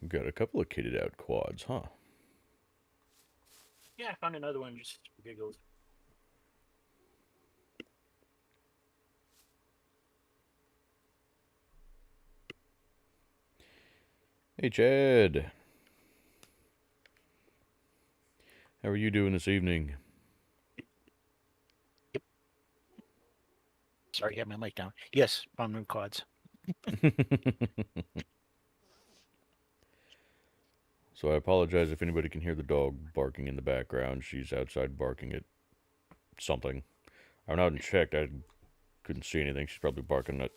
We've got a couple of kitted out quads, huh? Yeah, I found another one just for giggles. Hey, Chad. How are you doing this evening? Yep. Sorry, I had my mic down. Yes, found new quads. So I apologize if anybody can hear the dog barking in the background. She's outside barking at something. I went out and checked. I couldn't see anything. She's probably barking at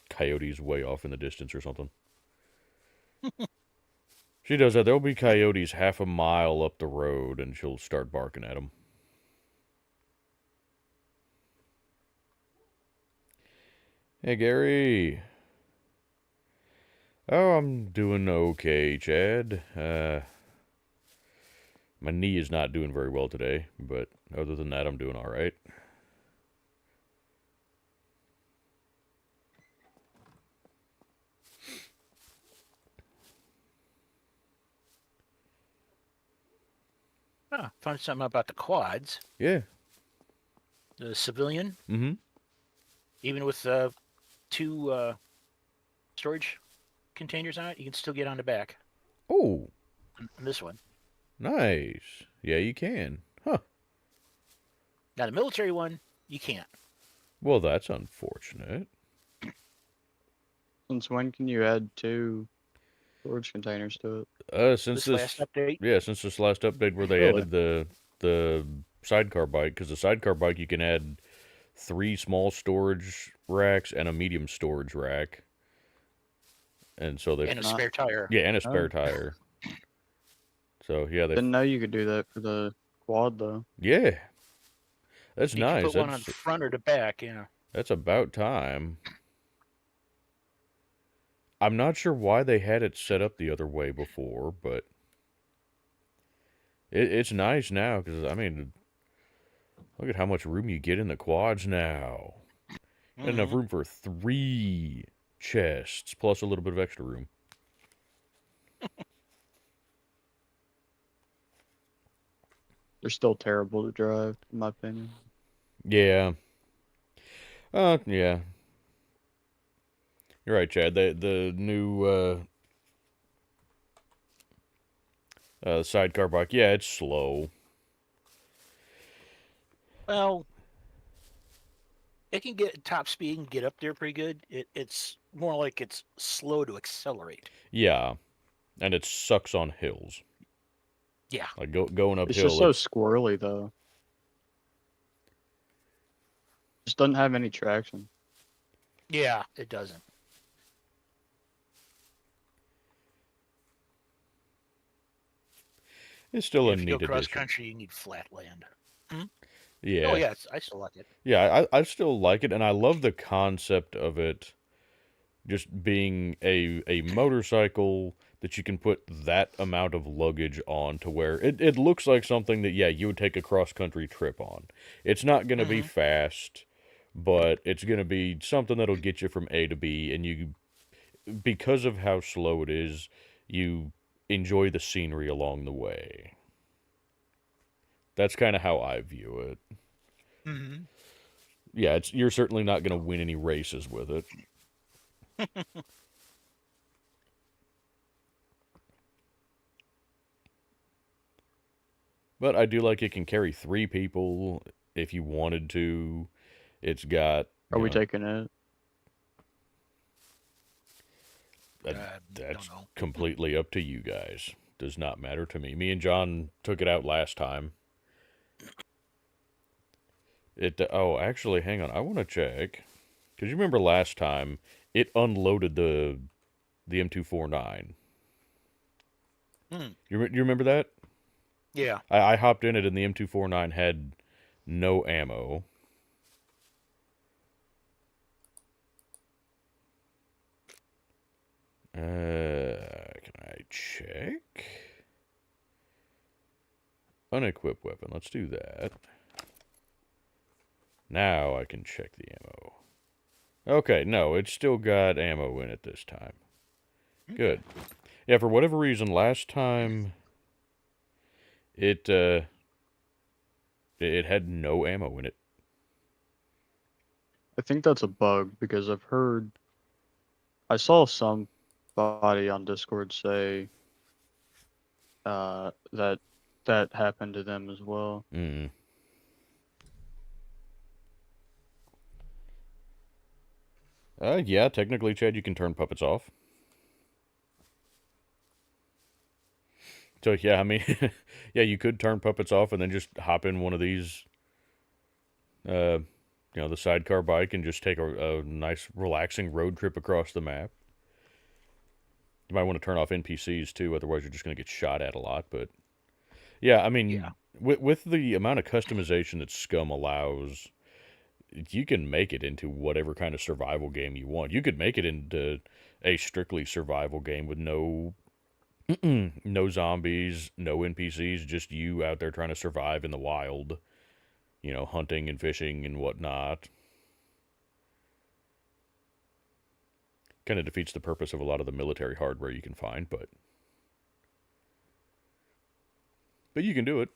coyotes way off in the distance or something. She does that. There'll be coyotes half a mile up the road, and she'll start barking at them. Hey, Gary. Oh, I'm doing okay, Chad. My knee is not doing very well today, but other than that, I'm doing all right. Oh, found something about the quads. Yeah. The civilian, Mm-hmm. even with two storage containers on it, you can still get on the back. Oh, On this one. nice. Yeah, you can. Huh. Now the military one, you can't. Well, that's unfortunate. Since when can you add 2 storage containers to it? Since This last update. yeah, since this last update where they Really? added the sidecar bike, because the sidecar bike you can add 3 small storage racks and a medium storage rack, and so they And a Not- spare tire. yeah, and a Oh. spare tire. So yeah, they Didn't know you could do that for the quad though. yeah, that's You can nice. put one on the front or the back, yeah. That's about time. I'm not sure why they had it set up the other way before, but it's nice now because I mean, look at how much room you get in the quads now. Enough room for 3 chests plus a little bit of extra room. They're still terrible to drive, in my opinion. Yeah. Yeah. You're right, Chad. The new sidecar bike, yeah, it's slow. Well, it can get top speed and get up there pretty good. It's more like it's slow to accelerate. Yeah, and it sucks on hills. Yeah. Like going It's uphill. just so squirrely though. Just doesn't have any traction. Yeah, it doesn't. It's still a If you go neat cross addition. country, you need flat land. Yeah. Oh yeah, I still like it. Yeah, I still like it, and I love the concept of it just being a motorcycle that you can put that amount of luggage on to where it looks like something that, yeah, you would take a cross-country trip on. It's not going to be fast, but it's going to be something that'll get you from A to B, and you, because of how slow it is, you enjoy the scenery along the way. That's kind of how I view it. Mm-hmm. Yeah, you're certainly not going to win any races with it. But I do like it can carry 3 people if you wanted to. It's got, Are you we know, taking it? that, Don't that's know. completely up to you guys. Does not matter to me. Me and John took it out last time. Oh, actually, hang on. I want to check. Because you remember last time, it unloaded the M249. Hmm. You remember that? Yeah. I hopped in it and the M249 had no ammo. Can I check? Unequip weapon. Let's do that. Now I can check the ammo. Okay, no, it's still got ammo in it this time. Good. Yeah, for whatever reason, last time it it had no ammo in it. I think that's a bug because I saw somebody on Discord say that that happened to them as well. Mm. Yeah, technically, Chad, you can turn puppets off. So yeah, I mean, yeah, you could turn puppets off and then just hop in one of these, uh, the sidecar bike and just take a nice, relaxing road trip across the map. You might want to turn off NPCs too, otherwise you're just going to get shot at a lot. But yeah, I Yeah. mean, with the amount of customization that SCUM allows, you can make it into whatever kind of survival game you want. You could make it into a strictly survival game with no no zombies, no NPCs, just you out there trying to survive in the wild, hunting and fishing and whatnot. Kind of defeats the purpose of a lot of the military hardware you can find, but you can do it.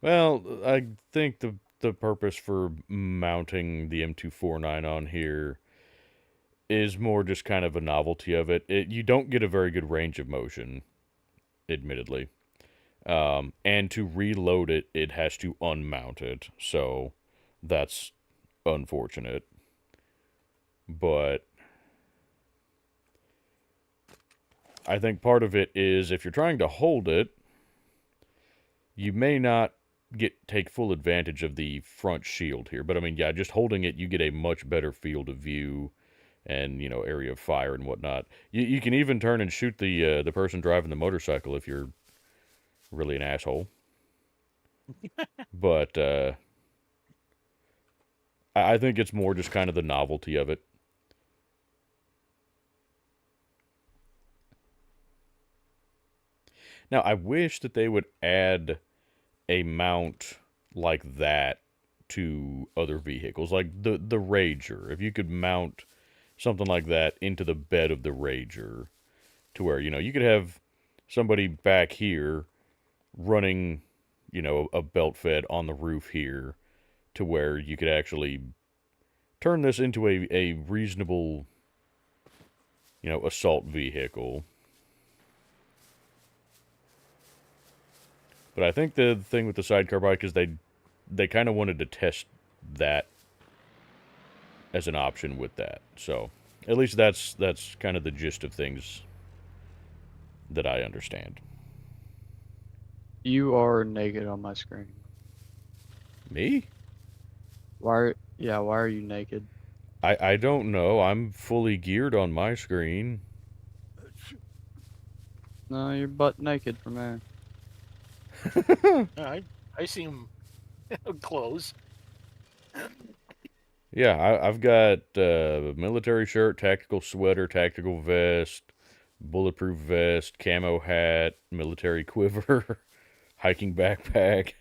Well, I think the purpose for mounting the M249 on here is more just kind of a novelty of it. You don't get a very good range of motion, admittedly. And to reload it, it has to unmount it. So that's unfortunate. But I think part of it is if you're trying to hold it, you may not take full advantage of the front shield here. But I mean, yeah, just holding it, you get a much better field of view and area of fire and whatnot. You can even turn and shoot the person driving the motorcycle if you're really an asshole. But I think it's more just kind of the novelty of it. Now, I wish that they would add a mount like that to other vehicles, like the Rager. If you could mount something like that into the bed of the Rager, to where you could have somebody back here running, a belt fed on the roof here, to where you could actually turn this into a reasonable, assault vehicle. But I think the thing with the sidecar bike is they kind of wanted to test that as an option with that. So at least that's kind of the gist of things that I understand. You are naked on my screen. Me? Why are you naked? I don't know. I'm fully geared on my screen. No, you're butt naked from there. I seem clothes. Yeah, I've got military shirt, tactical sweater, tactical vest, bulletproof vest, camo hat, military quiver, hiking backpack.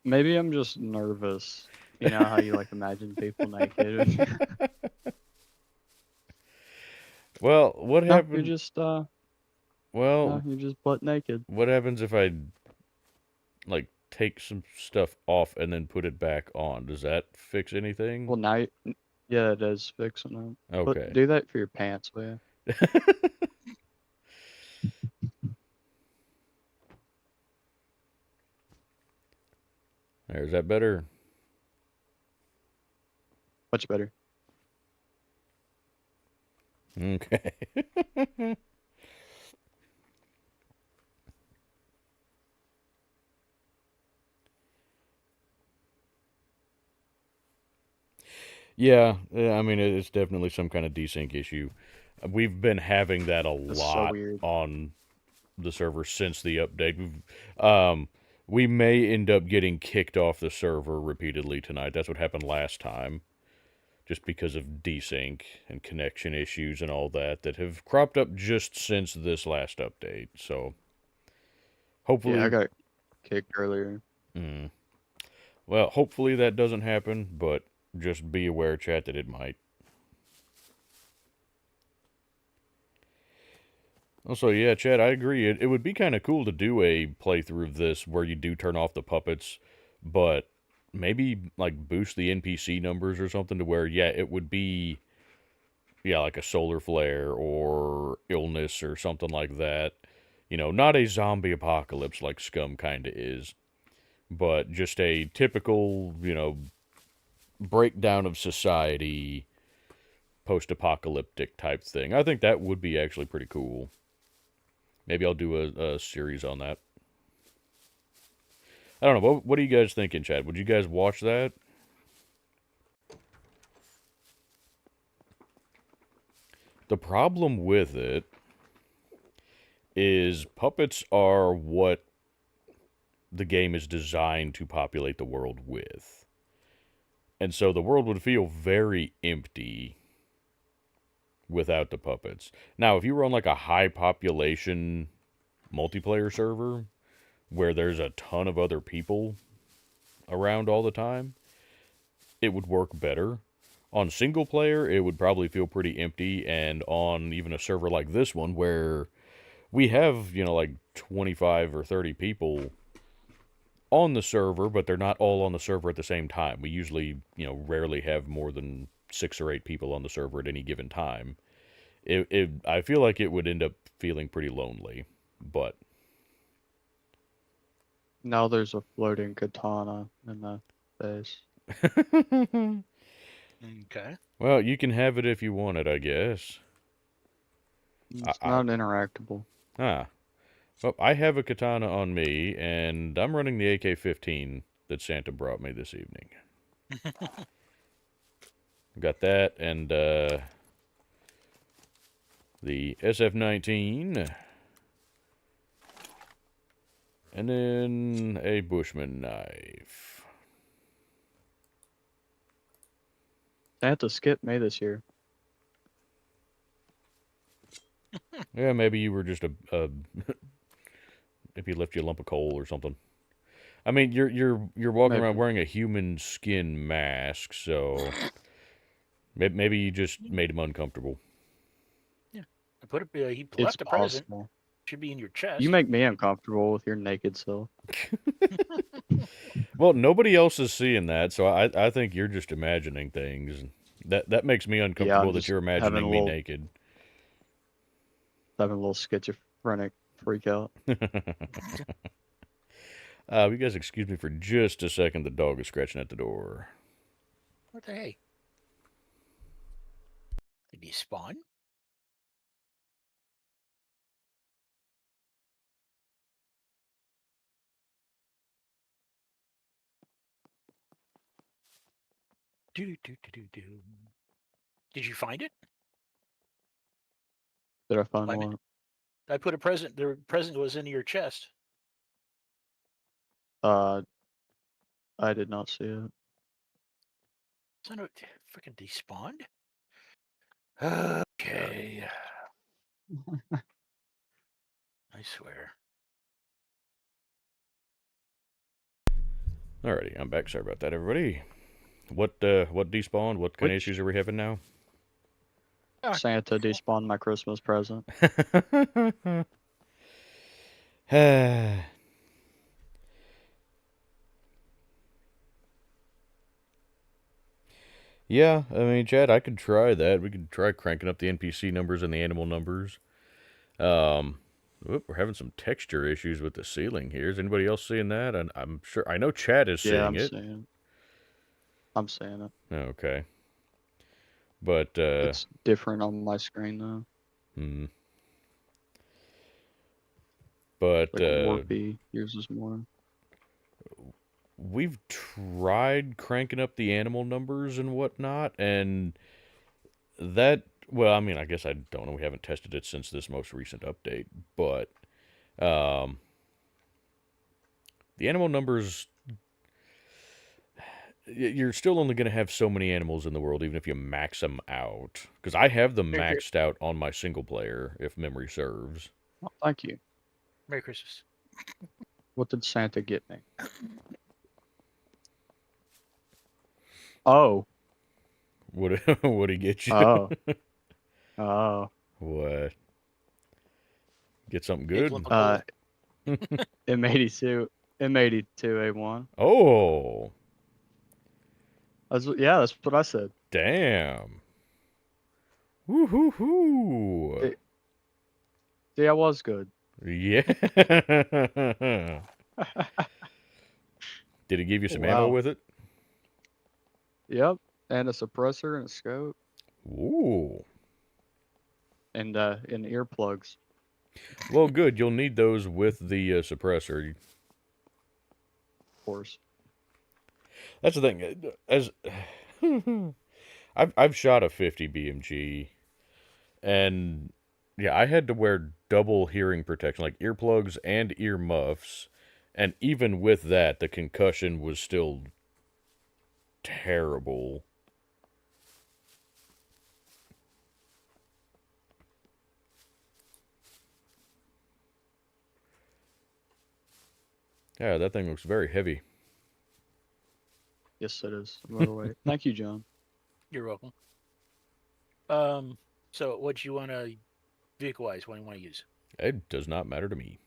Maybe I'm just nervous. You know how you like imagine people naked. Well, what No, happened? no, Well, you're just butt naked. what happens if I like take some stuff off and then put it back on. Does that fix anything? Well, now, yeah, it is fixing it. But Okay. do that for your pants, will you? Is that better? Much better. Okay. Yeah, I mean, it's definitely some kind of desync issue. We've been having that a That's so lot weird. on the server since the update. We may end up getting kicked off the server repeatedly tonight. That's what happened last time, just because of desync and connection issues and all that have cropped up just since this last update. So Yeah, I hopefully, got kicked earlier. well, hopefully that doesn't happen, but just be aware, chat, that it might. Also, yeah, Chad, I agree. It would be kind of cool to do a playthrough of this where you do turn off the puppets, but maybe like boost the NPC numbers or something to where, yeah, it would be, yeah, like a solar flare or illness or something like that. You know, not a zombie apocalypse like SCUM kind of is, but just a typical, breakdown of society, post apocalyptic type thing. I think that would be actually pretty cool. Maybe I'll do a series on that. I don't know. What are you guys thinking, Chad? Would you guys watch that? The problem with it is puppets are what the game is designed to populate the world with. And so the world would feel very empty without the puppets. Now, if you were on like a high population multiplayer server where there's a ton of other people around all the time, it would work better. On single player, it would probably feel pretty empty, and on even a server like this one where we have, like 25 or 30 people on the server, but they're not all on the server at the same time. We usually, rarely have more than 6 or 8 people on the server at any given time. I feel like it would end up feeling pretty lonely, but Now there's a floating katana in the base. Okay. well, you can have it if you want it, I guess. It's I not interactable. ah. Well, I have a katana on me, and I'm running the AK-15 that Santa brought me this evening. Got that, and the SF-19, and then a Bushman knife. Santa skipped me this year. Yeah, maybe you were just maybe he left you a lump of coal or something. I mean, you're walking around Maybe. wearing a human skin mask, so maybe you just made him uncomfortable. Yeah. I put it. He It's left a present. possible. Should be in your chest. You make me uncomfortable with your naked self. Well, nobody else is seeing that, so I think you're just imagining things. That makes me Yeah, uncomfortable I'm that just you're having imagining a me little naked. schizophrenic freak out. You guys excuse me for just a second. The dog is scratching at the door. What the hey? Did he spawn? Do do do do do. Did you find it? Did I find I mean, one? I put a present. The present was in your chest. I did not see it. Son of freaking despawned. Okay. I swear. Alrighty, I'm back. Sorry about that, everybody. What despawned? What kind of Which issues are we having now? Santa despawned my Christmas present? Yeah, I mean, Chad, I could try that. We could try cranking up the NPC numbers and the animal numbers. We're having some texture issues with the ceiling here. Is anybody else seeing that? And I'm sure I know Chad is Yeah, seeing it. I'm seeing it. Okay, but It's different on my screen though. hmm. But Like warpy. Yours is more. we've tried cranking up the animal numbers and whatnot, and that. Well, I mean, I guess I don't know. We haven't tested it since this most recent update, but um, the animal numbers. You're still only going to have so many animals in the world, even if you max them out. Because I have them Merry, maxed out on my single player, if memory serves. Oh, thank you. Merry Christmas. What did Santa get me? Oh. What would he get you? Oh. Oh. What? Get something Big good? lump of gold. M82 A1. Oh, That's what I said. damn. Woo-hoo-hoo. See, I was good. Yeah. Did he give you some ammo Wow. with it? Yep. And a suppressor and a scope Ooh. and earplugs. Well, good. You'll need those with the suppressor. Of course. That's the thing. As I've shot a 50 BMG, and yeah, I had to wear double hearing protection, like earplugs and ear muffs, and even with that, the concussion was still terrible. Yeah, that thing looks very heavy. Yes, it is. By the way, thank you, John. You're welcome. So what do you want to vehicle-wise? What do you want to use? It does not matter to me.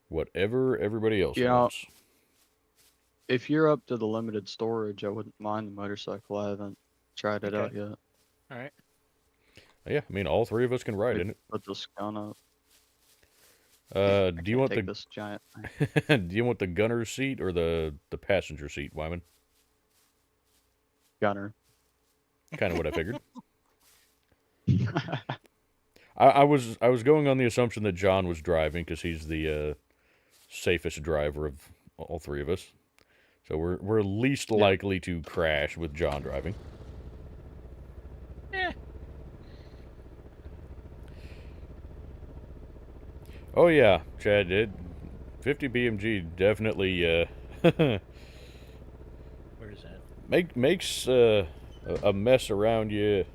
Whatever everybody else Yeah. wants. If you're up to the limited storage, I wouldn't mind the motorcycle. I haven't tried it out yet. All right. Yeah, I mean, all three of us can ride in it. Put this gun up. Do you want Take the this giant thing. do you want the gunner's seat or the passenger seat, Wyman? Gunner. Kind of what I figured. I was going on the assumption that John was driving because he's the safest driver of all three of us. So we're least likely to crash with John driving. Eh. Oh yeah, Chad. 50 BMG definitely Where is that? makes a mess around you.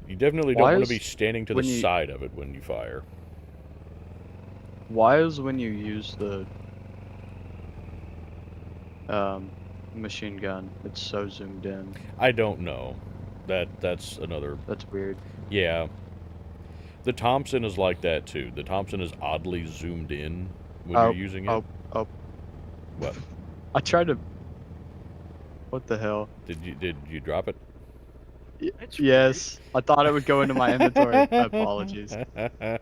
You definitely don't want to be standing to the side of it when you fire. Why is when you use the machine gun, it's so zoomed in? I don't know. That's another. That's weird. Yeah. The Thompson is like that too. The Thompson is oddly zoomed in when you're using it. Oh. What? I tried to. What the hell? Did you drop it? Yes. I thought it would go into my inventory. Apologies.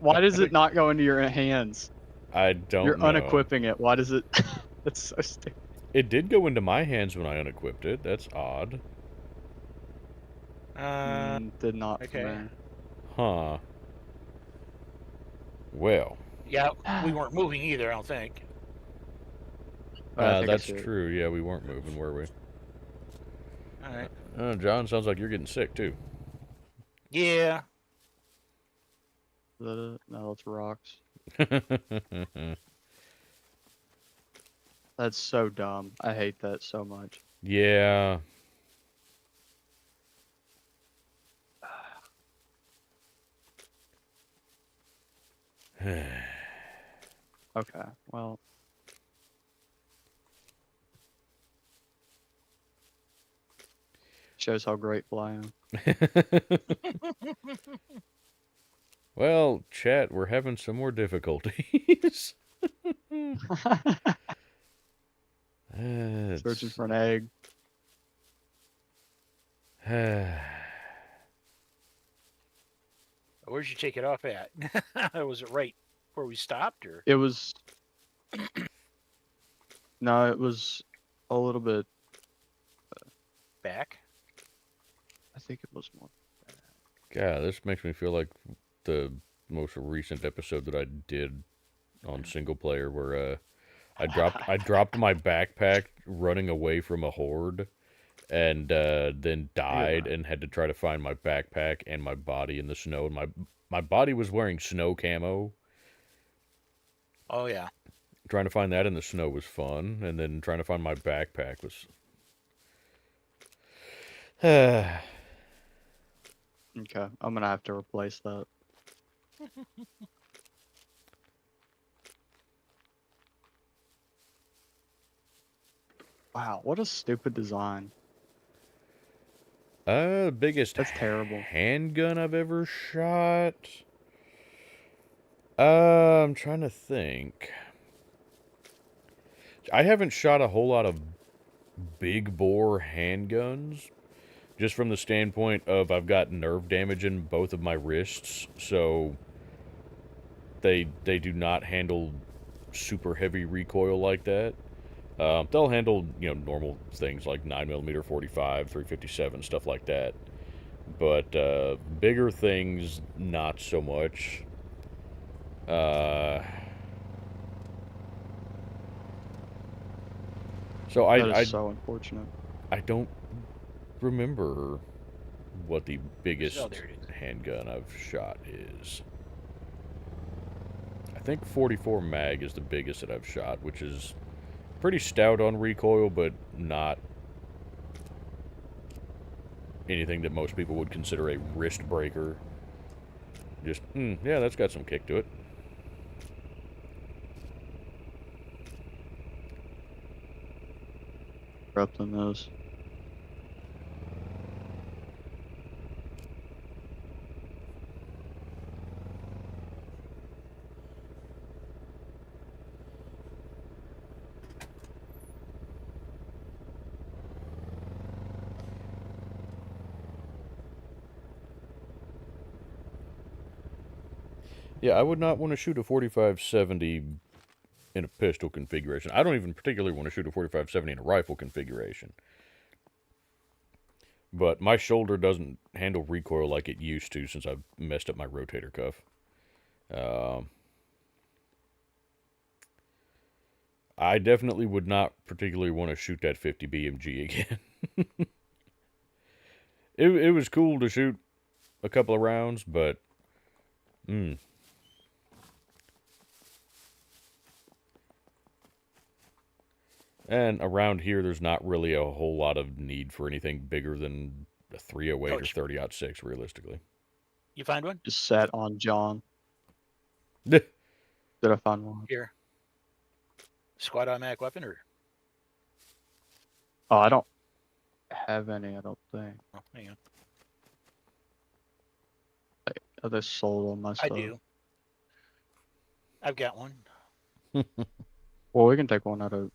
Why does it not go into your hands? I don't know. You're unequipping it. Why does it? That's so stupid. It did go into my hands when I unequipped it. That's odd. Did not. Okay. Huh. Well. Yeah, we weren't moving either, I don't think. That's true. Yeah, we weren't moving, were we? All right. John, sounds like you're getting sick too. Yeah. Is that it? No, it's rocks. That's so dumb. I hate that so much. Yeah. Okay, well. Shows how grateful I am. Well, chat, we're having some more difficulties. Searching for an egg. Where'd you take it off at? Was it right where we stopped, or It was. No, it was a little bit. back? I think it was more. God, this makes me feel like the most recent episode that I did on single player, where I dropped my backpack running away from a horde, and then died and had to try to find my backpack and my body in the snow. And my body was wearing snow camo. Oh yeah. Trying to find that in the snow was fun, and then trying to find my backpack was. Okay, I'm gonna have to replace that. Wow, what a stupid design. Biggest That's terrible. handgun I've ever shot. I'm trying to think. I haven't shot a whole lot of big bore handguns, just from the standpoint of I've got nerve damage in both of my wrists, so they do not handle super heavy recoil like that. They'll handle, normal things like 9mm 45, 357, stuff like that. But bigger things, not so much. So That I is so unfortunate. I don't remember what the biggest Oh, there it is. handgun I've shot is. I think 44 mag is the biggest that I've shot, which is pretty stout on recoil, but not anything that most people would consider a wrist breaker. Just, yeah, that's got some kick to it. Corrupting those. Yeah, I would not want to shoot a 4570 in a pistol configuration. I don't even particularly want to shoot a 4570 in a rifle configuration. But my shoulder doesn't handle recoil like it used to since I've messed up my rotator cuff. I definitely would not particularly want to shoot that 50 BMG again. It was cool to shoot a couple of rounds, but and around here, there's not really a whole lot of need for anything bigger than a 308 or 30-06, realistically. You find one? Just sat on John. Did I find one? Here. Squad automatic weapon, or Oh, I don't have any, I don't think. oh, hang on. Are they sold on my stuff? I do. I've got one. Well, we can take one out of.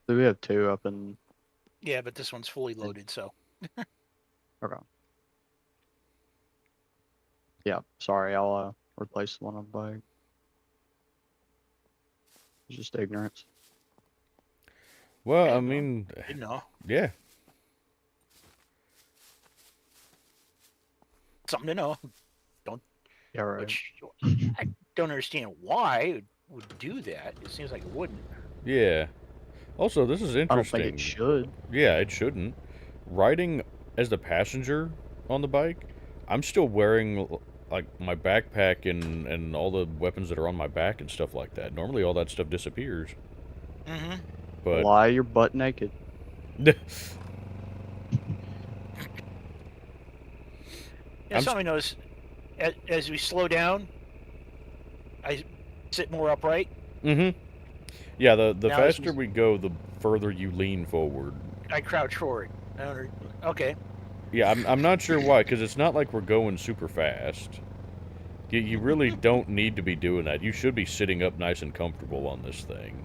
Do we have two up in? Yeah, but this one's fully loaded, so. Okay. Yeah, sorry, I'll replace the one on the bike. It's just ignorance. Well, I mean, Didn't know. yeah. Something to know. Yeah, right. Which I don't understand why it would do that. It seems like it wouldn't. Yeah. Also, this is I don't interesting. think it should. Yeah, it shouldn't. Riding as the passenger on the bike, I'm still wearing like my backpack and all the weapons that are on my back and stuff like that. Normally, all that stuff disappears. Mm-hmm. But Why you're butt naked? Yeah, something I noticed as we slow down, I sit more upright. Mm-hmm. Yeah, the Now faster we go, the further you lean forward. I crouch forward. Okay. Yeah, I'm not sure why, because it's not like we're going super fast. You really don't need to be doing that. You should be sitting up nice and comfortable on this thing.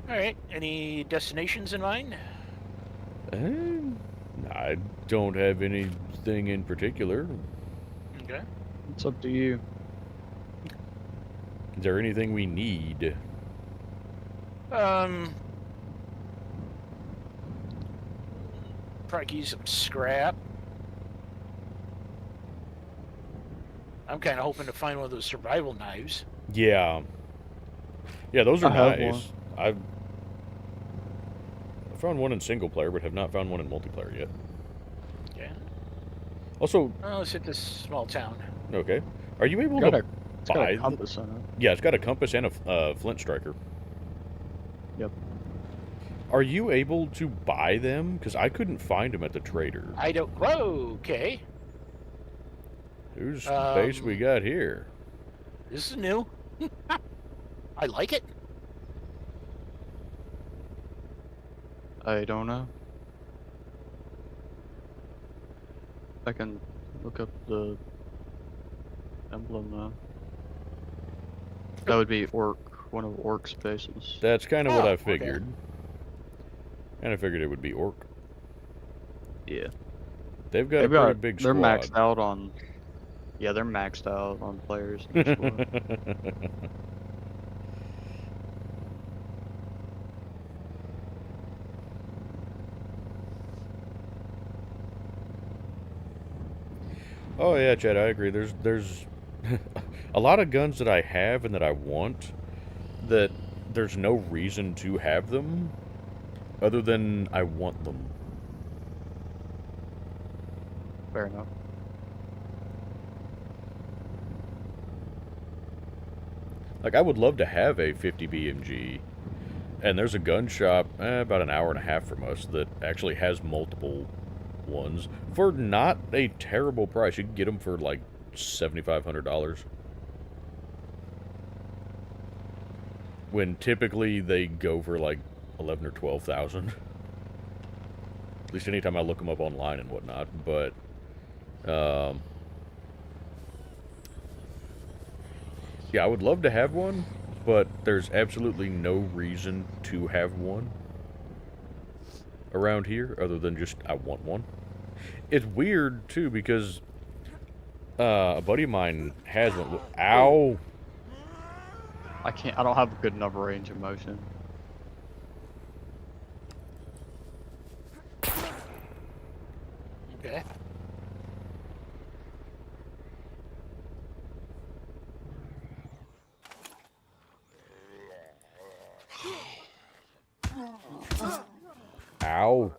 All right. Any destinations in mind? I don't have anything in particular. Okay. It's up to you. Is there anything we need? Probably use some scrap. I'm kind of hoping to find one of those survival knives. Yeah. Yeah, those are I have nice. I found one in single player, but have not found one in multiplayer yet. Yeah. Also, Oh, let's hit this small town. okay. Are you able It's to got buy? a compass on it. Yeah, it's got a compass and a flint striker. Yep. Are you able to buy them? Because I couldn't find them at the trader. I don't. Whoa. Okay. Whose base we got here? This is new. I like it. I don't know. I can look up the emblem now. That would be Orc, one of Orc's bases. That's kind of what Oh, I okay. figured. Kind of figured it would be Orc. Yeah. They've got a pretty big They're squad. maxed out on. Yeah, they're maxed out on players. In their squad. Oh yeah, Chad, I agree. There's a lot of guns that I have and that I want that there's no reason to have them other than I want them. Fair enough. Like, I would love to have a 50 BMG, and there's a gun shop about an hour and a half from us that actually has multiple ones for not a terrible price. You can get them for like $7,500. When typically they go for like 11 or 12,000. At least anytime I look them up online and whatnot. But yeah, I would love to have one, but there's absolutely no reason to have one around here other than just I want one. It's weird too because a buddy of mine has one. Ow! I don't have a good enough range of motion. Okay. Ow!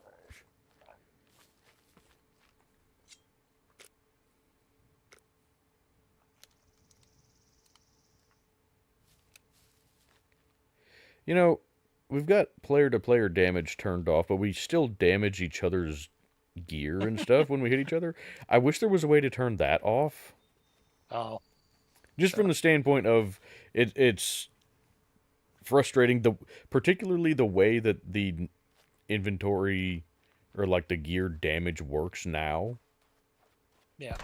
You know, we've got player-to-player damage turned off, but we still damage each other's gear and stuff when we hit each other. I wish there was a way to turn that off. Oh. Just from the standpoint of it's frustrating, particularly the way that the inventory or like the gear damage works now. Yeah.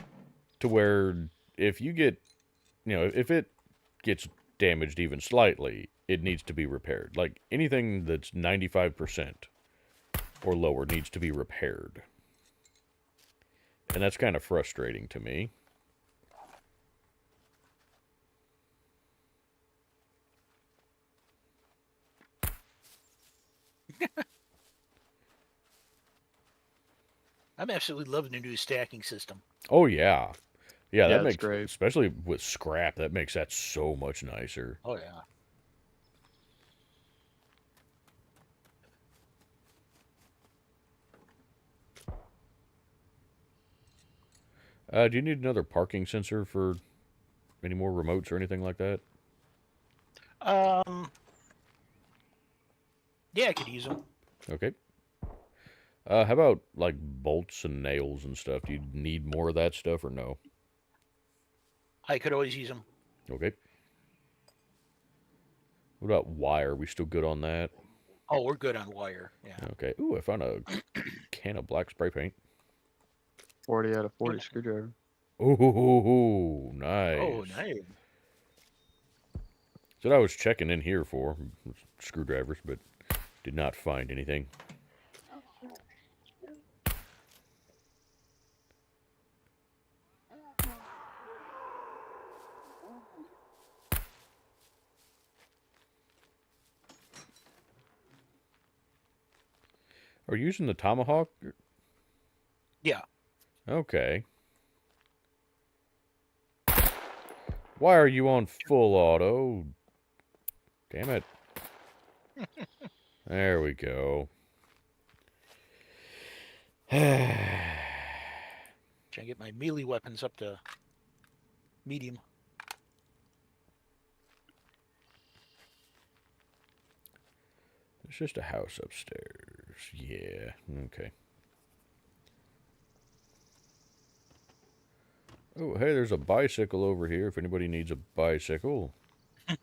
To where if you get, if it gets damaged even slightly, it needs to be repaired. Like anything that's 95% or lower needs to be repaired. And that's kind of frustrating to me. I'm absolutely loving the new stacking system. Oh yeah. Yeah, that Yeah, it's makes, great. especially with scrap, that makes that so much nicer. Oh yeah. Do you need another parking sensor for any more remotes or anything like that? Yeah, I could use them. Okay. How about like bolts and nails and stuff? Do you need more of that stuff or no? I could always use them. Okay. What about wire? We still good on that? Oh, we're good on wire. Yeah. Okay. Ooh, I found a can of black spray paint. 40 out of 40 screwdriver. Ooh, nice. Oh, nice. That's what I was checking in here for, screwdrivers, but Did not find anything. Are you using the tomahawk? Yeah. Okay. Why are you on full auto? Damn it. There we go. Trying to get my melee weapons up to medium. It's just a house upstairs. Yeah, okay. Oh, hey, there's a bicycle over here if anybody needs a bicycle. You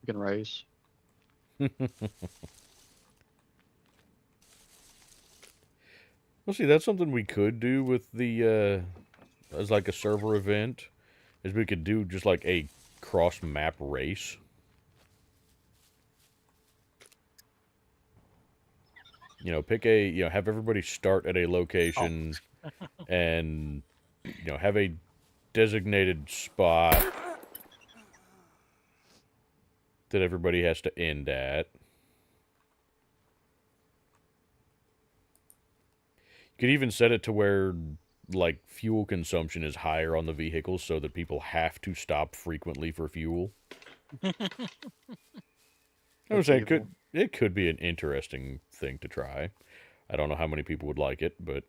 can race. Well, see, that's something we could do with the, as like a server event, is we could do just like a cross-map race. You know, pick a, you know, have everybody start at a location and, you know, have a designated spot that everybody has to end at. You could even set it to where, like, fuel consumption is higher on the vehicles so that people have to stop frequently for fuel. I would say it could be an interesting thing to try. I don't know how many people would like it, but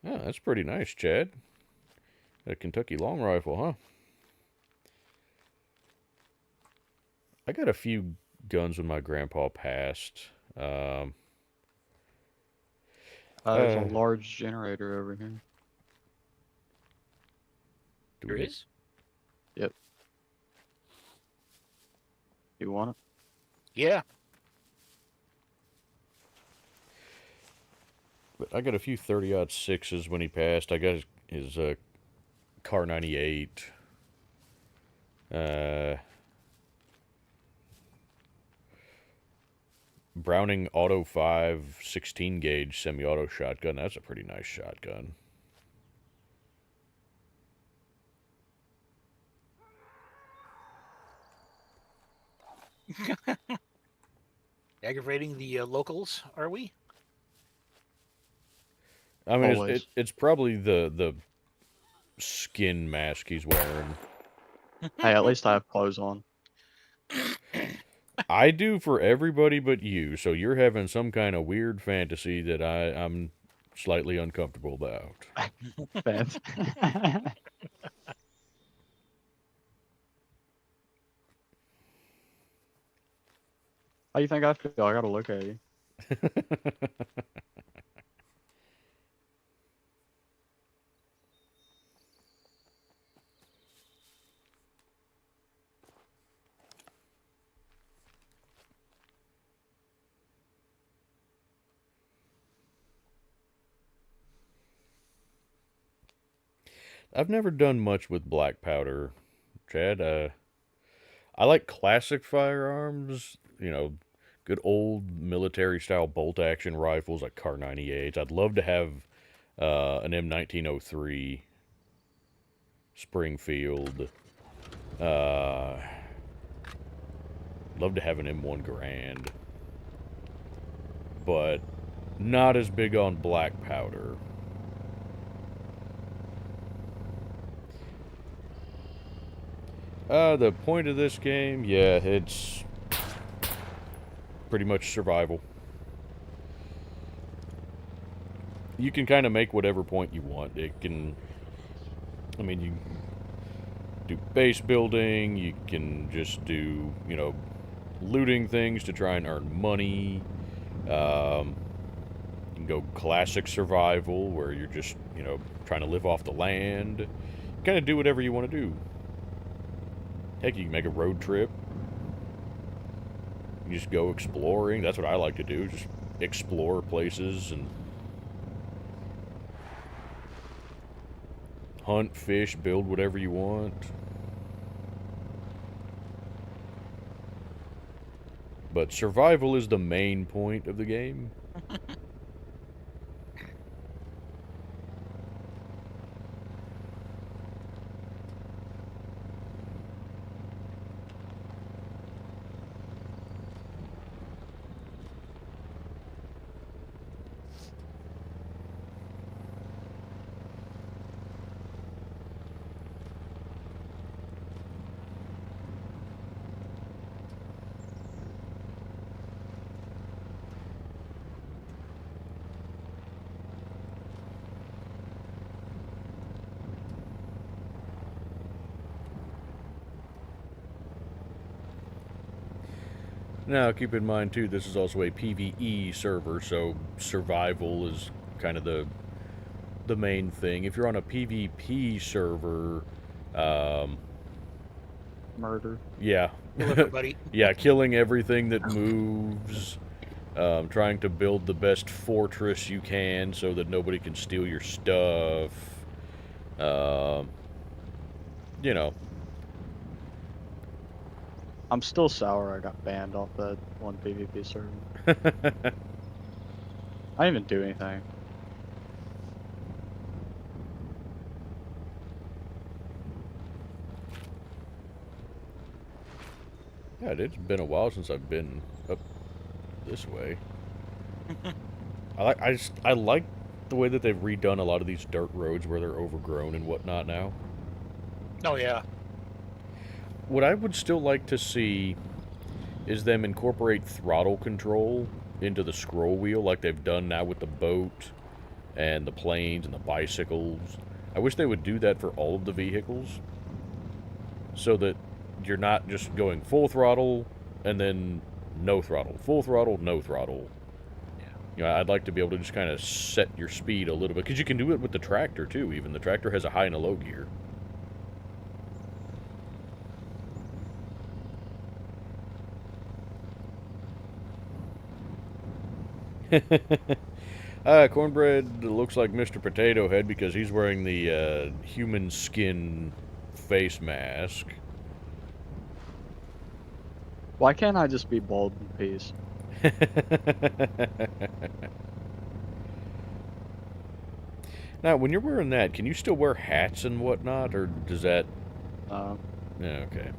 oh, that's pretty nice, Chad. A Kentucky long rifle, huh? I got a few guns when my grandpa passed. There's Uh, a large generator over here. do There we- is? Yep. You want it? Yeah. But I got a few 30-06s when he passed. I got his Car 98. Browning Auto 5 16 gauge semi-auto shotgun. That's a pretty nice shotgun. Aggravating the locals, are we? I mean, Always. it's probably the skin mask he's wearing. Hey, at least I have clothes on. I do for everybody but you, so you're having some kind of weird fantasy that I'm slightly uncomfortable about. Fans. How you think I feel? I gotta look at you. I've never done much with black powder, Chad. I like classic firearms, you know, good old military style bolt action rifles like Car 98s. I'd love to have an M1903 Springfield. Love to have an M1 Garand. But not as big on black powder. The point of this game, yeah, it's pretty much survival. You can kind of make whatever point you want. It can, I mean, you do base building, you can just do, you know, looting things to try and earn money. You can go classic survival, where you're just, you know, trying to live off the land. Kind of do whatever you want to do. Heck, you can make a road trip. You just go exploring. That's what I like to do. Just explore places and hunt, fish, build whatever you want. But survival is the main point of the game. Now, keep in mind, too, this is also a PvE server, so survival is kind of the main thing. If you're on a PvP server, Murder. yeah. Kill everybody. Yeah, killing everything that moves, trying to build the best fortress you can so that nobody can steal your stuff. You know. I'm still sour I got banned off that one PvP server. I didn't even do anything. Yeah, it's been a while since I've been up this way. I like the way that they've redone a lot of these dirt roads where they're overgrown and whatnot now. Oh yeah. What I would still like to see is them incorporate throttle control into the scroll wheel like they've done now with the boat and the planes and the bicycles. I wish they would do that for all of the vehicles so that you're not just going full throttle and then no throttle. Full throttle, no throttle. Yeah. You know, I'd like to be able to just kind of set your speed a little bit, because you can do it with the tractor too, even. The tractor has a high and a low gear. Cornbread looks like Mr. Potato Head because he's wearing the human skin face mask. Why can't I just be bald in peace? Now, when you're wearing that, can you still wear hats and whatnot, or does that... Uh, Yeah, okay.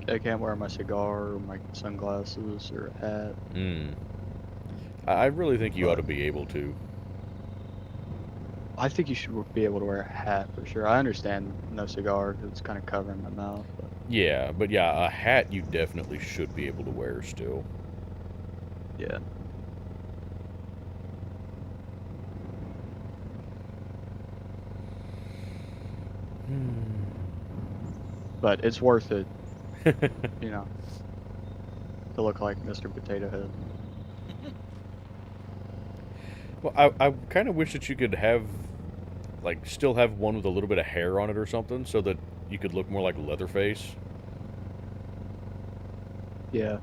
I can't wear my cigar or my sunglasses or a hat. I really think you ought to be able to. I think you should be able to wear a hat for sure. I understand no cigar because it's kind of covering my mouth. But Yeah, but yeah, a hat you definitely should be able to wear still. yeah. But it's worth it, you know, to look like Mr. Potato Head. Well, I kind of wish that you could have, like, still have one with a little bit of hair on it or something, so that you could look more like Leatherface. Yeah.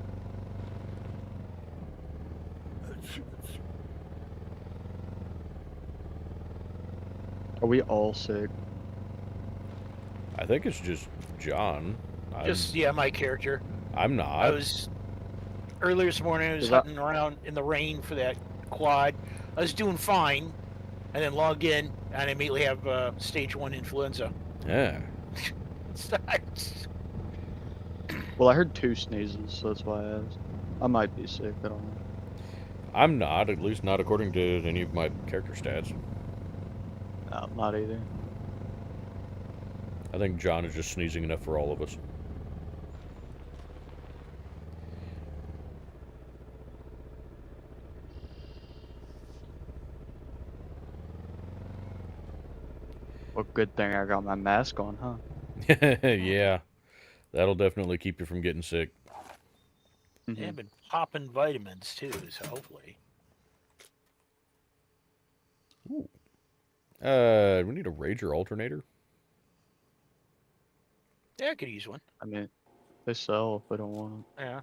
Are we all sick? I think it's just John. Just yeah, my character. I'm not. I was earlier this morning. I was hunting around in the rain for that quad. I was doing fine, and then log in, and I immediately have stage 1 influenza. Yeah. Well, I heard 2 sneezes, so that's why I asked. I might be sick. I don't know. I'm not, at least not according to any of my character stats. No, not either. I think John is just sneezing enough for all of us. Well, good thing I got my mask on, huh? Yeah, that'll definitely keep you from getting sick. Yeah, I've been popping vitamins too, so hopefully. Ooh. We need a Rager alternator. Yeah, I could use one. I mean, They sell if they don't want it. Yeah.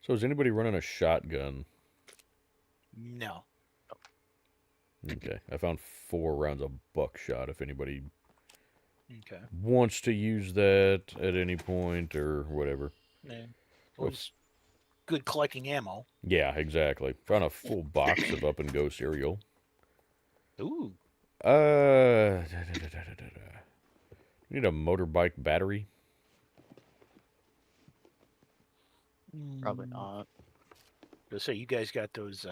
So is anybody running a shotgun? No. Okay, I found 4 rounds of buckshot. If anybody Okay. wants to use that at any point or whatever. Yeah. It was good collecting ammo. Yeah, exactly. Found a full box of Up and Go cereal. Ooh. Need a motorbike battery. Probably Mm, not. So you guys got those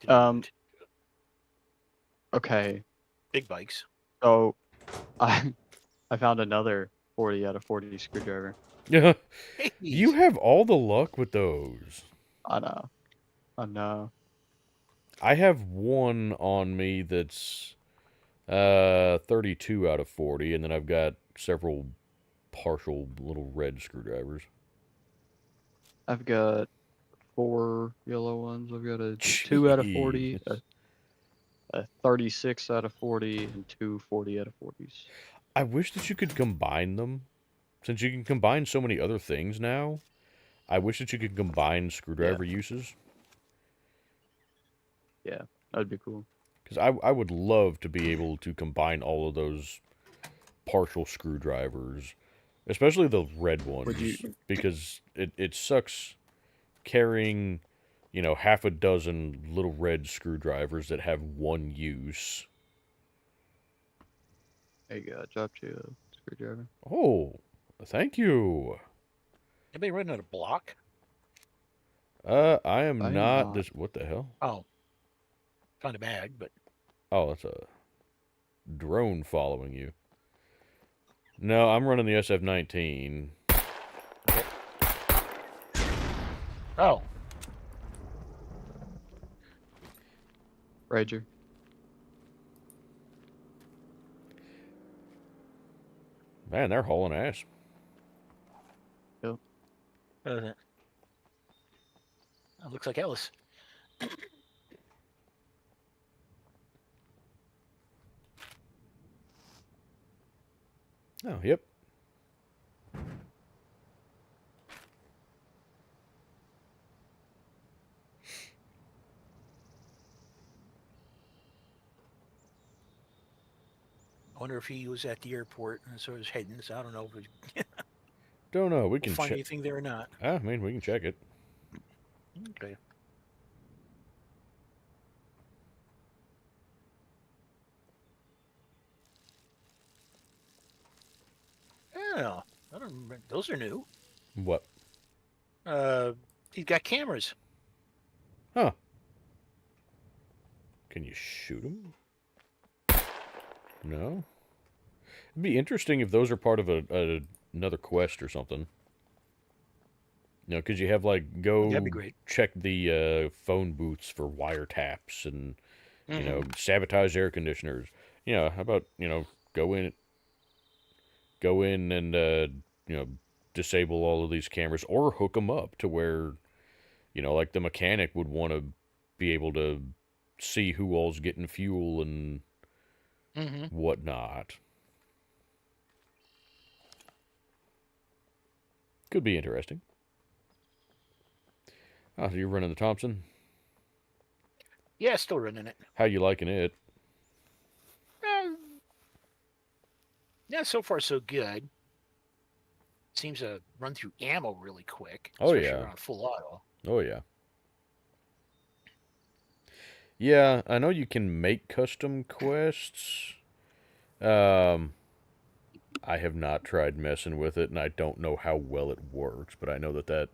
Um. Okay. big bikes. So, I found another 40 out of 40 screwdriver. Yeah. Hey, You have all the luck with those. I know. I know. I have one on me that's 32 out of 40, and then I've got several partial little red screwdrivers. I've got 4 yellow ones. I've got a 2 out of 40, Jeez. a 36 out of 40, and 2 40 out of 40s. I wish that you could combine them. Since you can combine so many other things now, I wish that you could combine screwdriver uses. Yeah, that'd be cool. Because I would love to be able to combine all of those partial screwdrivers, especially the red ones, because it sucks carrying, half a dozen little red screwdrivers that have one use. There you go. I dropped you a screwdriver. Oh, thank you. Anybody running a block? I am I am not not. this. What the hell? Oh. Found a bag, but Oh, that's a drone following you. No, I'm running the SF-19. oh. Rager. Man, they're hauling ass. Yep. That looks like Ellis. Oh, yep. I wonder if he was at the airport and so he's heading. So I don't know if we Don't know. We will can find check. anything there or not. I mean, we can check it. Okay. Yeah, I don't remember. Those are new. What? He's got cameras. Huh. Can you shoot them? No. It'd be interesting if those are part of another quest or something. Because you have That'd go be great. check the phone booths for wiretaps and Mhm. sabotage air conditioners. How about go in and disable all of these cameras or hook them up to where like the mechanic would want to be able to see who all's getting fuel and Mhm. whatnot. Could be interesting. Oh, so you're running the Thompson? Yeah, still running it. How you liking it? Yeah, so far so good. Seems to run through ammo really quick. Oh, Especially yeah. on full auto. Oh, yeah. Yeah, I know you can make custom quests. I have not tried messing with it, and I don't know how well it works, but I know that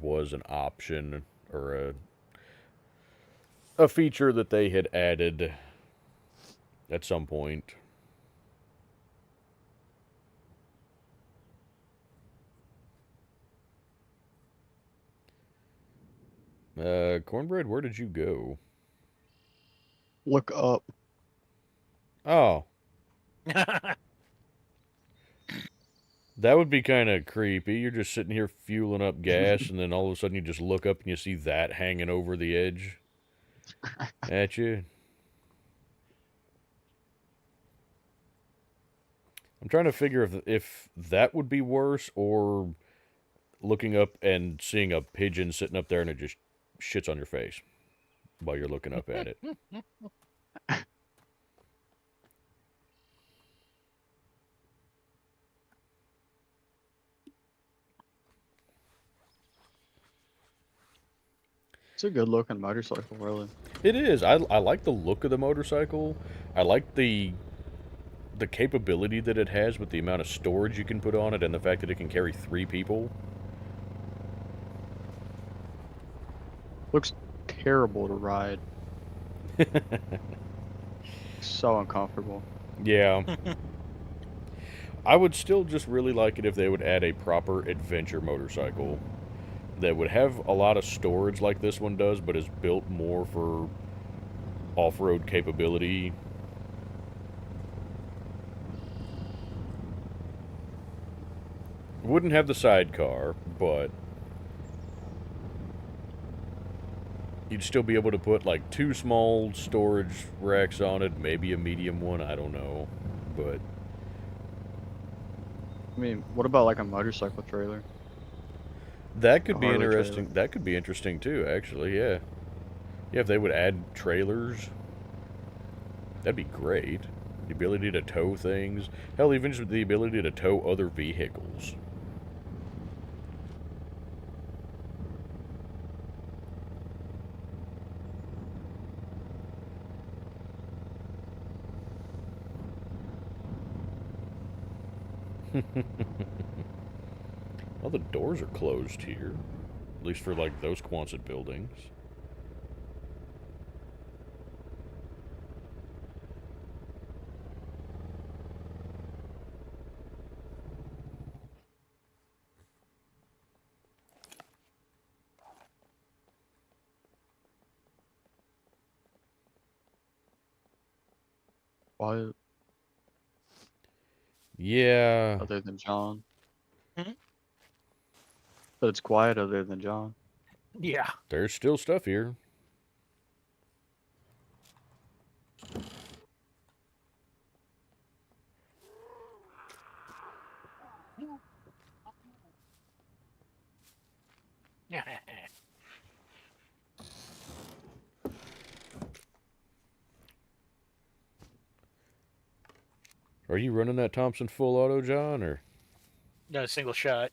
was an option or a feature that they had added at some point. Cornbread, where did you go? Look up. Oh, that would be kind of creepy. You're just sitting here fueling up gas, and then all of a sudden you just look up and you see that hanging over the edge at you. I'm trying to figure if that would be worse, or looking up and seeing a pigeon sitting up there and it just shits on your face while you're looking up at it. It's a good looking motorcycle, really. It is. I like the look of the motorcycle. I like the capability that it has with the amount of storage you can put on it and the fact that it can carry 3 people. Looks terrible to ride. So uncomfortable. Yeah. I would still just really like it if they would add a proper adventure motorcycle that would have a lot of storage like this one does, but is built more for off-road capability. Wouldn't have the sidecar, but you'd still be able to put like 2 small storage racks on it, maybe a medium one, I don't know. But I mean, what about like a motorcycle trailer? that could A be Harley interesting. trailer. That could be interesting too, actually, yeah. Yeah, if they would add trailers, that'd be great. The ability to tow things. Hell, even just the ability to tow other vehicles. Well, the doors are closed here. At least for, like, those Quonset buildings. Quiet, Yeah, other than John. Hmm? But it's quiet other than John. Yeah. there's still stuff here. Are you running that Thompson full auto, John, or? Not a single shot.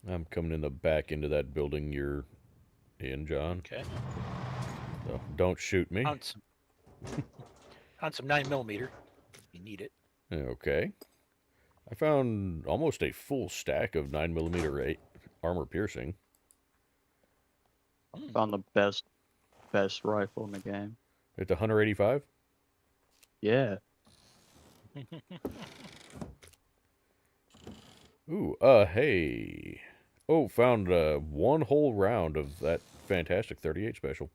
I'm coming in the back into that building you're in, John. Okay. So don't shoot me. On some, on some 9mm. You need it. Okay. I found almost a full stack of 9mm armor piercing. Found the best rifle in the game. At the 185? Yeah. Ooh, hey. Oh, found one whole round of that fantastic 38 special.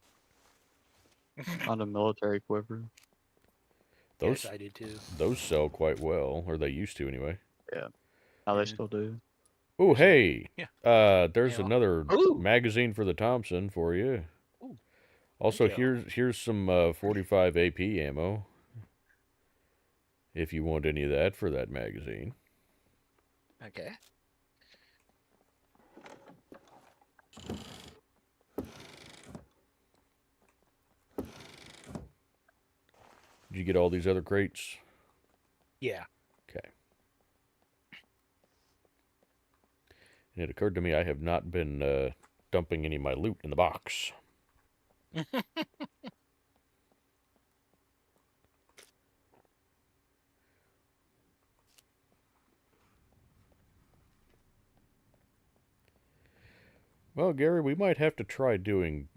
On a military quiver. Those Yes, I did too. those sell quite well, or they used to anyway. Yeah. Now they And- still do. Oh, There's a- hey. yeah. There's Yeah. another Ooh. magazine for the Thompson for you. Ooh, Also, thank you. here's some 45 AP ammo. If you want any of that for that magazine. Okay. Did you get all these other crates? Yeah. Okay. And it occurred to me I have not been dumping any of my loot in the box. Well, Gary, we might have to try doing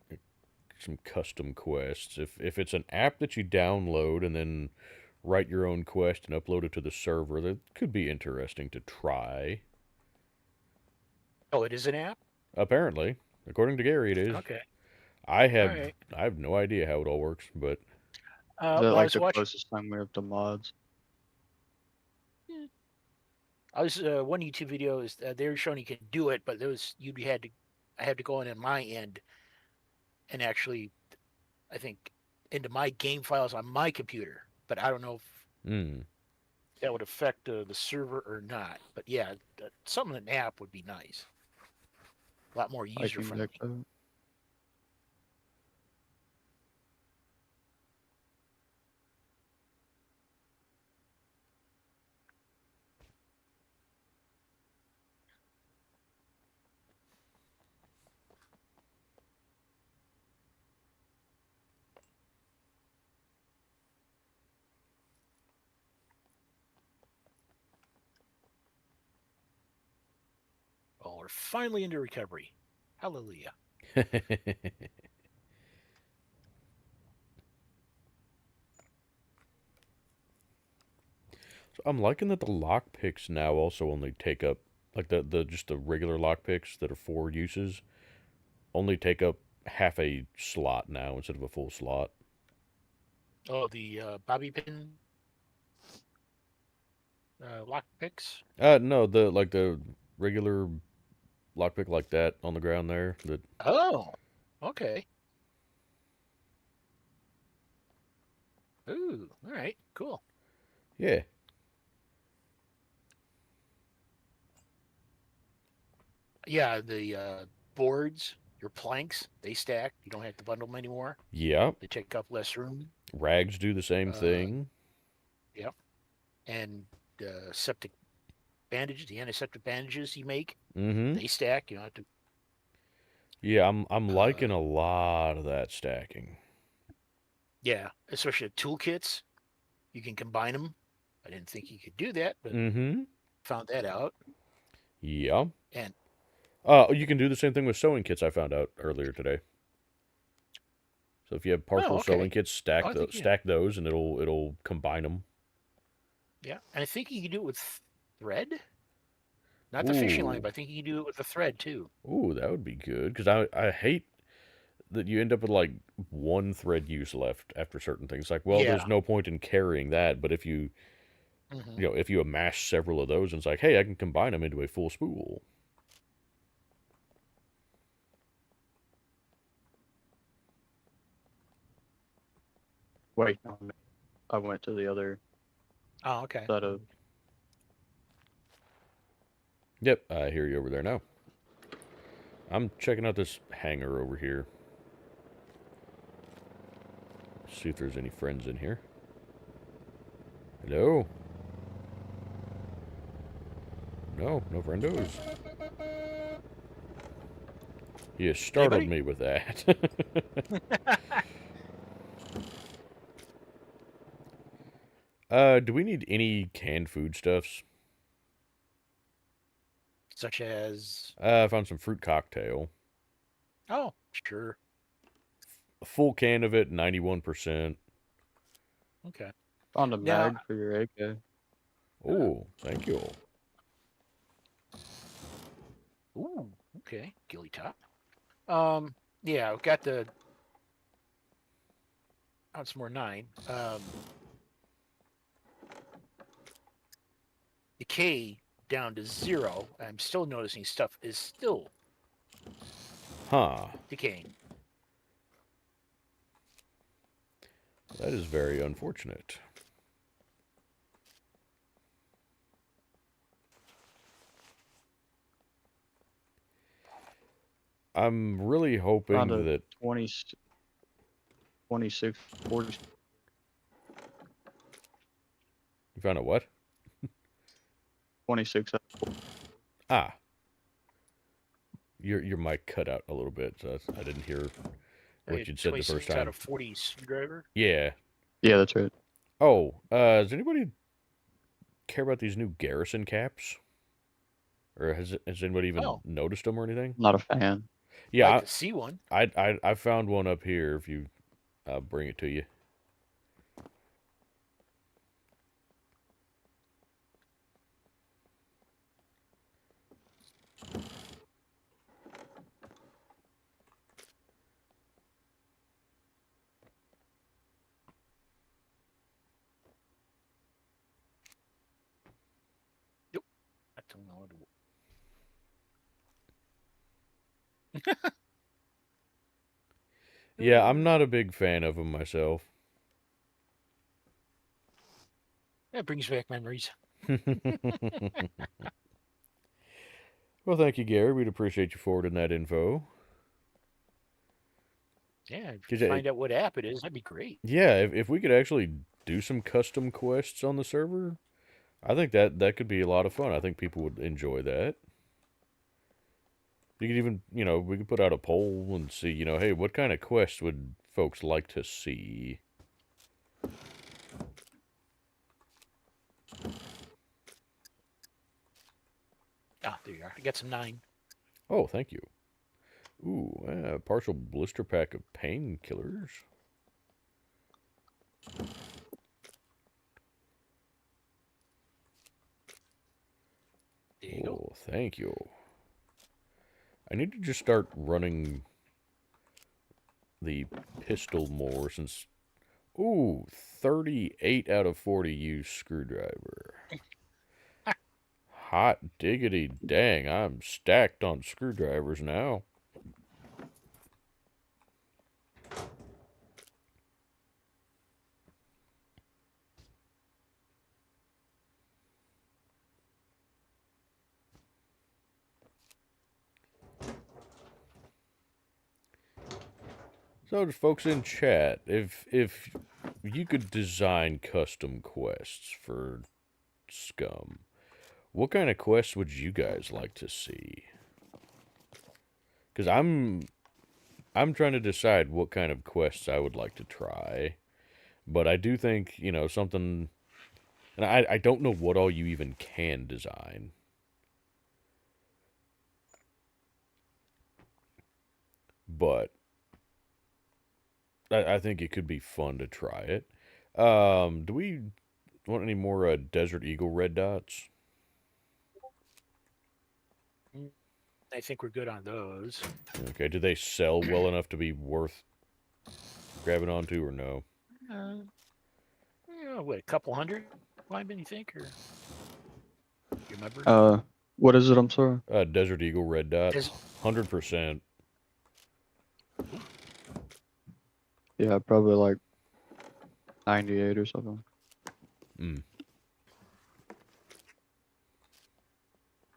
some custom quests. If it's an app that you download and then write your own quest and upload it to the server, that could be interesting to try. Oh, it is an app? Apparently, according to Gary, it is. Okay. I have Alright. I have no idea how it all works, but Is that Well, I like was the watching. closest thing we have to mods? I was one YouTube video is they were showing you could do it, but there was I had to go in on my end and actually I think into my game files on my computer, but I don't know if Hmm. that would affect the server or not. But yeah, something in an app would be nice. A lot more I user can check friendly. that. Well, we're finally into recovery. Hallelujah. So I'm liking that the lock picks now also only take up like the just the regular lock picks that are 4 uses only take up half a slot now instead of a full slot. Oh, the bobby pin lock picks. No, the regular lockpick like that on the ground there. That Oh, okay. Ooh, all right, cool. yeah, Yeah, the boards, your planks, they stack. You don't have to bundle them anymore. yeah. They take up less room. Rags do the same Uh, thing. yep. And septic bandages, the antiseptic bandages you make, Mm-hmm. they stack. You don't have to. Yeah, I'm liking Uh, a lot of that stacking. yeah, especially the toolkits. You can combine them. I didn't think you could do that, but Mm-hmm. found that out. Yeah. And You can do the same thing with sewing kits. I found out earlier today. So if you have oh, partial sewing okay. kits, Oh, I think yeah, stack those, and it'll combine them. yeah. And I think you can do it with thread. Not the fishing line, Ooh, but I think you can do it with the thread too. ooh, that would be good. Because I hate that you end up with like one thread use left after certain things. Like, well, there's Yeah. no point in carrying that, but Hmm. if you amass several of those, and it's like, hey, I can combine them into a full spool. Wait, no, I went to the other Oh, okay. set of. Yep, I hear you over there now. I'm checking out this hangar over here. See if there's any friends in here. Hello? No, no friendos. You startled Anybody? me with that. Do we need any canned foodstuffs? Such as I found some fruit cocktail. oh, sure. A full can of it, 91%. Okay. Found a Now, mag for your AK. Oh, thank you. ooh, okay, gilly top. Yeah, I've got the oh, it's more 9. Decay down to 0. I'm still noticing stuff is still Huh. decaying. That is very unfortunate. I'm really Found hoping a that 20, 26, 40, you found a what? 26. Ah, your mic cut out a little bit, so I didn't hear what you'd said the first 26 out time. of 40 screwdriver. Yeah. Yeah, that's right. Oh, does anybody care about these new Garrison caps? Or has anybody even Oh, noticed them or anything? Not a fan. like Yeah, to see one. I found one up here. If you bring it to you. Yep. don't know. Yeah, I'm not a big fan of them myself. That brings back memories. Well, thank you, Gary. We'd appreciate you forwarding that info. Yeah, if Did you you, find out what app it is, that'd be great. yeah, if we could actually do some custom quests on the server, I think that could be a lot of fun. I think people would enjoy that. You could even, we could put out a poll and see, hey, what kind of quests would folks like to see? Ah, there you are. I got some 9. Oh, thank you. Ooh, partial blister pack of painkillers. There you go. Oh, thank you. I need to just start running the pistol more since... Ooh, 38 out of 40 use screwdriver. Hot diggity dang, I'm stacked on screwdrivers now. So, just folks in chat, if you could design custom quests for SCUM, what kind of quests would you guys like to see? Because I'm trying to decide what kind of quests I would like to try, but I do think something, and I don't know what all you even can design, but I think it could be fun to try it. Do we want any more Desert Eagle red dots? I think we're good on those. Okay, do they sell well enough to be worth grabbing onto or no? What, a couple hundred, Lyman, you think? Or you remember? What is it? I'm sorry. Desert Eagle red dots, 100%. Yeah, probably like 98 or something.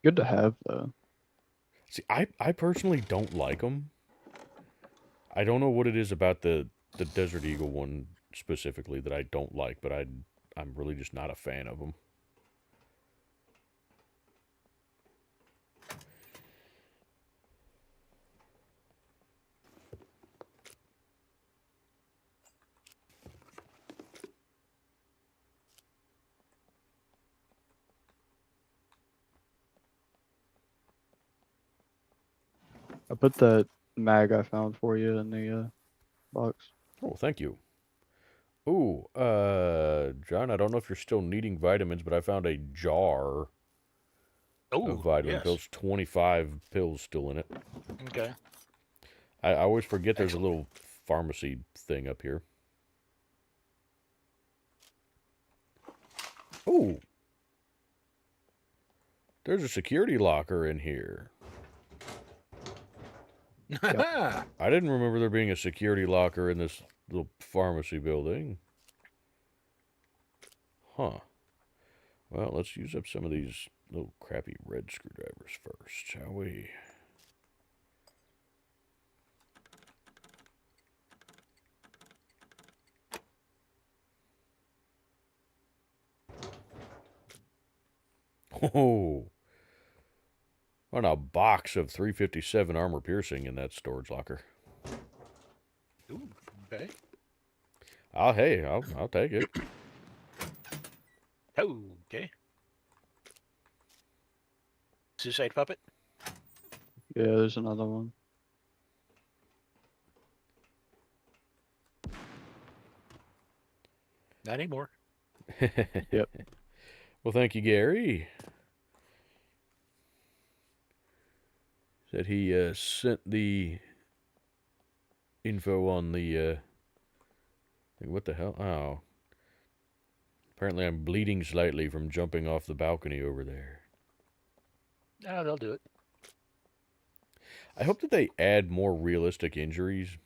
Good to have though. See, I personally don't like them. I don't know what it is about the Desert Eagle one specifically that I don't like, but I'm really just not a fan of them. I put that mag I found for you in the box. Oh, thank you. Ooh, John, I don't know if you're still needing vitamins, but I found a jar of vitamin yes. pills, 25 pills still in it. Okay. I always forget there's a Excellent. little pharmacy thing up here. Ooh, there's a security locker in here. I didn't remember there being a security locker in this little pharmacy building. Huh. Well, let's use up some of these little crappy red screwdrivers first, shall we? Oh, on a box of 357 armor piercing in that storage locker. Ooh, okay. I'll take it. Oh, okay. Suicide puppet? Yeah, there's another one. Not anymore. Yep. Well, thank you, Gary. Said he sent the info on the what the hell? Oh. Apparently I'm bleeding slightly from jumping off the balcony over there. No, they'll do it. I hope that they add more realistic injuries.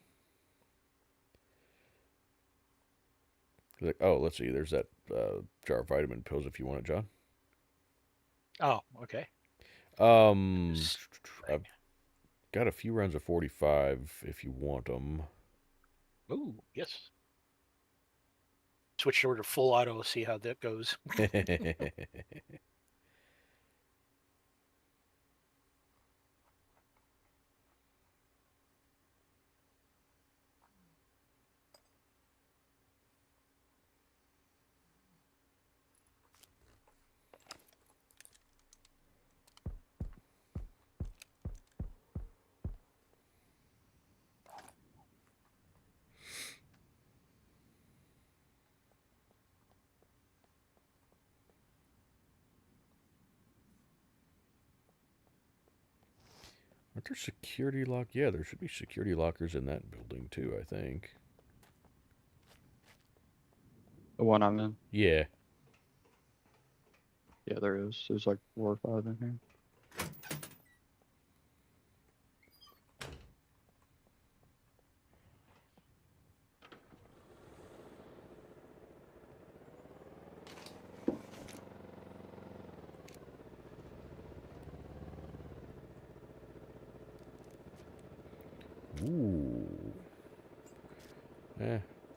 Like, oh, let's see. There's that jar of vitamin pills if you want it, John. Oh, okay. I've got a few rounds of 45 if you want them. Ooh, yes. Switch over to full auto, see how that goes. Aren't there security lock? Yeah, there should be security lockers in that building too, I think. The one I'm in. Yeah. Yeah, there is. There's like 4 or 5 in here. Ooh.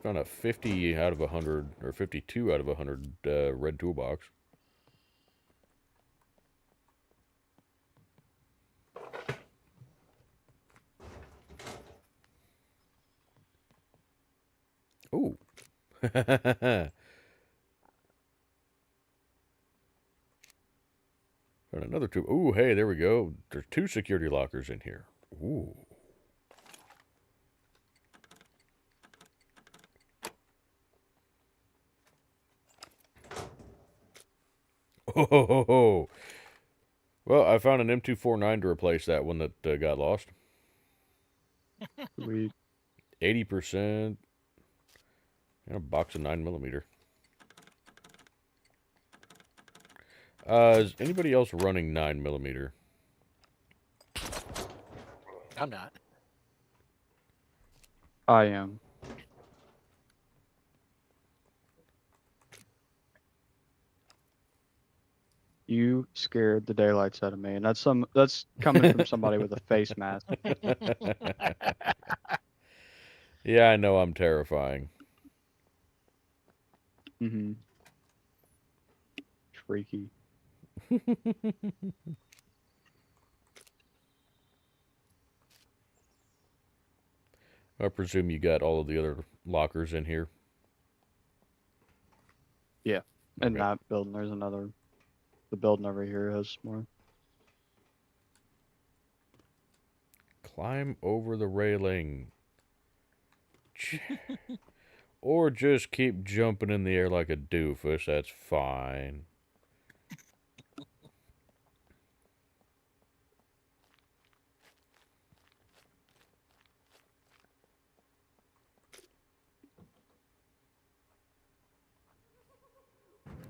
Found a 50 out of 100, or 52 out of 100 red toolbox. Ooh. Found another two. Ooh, hey, there we go. There's 2 security lockers in here. Ooh. Oh. Well, I found an M249 to replace that one that got lost. We 80%. And a box of 9mm. Is anybody else running 9mm? I'm not. I am. You scared the daylights out of me, and that's coming from somebody with a face mask. Yeah, I know I'm terrifying. Mm-hmm. Freaky. I presume you got all of the other lockers in here. Yeah. In Okay. that building, there's another. The building over here has more. Climb over the railing. Or just keep jumping in the air like a doofus. That's fine.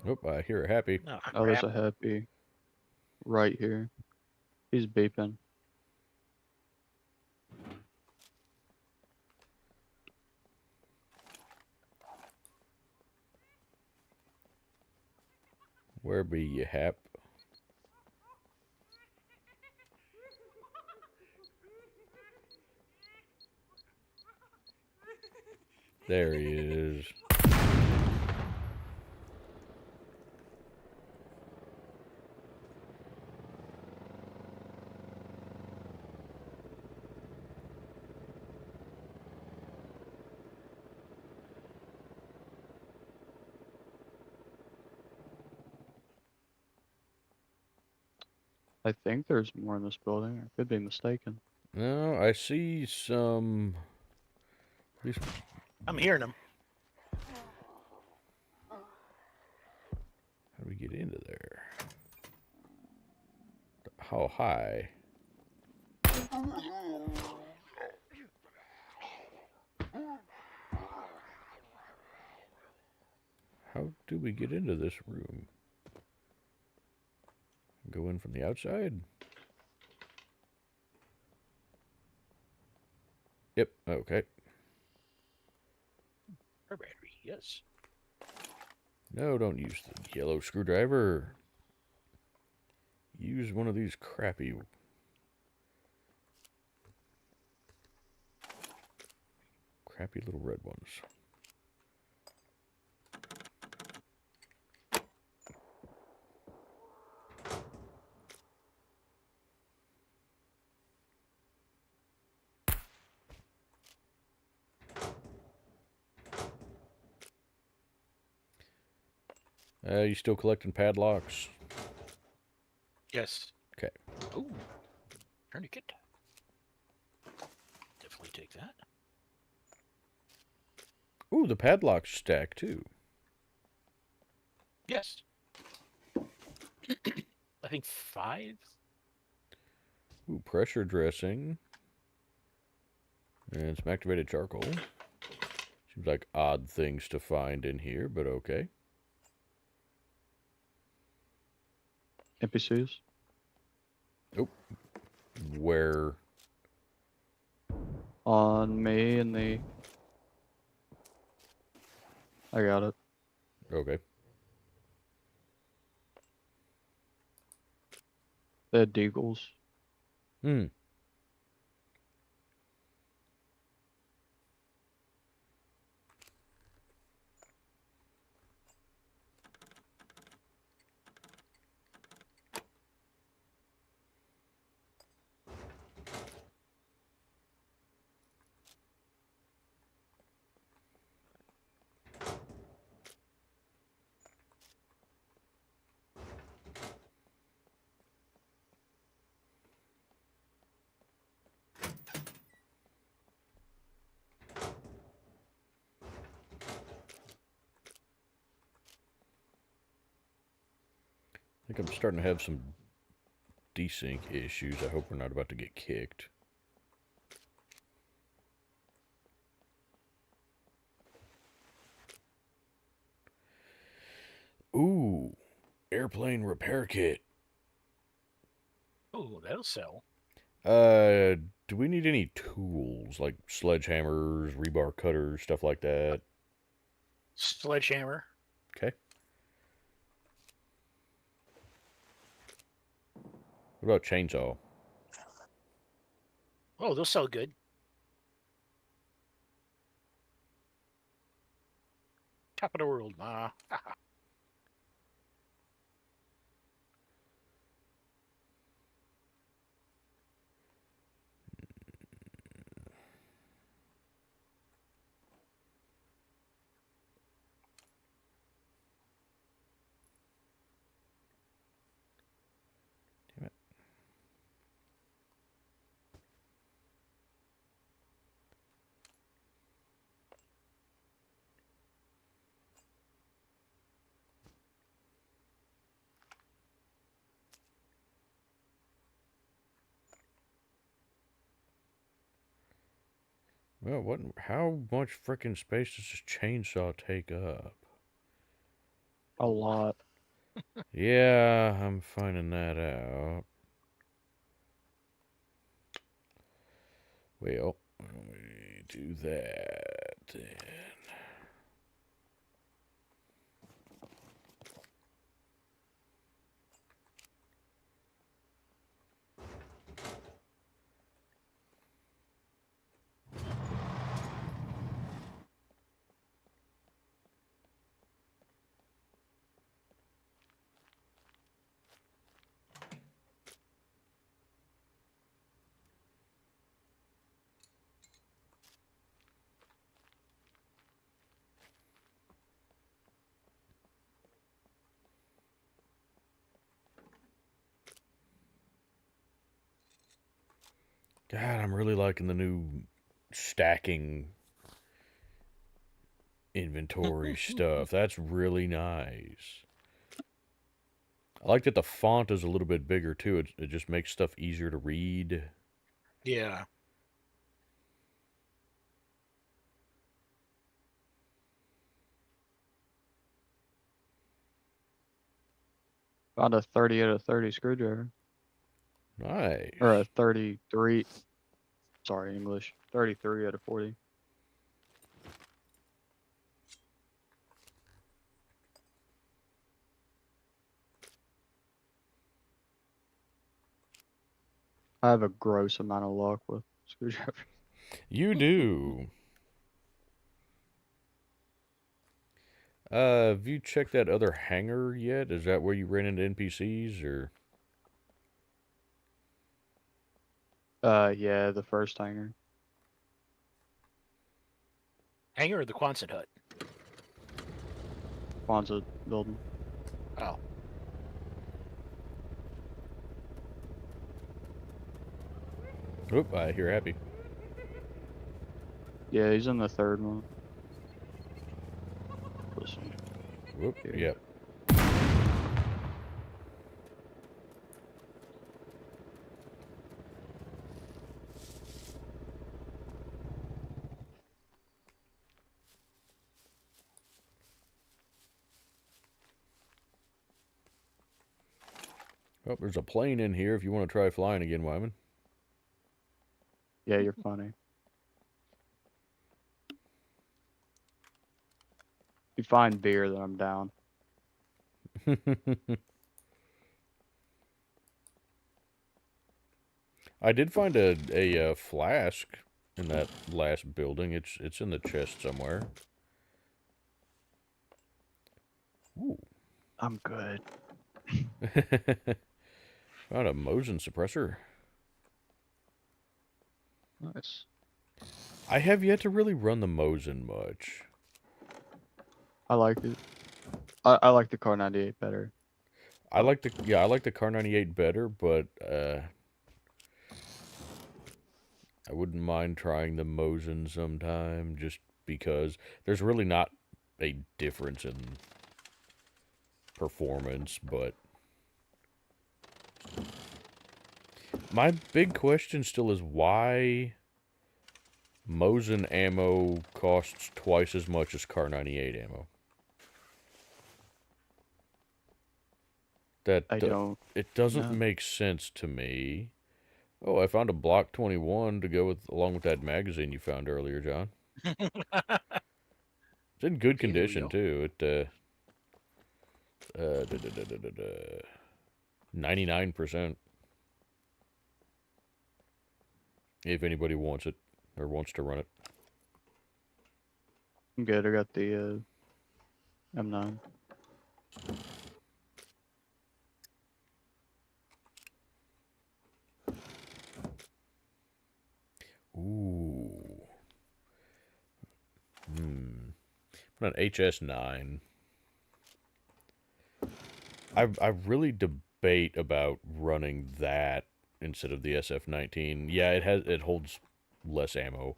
Oh, I hear a happy. Oh, Oh, there's crap. a happy right here. He's beeping. Where be you, Hap? There he is. I think there's more in this building. I could be mistaken. No, I see some. At least, I'm hearing them. how do we get into there? How high? How do we get into this room? go in from the outside. Yep, okay. Car battery, yes. No, don't use the yellow screwdriver. Use one of these crappy little red ones. You still collecting padlocks? Yes. Okay. Ooh, tourniquet. Definitely take that. Ooh, the padlocks stack too. Yes. I think 5. Ooh, pressure dressing. And some activated charcoal. Seems like odd things to find in here, but okay. NPCs. Oh, where? On me and the... I got it. Okay. They had deagles. Hmm. I think I'm starting to have some desync issues. I hope we're not about to get kicked. Ooh, airplane repair kit. Oh, that'll sell. Do we need any tools like sledgehammers, rebar cutters, stuff like that? Sledgehammer. Okay. What about chainsaw? Oh, they'll sell good. Top of the world, ma. Damn it. Well, what? How much freaking space does this chainsaw take up? A lot. Yeah, I'm finding that out. Well, let me do that then. God, I'm really liking the new stacking inventory stuff. That's really nice. I like that the font is a little bit bigger too. It just makes stuff easier to read. Yeah. Found a 30 out of 30 screwdriver. Nice. Or a 33. Sorry, English. 33 out of 40. I have a gross amount of luck with screwdrivers. You do. Have you checked that other hangar yet? Is that where you ran into NPCs, or? Yeah, the first hangar. Hangar or the Quonset hut? Kwanzaa building. Oh. Oop, I hear happy. Yeah, he's in the third one. This one. Whoop, Here. yep. Oh, there's a plane in here if you want to try flying again, Wyman. Yeah, you're funny. If you find beer, then I'm down. I did find a flask in that last building. It's in the chest somewhere. Ooh. I'm good. Found a Mosin suppressor. Nice. I have yet to really run the Mosin much. I like it. I like the Car 98 better. I like the Car 98 better, but I wouldn't mind trying the Mosin sometime, just because there's really not a difference in performance, but my big question still is why Mosin ammo costs twice as much as Car 98 ammo. It doesn't know. make sense to me. Oh, I found a Block 21 to go along with that magazine you found earlier, John. It's in good Okay, there we condition go. too. It 99%. If anybody wants it or wants to run it. I'm good. I got the M9. Ooh. An HS9. I really debate about running that instead of the SF19. Yeah, it holds less ammo,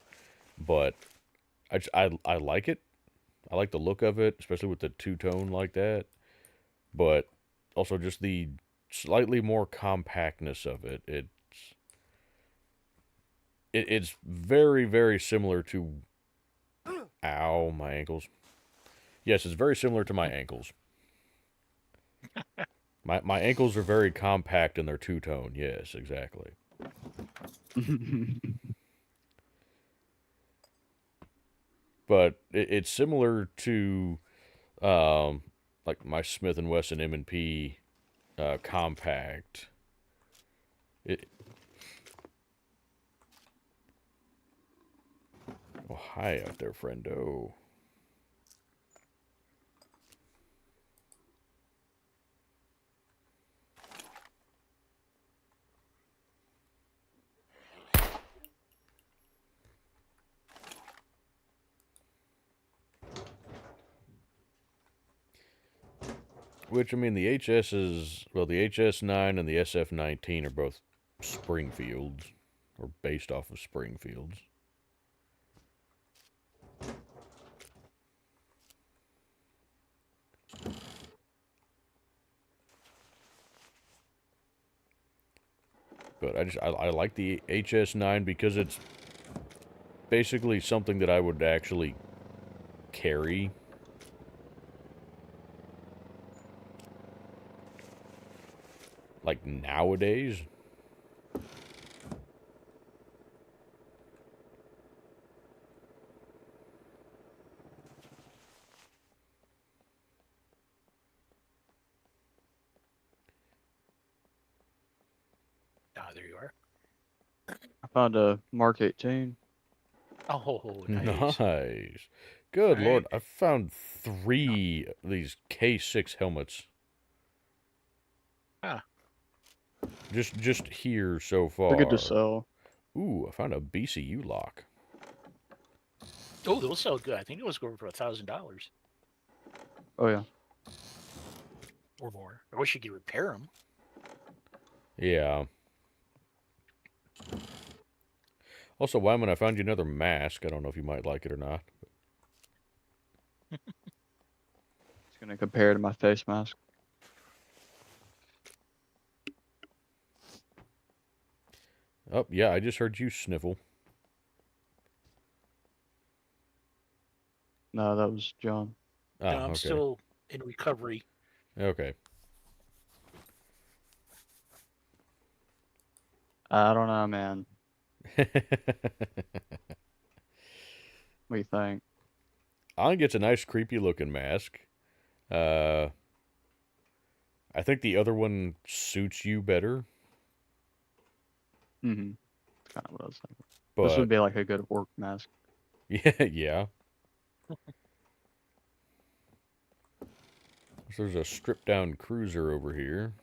but I like it. I like the look of it, especially with the two-tone like that. But also just the slightly more compactness of it. It's very, very similar to... Ow, my ankles. Yes, it's very similar to my ankles. My ankles are very compact and they're two-tone. Yes, exactly. But it's similar to like my Smith & Wesson M&P compact. Oh, hi out there, friendo. Which, I mean, the HS9 and the SF19 are both Springfields, or based off of Springfields. But I like the HS9 because it's basically something that I would actually carry. like nowadays. Ah, there you are. I found a Mark 18. Oh, nice. Nice. Good All Lord, right. I found 3 of these K6 helmets. Ah, Just here so They're good to far. sell. Ooh, I found a BCU lock. oh, those sell good. I think it was going for $1,000 Oh yeah. or more. I wish you could repair them. Yeah. Also, Wyman, I found you another mask. I don't know if you might like it or not. It's gonna compare to my face mask. Oh, yeah, I just heard you sniffle. No, that was John. Ah, I'm okay. still in recovery. Okay. I don't know, man. What do you think? I think it's a nice, creepy-looking mask. Uh, I think the other one suits you better, Mm-hmm. That's kind of what I was thinking. This but would be like a good work mask. yeah, yeah. So there's a stripped-down cruiser over here.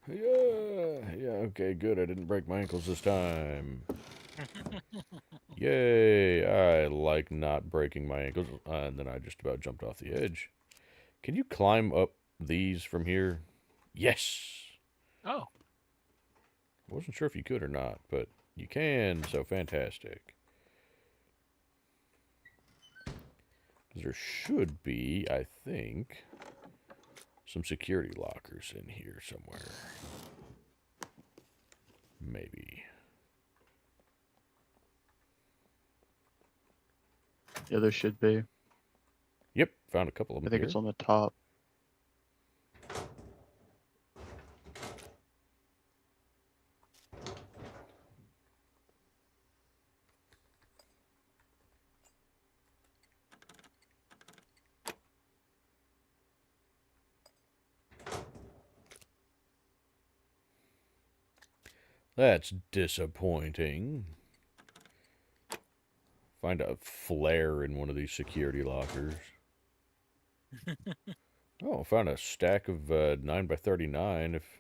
Yeah, okay, good. I didn't break my ankles this time. Yay! I like not breaking my ankles. And then I just about jumped off the edge. Can you climb up these from here? Yes! Oh, I wasn't sure if you could or not, but you can, so fantastic. There should be, I think, some security lockers in here somewhere. Maybe. Yeah, there should be. Yep, found a couple of I them think here. it's on the top. That's disappointing. Find a flare in one of these security lockers. Oh, found a stack of 9x39 if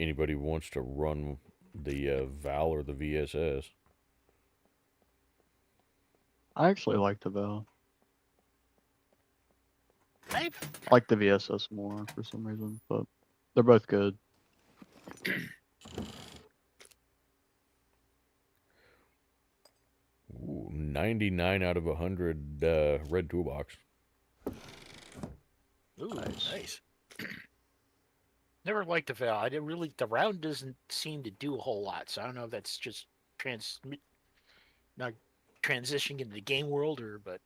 anybody wants to run the Val or the VSS. I actually like the Val. I've I like the VSS more for some reason, but they're both good. Ooh, 99 out of 100 red toolbox. ooh, Nice. nice. Never liked the Val. I didn't really. The round doesn't seem to do a whole lot, so I don't know if that's just not transitioning into the game world but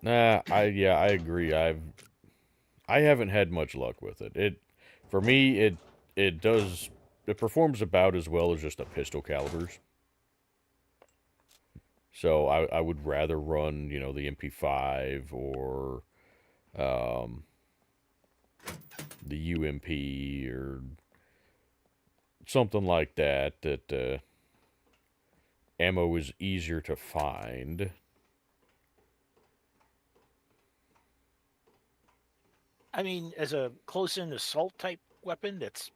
Nah, I agree. I haven't had much luck with it. For me it does it performs about as well as just the pistol calibers. So I would rather run, the MP5 or um, the UMP or something like that ammo is easier to find. I mean, as a close-in assault type weapon, that's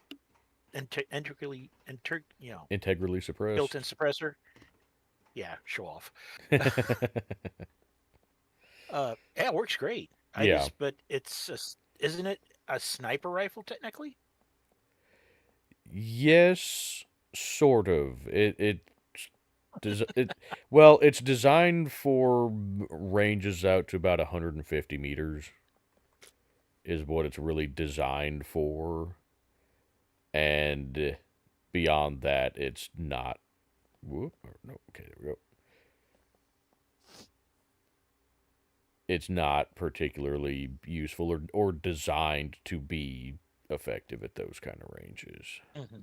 Integrally suppressed. built-in suppressor. Yeah, show off. Yeah, it works great. Yeah. But isn't it a sniper rifle technically? Yes, sort of. It well, it's designed for ranges out to about 150 meters is what it's really designed for. And beyond that, it's not. Whoop, no, okay, there we go. it's not particularly useful or designed to be effective at those kind of ranges. Mm-hmm.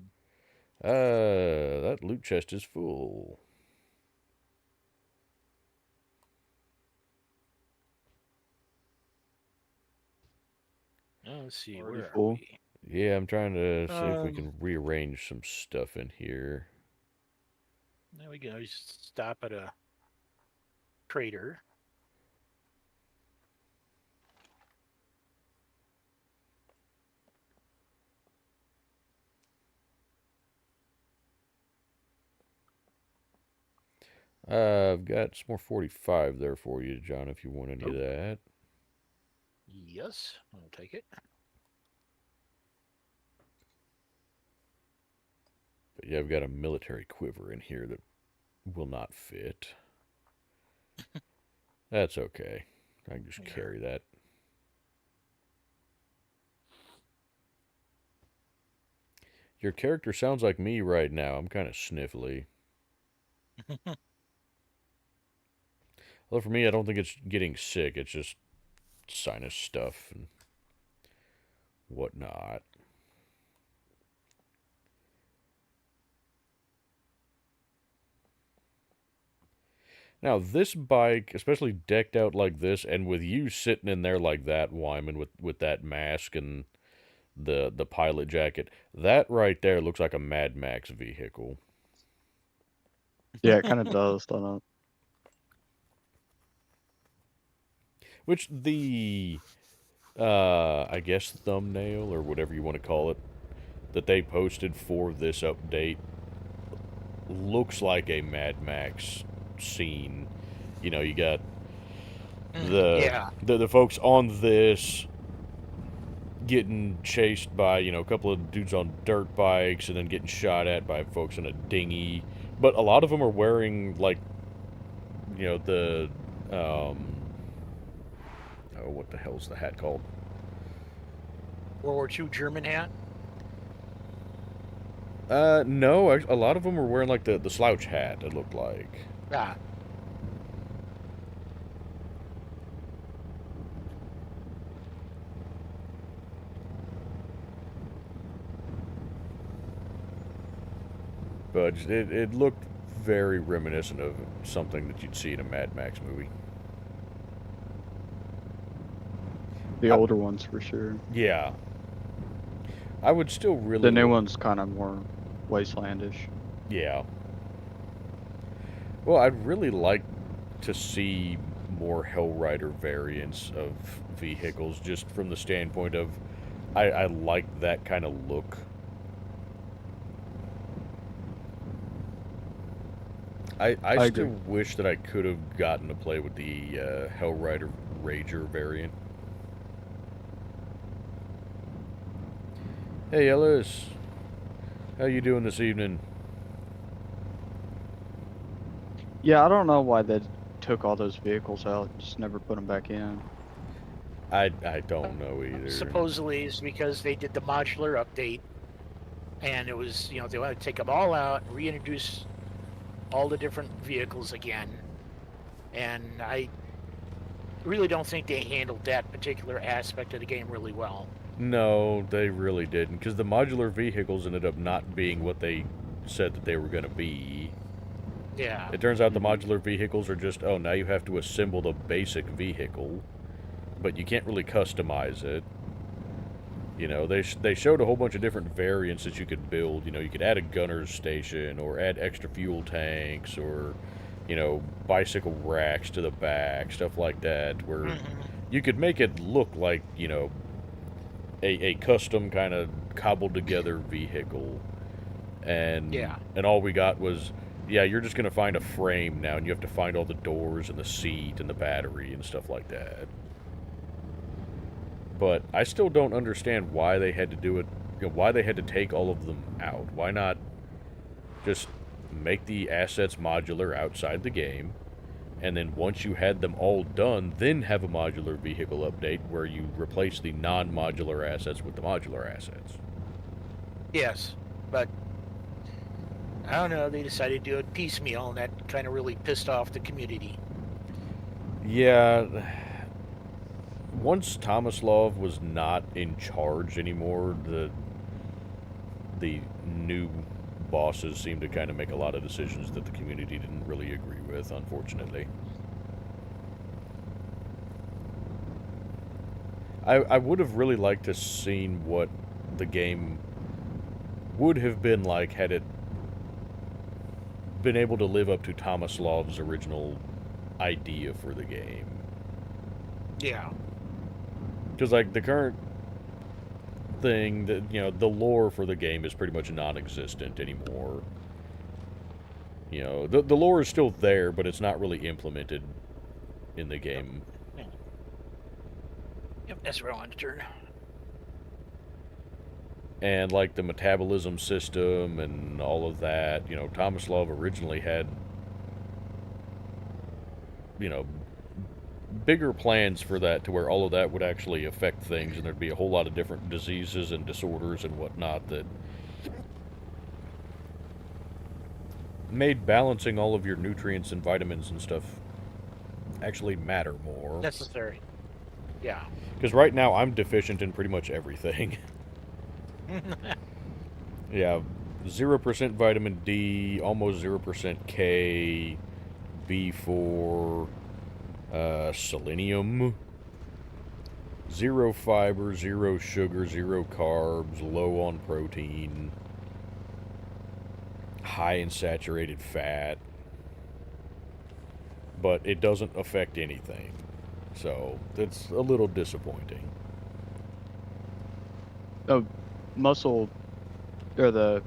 That loot chest is full. Let's see, Already where are full. we? Yeah, I'm trying to see if we can rearrange some stuff in here. Now we can always stop at a trader. I've got some more 45 there for you, John, if you want any of that. Yes, I'll take it. But yeah, I've got a military quiver in here that will not fit. That's okay. I can just carry that. Your character sounds like me right now. I'm kind of sniffly. Well, for me, I don't think it's getting sick. It's just sinus stuff and whatnot. Now, this bike, especially decked out like this, and with you sitting in there like that, Wyman, with that mask and the pilot jacket, that right there looks like a Mad Max vehicle. Yeah, it kind of does, doesn't it? Which the, I guess thumbnail or whatever you want to call it, that they posted for this update looks like a Mad Max scene. You know, you got the folks on this getting chased by, you know, a couple of dudes on dirt bikes and then getting shot at by folks in a dinghy. But a lot of them are wearing, like, you know, the, oh, what the hell's the hat called? World War II German hat? No, a lot of them were wearing, like, the slouch hat, it looked like. Ah. But it looked very reminiscent of something that you'd see in a Mad Max movie. The older ones for sure. Yeah. I would still really... The new one's kind of more wastelandish. Yeah. Well, I'd really like to see more Hellrider variants of vehicles, just from the standpoint of I like that kind of look. I still wish that I could have gotten to play with the Hellrider Rager variant. Hey Ellis, how you doing this evening? Yeah, I don't know why they took all those vehicles out, just never put them back in. I don't know either. Supposedly it's because they did the modular update, and it was, you know, they wanted to take them all out and reintroduce all the different vehicles again. And I really don't think they handled that particular aspect of the game really well. No, they really didn't, because the modular vehicles ended up not being what they said that they were going to be. Yeah. It turns out the modular vehicles are just, oh, now you have to assemble the basic vehicle, but you can't really customize it. You know, they showed a whole bunch of different variants that you could build. You know, you could add a gunner's station, or add extra fuel tanks, or, you know, bicycle racks to the back, stuff like that, where you could make it look like, you know, a custom kind of cobbled together vehicle. And all we got was, yeah, you're just going to find a frame now, and you have to find all the doors and the seat and the battery and stuff like that. But I still don't understand why they had to do it, you know, why they had to take all of them out. Why not just make the assets modular outside the game, and then once you had them all done, then have a modular vehicle update where you replace the non-modular assets with the modular assets. Yes, but I don't know, they decided to do it piecemeal, and that kind of really pissed off the community. Yeah, once Tomislav was not in charge anymore, the new bosses seemed to kind of make a lot of decisions that the community didn't really agree with, unfortunately. I would have really liked to seen what the game would have been like had it been able to live up to Tomislav's original idea for the game. Yeah. Because, like, the current thing, that the lore for the game is pretty much non-existent anymore. The lore is still there, but it's not really implemented in the game. Yep, that's where I wanted to turn. And, like, the metabolism system and all of that, Tomislav originally had, bigger plans for that, to where all of that would actually affect things, and there'd be a whole lot of different diseases and disorders and whatnot that made balancing all of your nutrients and vitamins and stuff actually matter more. Necessary. Yeah. Because right now I'm deficient in pretty much everything. Yeah, 0% vitamin D, almost 0% K, B4, selenium, 0 fiber, 0 sugar, 0 carbs, low on protein, high in saturated fat, but it doesn't affect anything, so it's a little disappointing. Oh, muscle, or the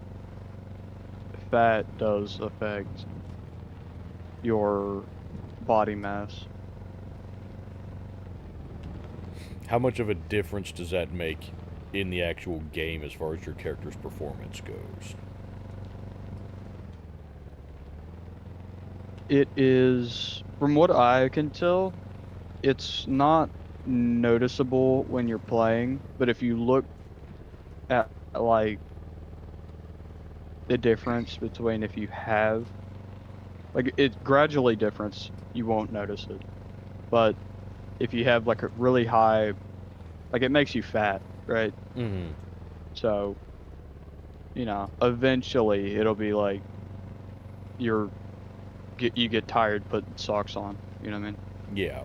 fat does affect your body mass. How much of a difference does that make in the actual game as far as your character's performance goes? It is, from what I can tell, it's not noticeable when you're playing, but if you look at, like, the difference between if you have, like, it gradually difference, you won't notice it. But if you have, like, a really high, like, it makes you fat, right? Mm-hmm. So, eventually it'll be like you get tired putting socks on, you know what I mean? Yeah.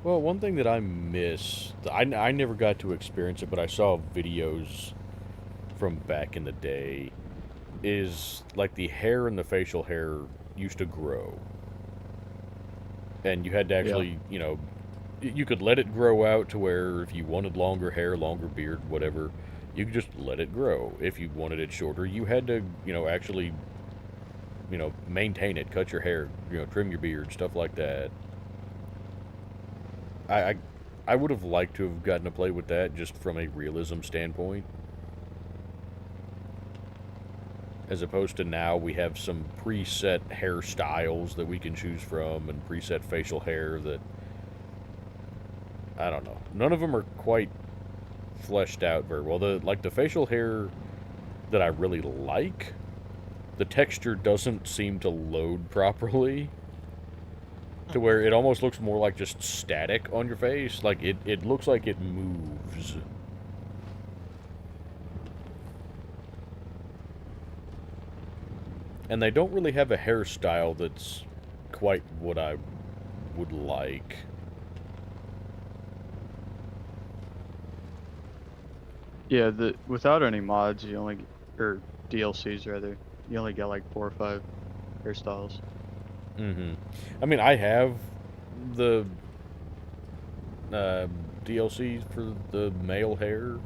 Well, one thing that I miss, I never got to experience it, but I saw videos from back in the day, is like the hair and the facial hair used to grow. And you had to actually, you could let it grow out to where if you wanted longer hair, longer beard, whatever, you could just let it grow. If you wanted it shorter, you had to, actually, maintain it, cut your hair, trim your beard, stuff like that. I would have liked to have gotten to play with that just from a realism standpoint. As opposed to now we have some preset hairstyles that we can choose from and preset facial hair that, I don't know. None of them are quite fleshed out very well. The facial hair that I really like, the texture doesn't seem to load properly. To where it almost looks more like just static on your face. Like, it looks like it moves. And they don't really have a hairstyle that's quite what I would like. Yeah, without any mods, or DLCs rather, you only get like 4 or 5 hairstyles. Mm-hmm. I mean, I have the DLC for the male hair,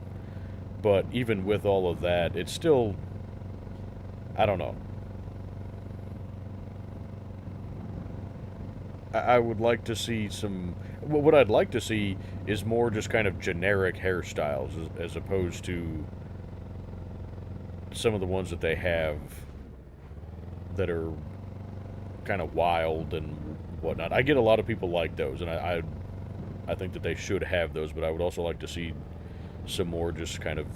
but even with all of that, it's still, I don't know. I would like to see some, what I'd like to see is more just kind of generic hairstyles as opposed to some of the ones that they have that are kind of wild and whatnot. I get a lot of people like those, and I think that they should have those, but I would also like to see some more just kind of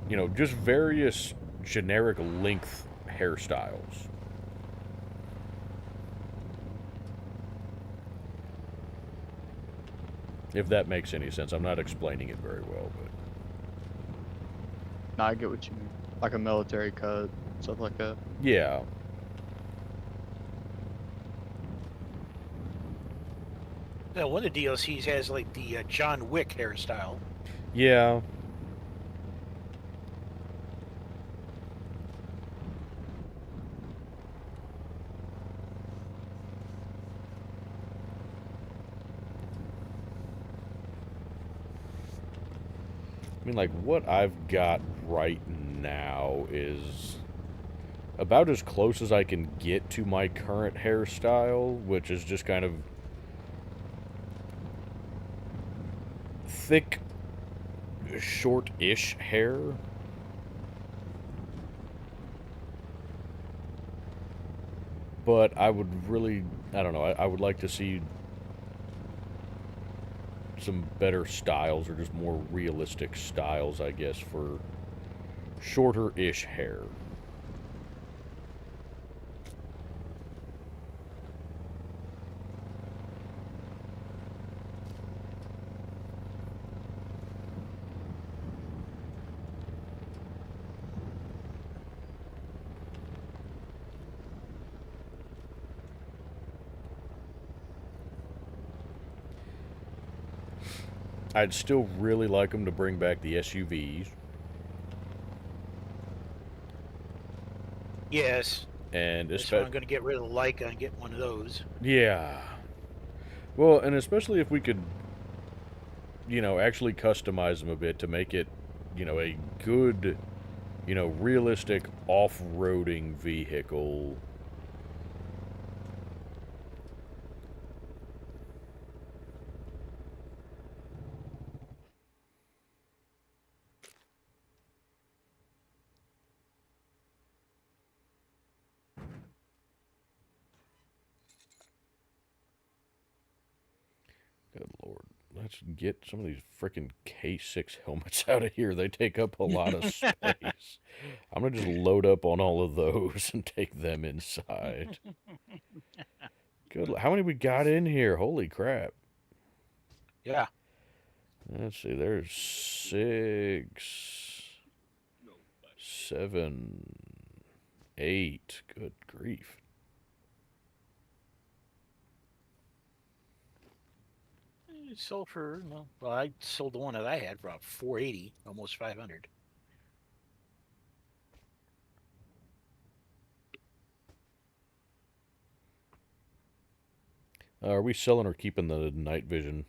just various generic length hairstyles. If that makes any sense. I'm not explaining it very well, but No, I get what you mean. Like a military cut, stuff like that. yeah. Now, one of the DLCs has like the John Wick hairstyle. Yeah. I mean, like, what I've got right now is about as close as I can get to my current hairstyle, which is just kind of thick, short-ish hair. But I would really, I don't know, I would like to see some better styles, or just more realistic styles, I guess, for shorter-ish hair. I'd still really like them to bring back the SUVs. Yes. And That's why I'm going to get rid of the Leica and get one of those. yeah. Well, and especially if we could, actually customize them a bit to make it, a good, realistic off-roading vehicle. Good Lord. Let's get some of these freaking K6 helmets out of here. They take up a lot of space. I'm going to just load up on all of those and take them inside. Good. How many we got in here? Holy crap. Yeah. Let's see. There's 6, 7, 8. Good grief. It sold for, well, I sold the one that I had for about $480, almost $500. Are we selling or keeping the night vision?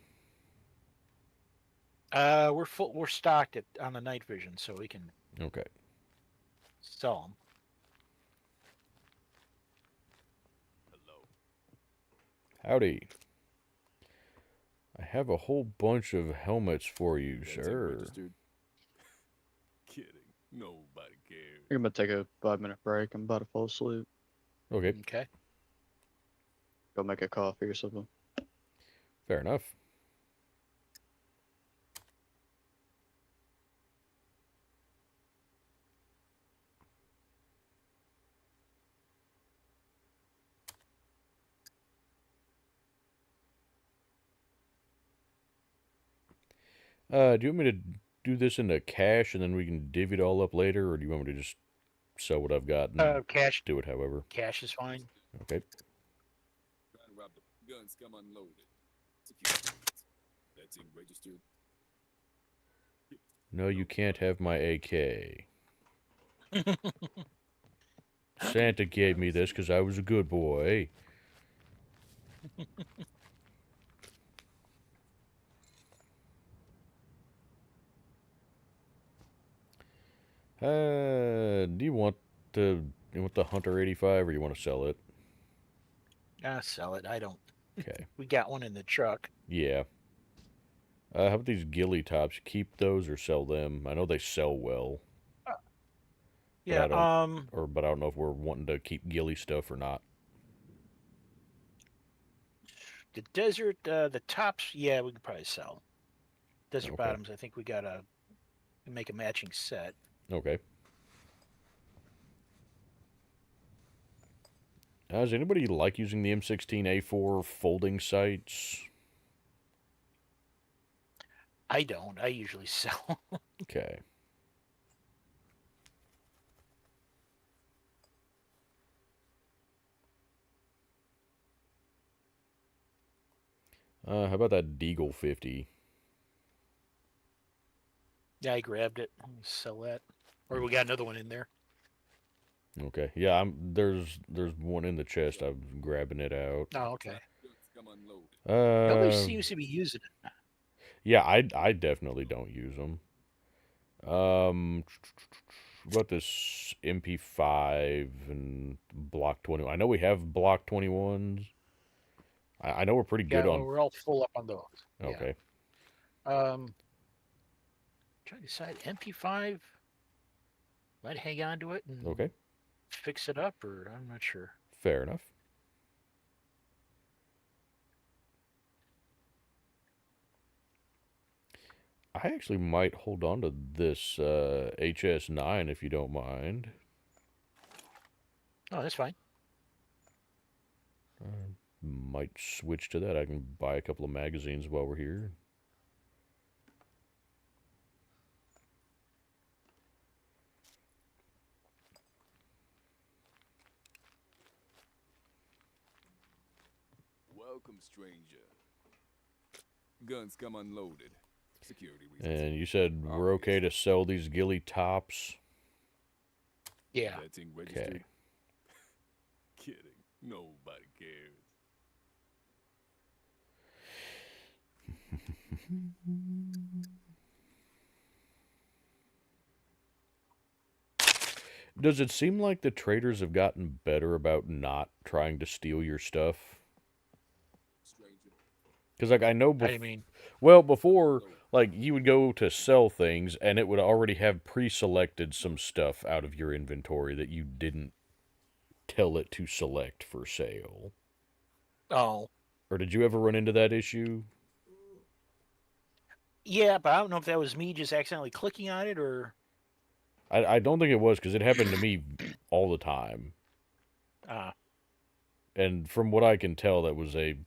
We're stocked on the night vision, so we can Okay. sell them. Howdy. I have a whole bunch of helmets for you, sir. Kidding. Nobody cares. I'm gonna take a 5-minute break. I'm about to fall asleep. Okay, Okay. Go make a coffee or something. fair enough. Do you want me to do this into cash and then we can divvy it all up later, or do you want me to just sell what I've got and Cash. do it however? Cash is fine. Okay. Trying to rob the guns come unloaded. Security. That thing registered. No, you can't have my AK. Santa gave me this because I was a good boy. Do you want the Hunter 85 or you want to sell it? Sell it. I don't. Okay. We got one in the truck. Yeah. How about these ghillie tops? Keep those or sell them? I know they sell well. Yeah. But I don't know if we're wanting to keep ghillie stuff or not. The desert, the tops, yeah, we could probably sell. Desert Okay. bottoms, I think we gotta make a matching set. Okay. Does anybody like using the M16A4 folding sights? I don't. I usually sell. Okay. How about that Deagle 50? Yeah, I grabbed it. Let me sell that. Or we got another one in there. Okay. Yeah, there's one in the chest. I'm grabbing it out. Oh, okay. Guns come unloaded. Nobody Uh, seems to be using it. yeah, I definitely don't use them. What about this MP5 and Block 20? I know we have Block 21s. I know we're pretty good Yeah, well, on. we're all full up on those. Okay. Yeah. Trying to decide MP5. Might hang on to it and Okay. fix it up, or I'm not sure. Fair enough. I actually might hold on to this HS9 if you don't mind. Oh, that's fine. Might switch to that. I can buy a couple of magazines while we're here. Welcome, stranger. Guns come unloaded. Security reasons. And you said we're okay to sell these ghillie tops? Yeah. That thing registered? Okay. Kidding. Nobody cares. Does it seem like the traders have gotten better about not trying to steal your stuff? Stranger. Because, like, I know I mean, well, before, like, you would go to sell things, and it would already have pre-selected some stuff out of your inventory that you didn't tell it to select for sale. oh, Or did you ever run into that issue? yeah, but I don't know if that was me just accidentally clicking on it or. I don't think it was, because it happened to me all the time. And from what I can tell, that was a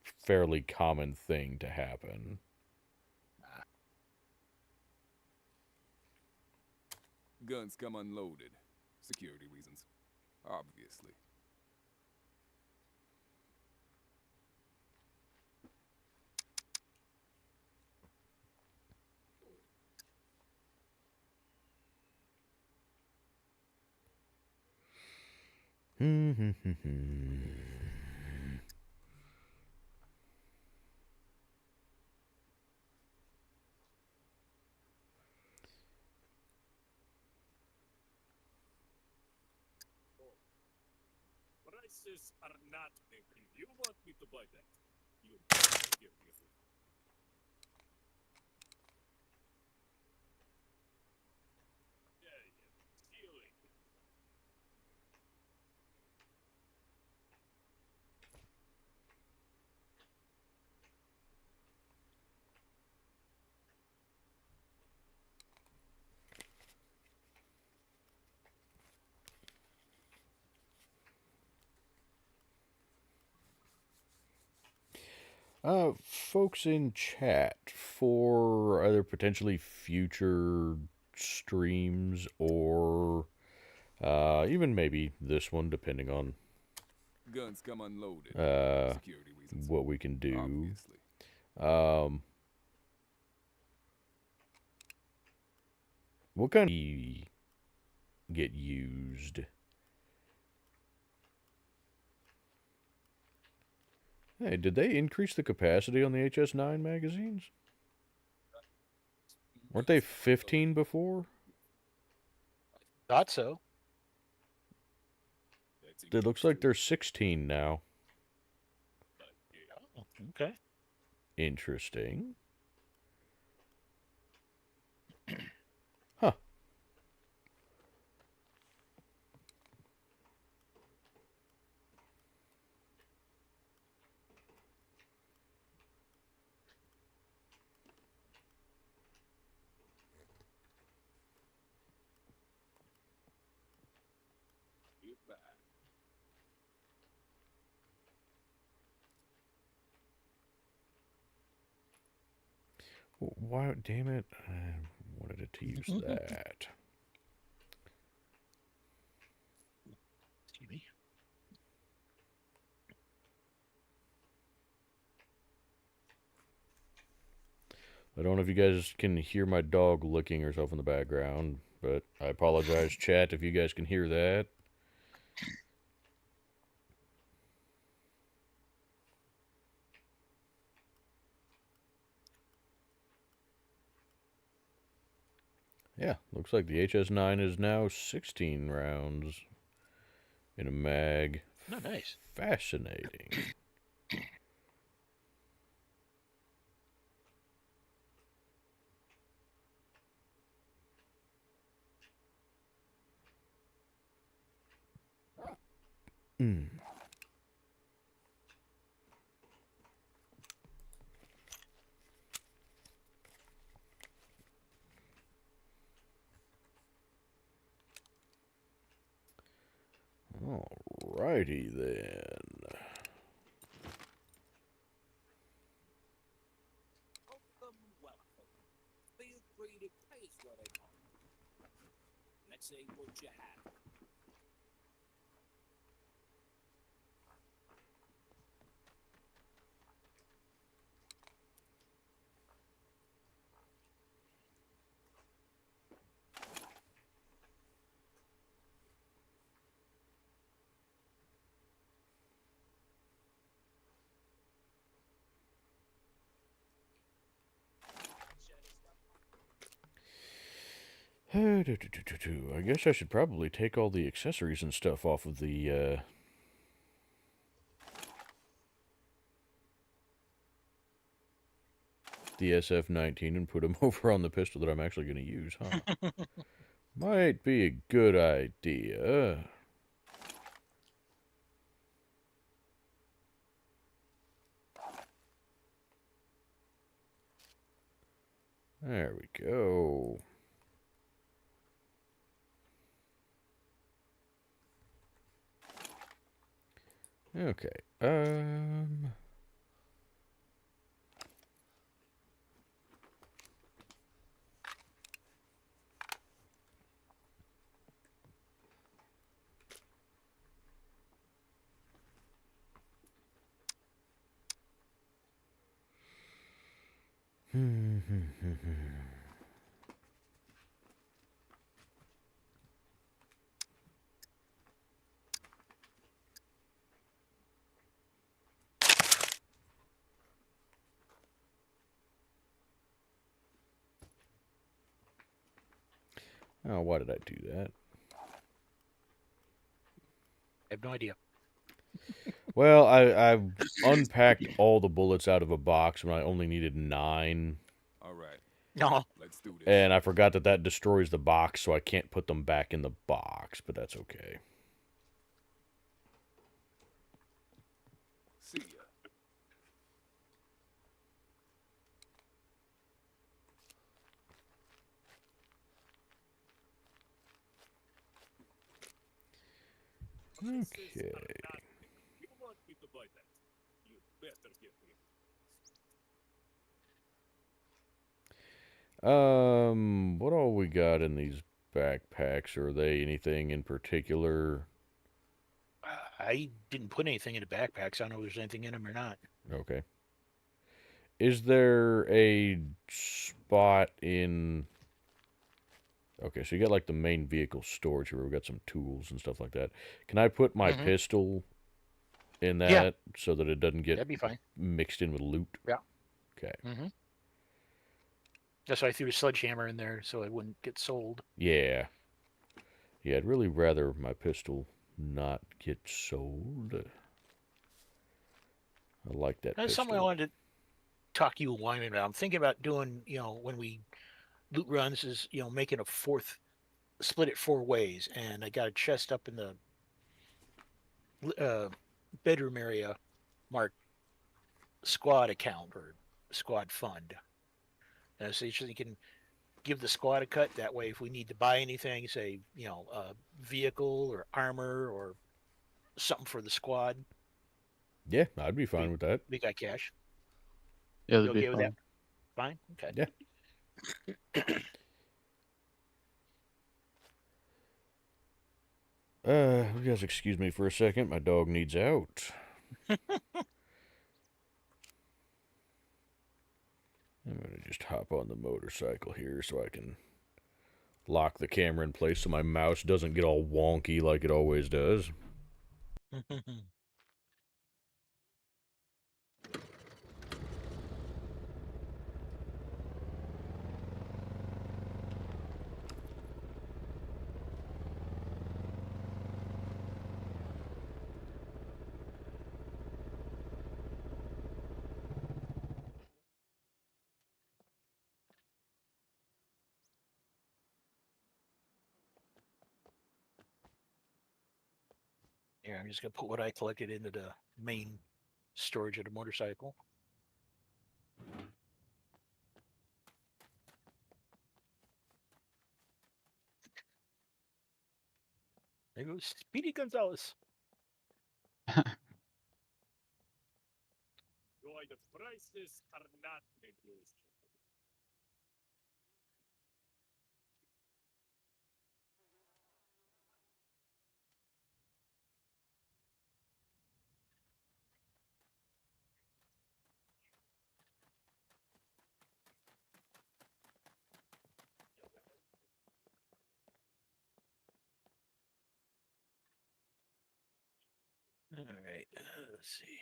fairly common thing to happen. Guns come unloaded. Security reasons. Obviously. Prices are not increased. You want me to buy that? You give me a food. Yeah, see you later. Folks in chat, for either potentially future streams or even maybe this one, depending on Guns come unloaded. Security reasons. what we can do. Obviously. What kind of get used? Hey, did they increase the capacity on the HS9 magazines? Weren't they 15 before? Thought so. It looks like they're 16 now. Oh, okay. Interesting. Huh. Goodbye. Why? Damn it! I wanted it to use that. Excuse me. I don't know if you guys can hear my dog licking herself in the background, but I apologize, chat, if you guys can hear that. Yeah, looks like the HS9 is now 16 rounds in a mag. No, nice. Fascinating. Mm. Alrighty then. Welcome. Feel free to taste what I want. Let's see what you have. I guess I should probably take all the accessories and stuff off of the SF-19 and put them over on the pistol that I'm actually going to use, huh? Might be a good idea. There we go. Okay. Oh, why did I do that? I have no idea. Well, I unpacked all the bullets out of a box when I only needed 9. All right, No. let's do this. And I forgot that that destroys the box, so I can't put them back in the box, but that's okay. See ya. This is Okay. not you want me to buy that? You better give me. What all we got in these backpacks? Are they anything in particular? I didn't put anything in the backpacks. I don't know if there's anything in them or not. Okay. Is there a spot in... Okay, so you got like the main vehicle storage where we got some tools and stuff like that. Can I put my pistol in that Yeah. so that it doesn't get That'd be fine. mixed in with loot? Yeah. Okay. That's why I threw a sledgehammer in there so it wouldn't get sold. Yeah. Yeah, I'd really rather my pistol not get sold. I like that That's pistol. something I wanted to talk to you, Wyman, about. I'm thinking about doing, when we loot runs, is, making a split it 4 ways. And I got a chest up in the bedroom area marked squad account or squad fund. And so you can give the squad a cut. That way, if we need to buy anything, say, vehicle or armor or something for the squad, Yeah, I'd be fine with that. we got cash. Yeah, You that'd be okay with that? fine. Fine. Okay. Yeah. You guys excuse me for a second. My dog needs out. I'm gonna just hop on the motorcycle here so I can lock the camera in place so my mouse doesn't get all wonky like it always does. Yeah, I'm just gonna put what I collected into the main storage of the motorcycle. There goes Speedy Gonzalez. Boy, the prices are not negotiable. All right, let's see.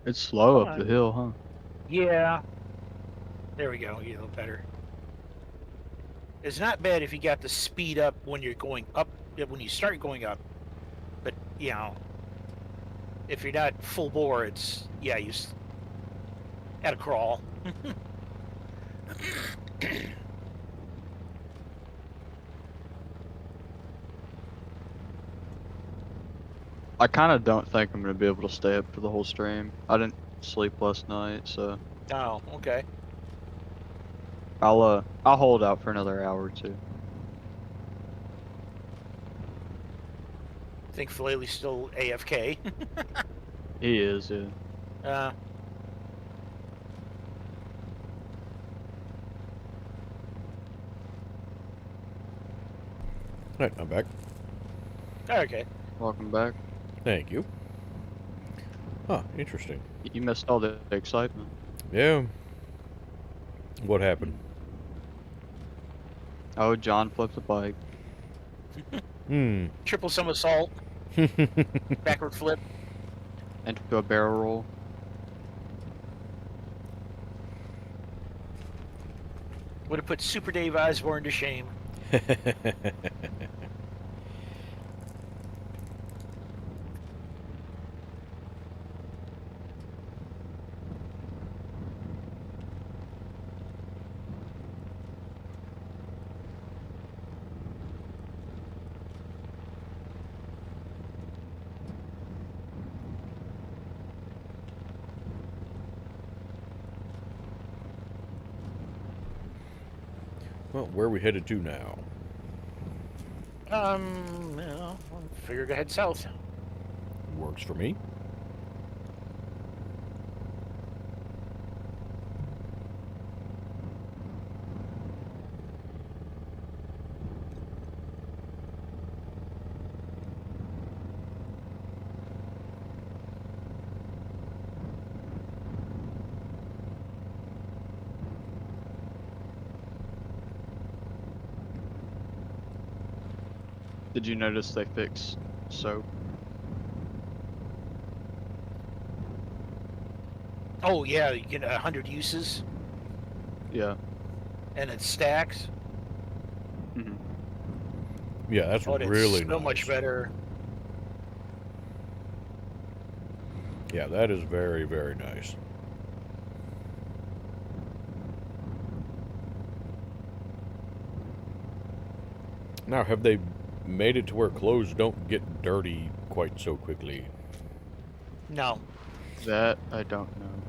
It's slow Come up the on. hill, huh? Yeah. There we go. You know better. It's not bad if you got the speed up when you're going up, when you start going up. But if you're not full bore, it's you at a crawl. I kind of don't think I'm gonna be able to stay up for the whole stream. I didn't sleep last night, so Oh, okay. I'll hold out for another hour or two. I think Flaley's still AFK. He is, yeah. uh, Alright, I'm back. okay. Welcome back. Thank you. Huh, interesting. You missed all the excitement. Yeah. What happened? Oh, John flipped the bike. Triple somersault, backward flip. Into a barrel roll. Would have put Super Dave Osborne to shame. Well, where are we headed to now? Figured to head south. Works for me. Did you notice they fixed soap? Oh yeah, you get 100 uses Yeah. and it stacks. Hmm. Yeah, that's Oh, it's really so nice. much better. Yeah, that is very, very nice. Now, have they made it to where clothes don't get dirty quite so quickly? No. That I don't know.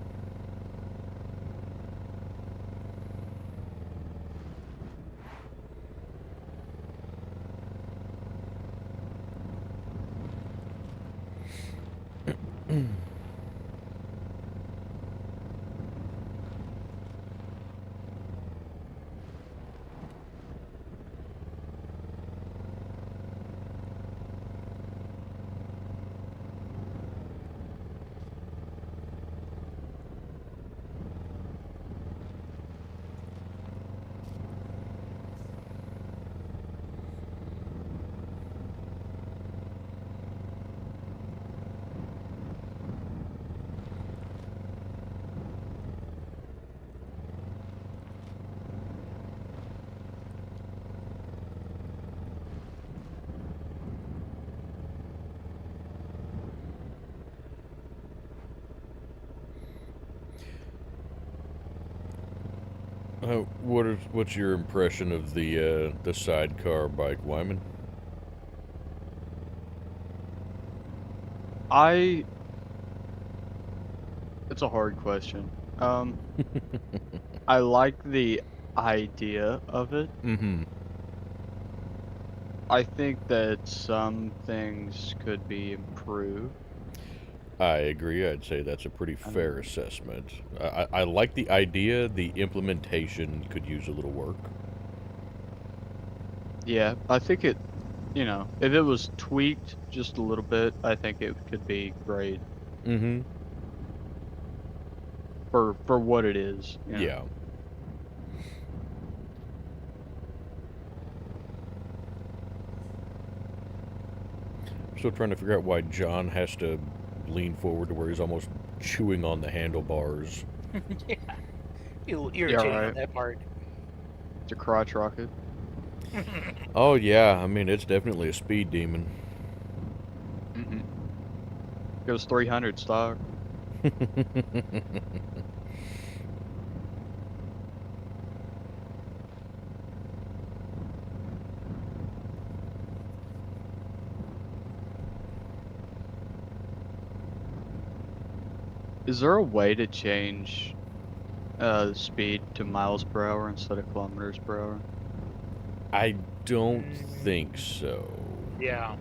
What's your impression of the sidecar bike, Wyman? It's a hard question. I like the idea of it. Mm-hmm. I think that some things could be improved. I agree. I'd say that's a pretty I fair mean, assessment. I like the idea. The implementation could use a little work. yeah, I think it, if it was tweaked just a little bit, I think it could be great Mm-hmm. for what it is. Yeah. Still trying to figure out why John has to lean forward to where he's almost chewing on the handlebars. Yeah. A little Yeah, irritating on right. that part. It's a crotch rocket. Oh yeah, I mean it's definitely a speed demon. Mm-hmm. Goes 300 stock. Is there a way to change speed to miles per hour instead of kilometers per hour? I don't think so. Yeah.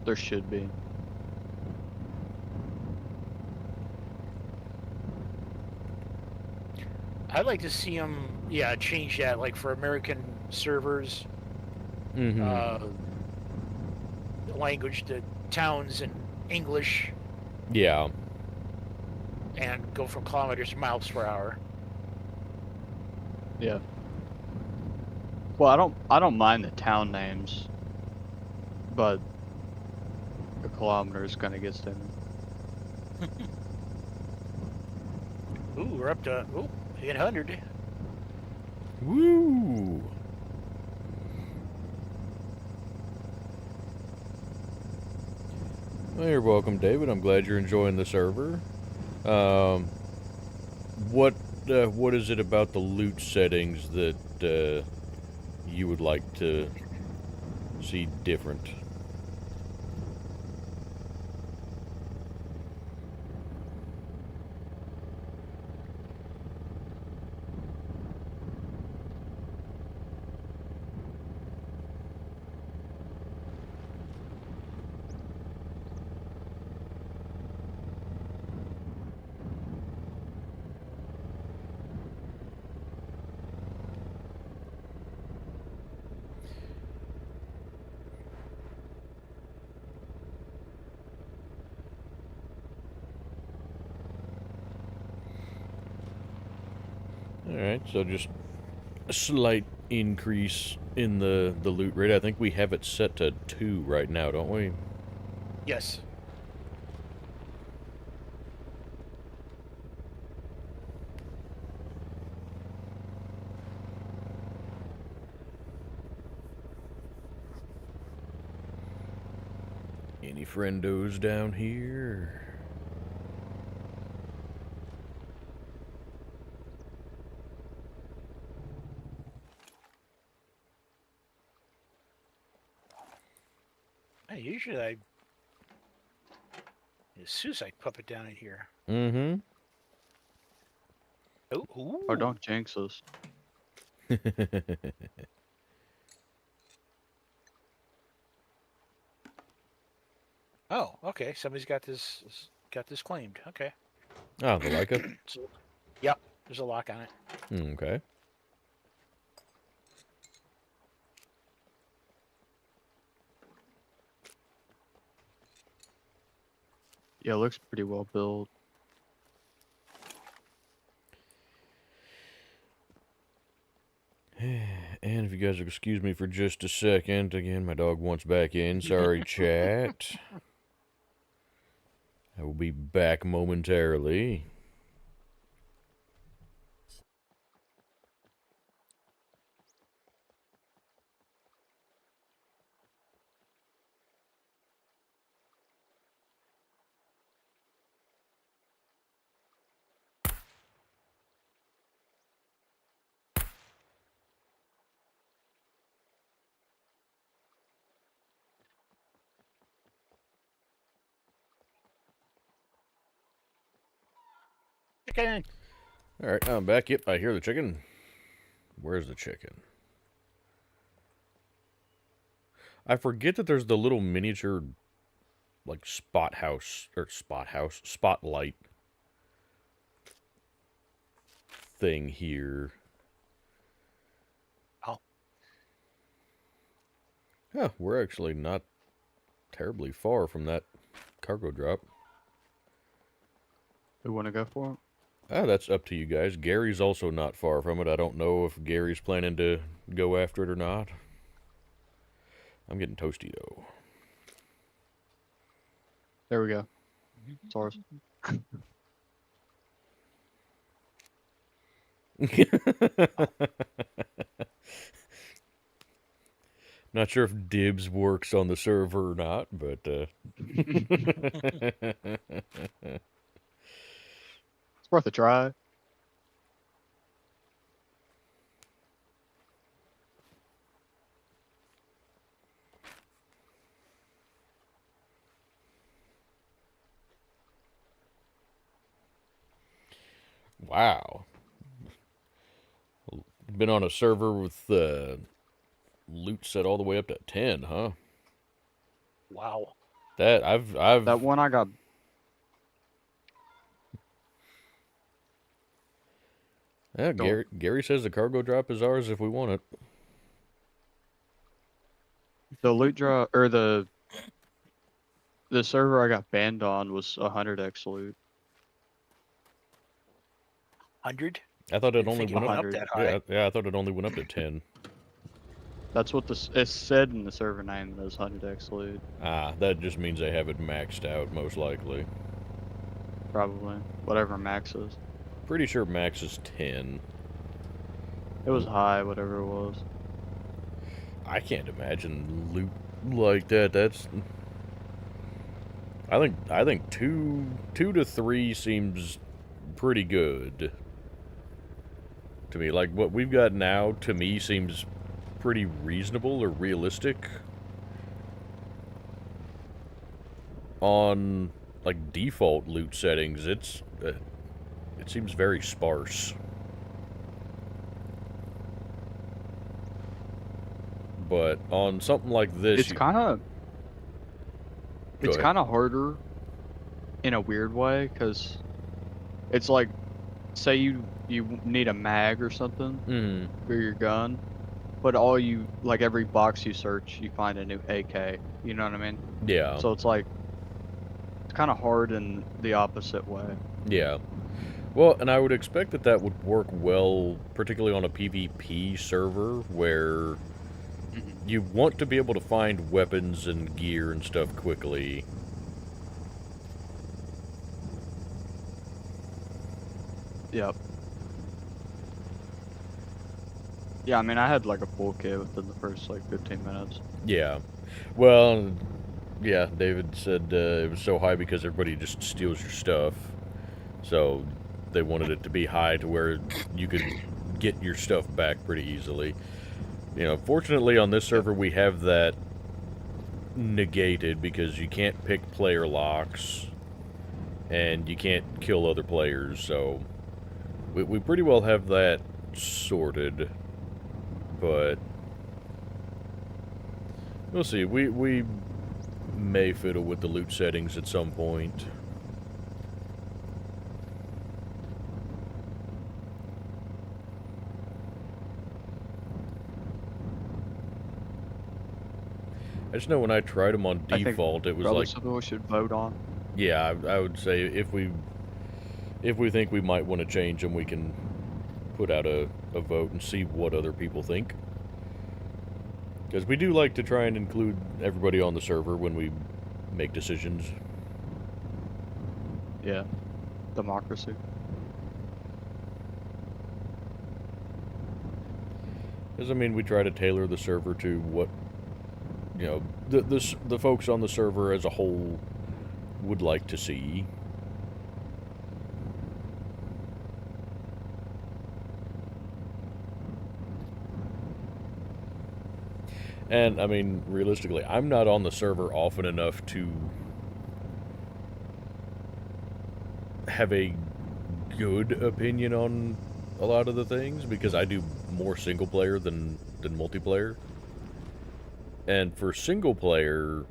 There should be. I'd like to see them, yeah, change that, like for American servers, Mm-hmm. the language to towns and English, Yeah. and go from kilometers to miles per hour. Yeah. Well, I don't mind the town names, but the kilometers kind of gets to me. Ooh, we're up to 800. Woo! Well, you're welcome, David. I'm glad you're enjoying the server. Um, what is it about the loot settings that you would like to see different? Alright, so just a slight increase in the loot rate. I think we have it set to 2 right now, don't we? Yes. Any friendos down here? Hey, usually as soon as I pop it down in here. Mm-hmm. Oh, ooh. Oh, don't jinx us. Oh, okay. Somebody's got this claimed. Okay. Ah, the Leica? So, yep. There's a lock on it. Okay. Yeah, it looks pretty well built. And if you guys will excuse me for just a second, again, my dog wants back in. Sorry, chat. I will be back momentarily. Chicken. Alright, I'm back. Yep, I hear the chicken. Where's the chicken? I forget that there's the little miniature, like, spotlight thing here. Oh. Huh, we're actually not terribly far from that cargo drop. We want to go for it? Ah, that's up to you guys. Gary's also not far from it. I don't know if Gary's planning to go after it or not. I'm getting toasty, though. There we go. It's ours. Not sure if dibs works on the server or not, but It's worth a try. wow. Been on a server with loot set all the way up to 10, huh? Wow. That I've That one I got. yeah, Go on. Gary says the cargo drop is ours if we want it. The loot drop or the server I got banned on was 100x loot. 100? I thought it Didn't only think it went went up. up that Yeah, high. yeah, I thought it only went up to 10. That's what it said in the server name. That was 100x loot. Ah, that just means they have it maxed out, most likely. Probably. Whatever max is. Pretty sure max is 10. It was high, whatever it was. I can't imagine loot like that. That's. I think two to 3 seems pretty good to me. Like what we've got now, to me, seems pretty reasonable or realistic. On like default loot settings, it seems very sparse. But on something like this, It's kind of harder in a weird way because it's like, say you need a mag or something for your gun, but like every box you search, you find a new AK. You know what I mean? Yeah. So it's like it's kind of hard in the opposite way. Yeah. Well, and I would expect that that would work well, particularly on a PvP server where you want to be able to find weapons and gear and stuff quickly. Yep. Yeah, I mean, I had like a full kit within the first like 15 minutes. Yeah. Well, yeah, David said it was so high because everybody just steals your stuff. So they wanted it to be high to where you could get your stuff back pretty easily. You know, fortunately on this server we have that negated because you can't pick player locks and you can't kill other players, so we pretty well have that sorted. But we'll see. We may fiddle with the loot settings at some point. I just know when I tried them on default, it was Probably like, something we should vote on. yeah, I would say if we think we might want to change them, we can put out a vote and see what other people think. Because we do like to try and include everybody on the server when we make decisions. Yeah. Democracy. Because, I mean, we try to tailor the server to what, you know, the folks on the server as a whole would like to see. And, I mean, realistically, I'm not on the server often enough to have a good opinion on a lot of the things, because I do more single player than multiplayer. And for single player,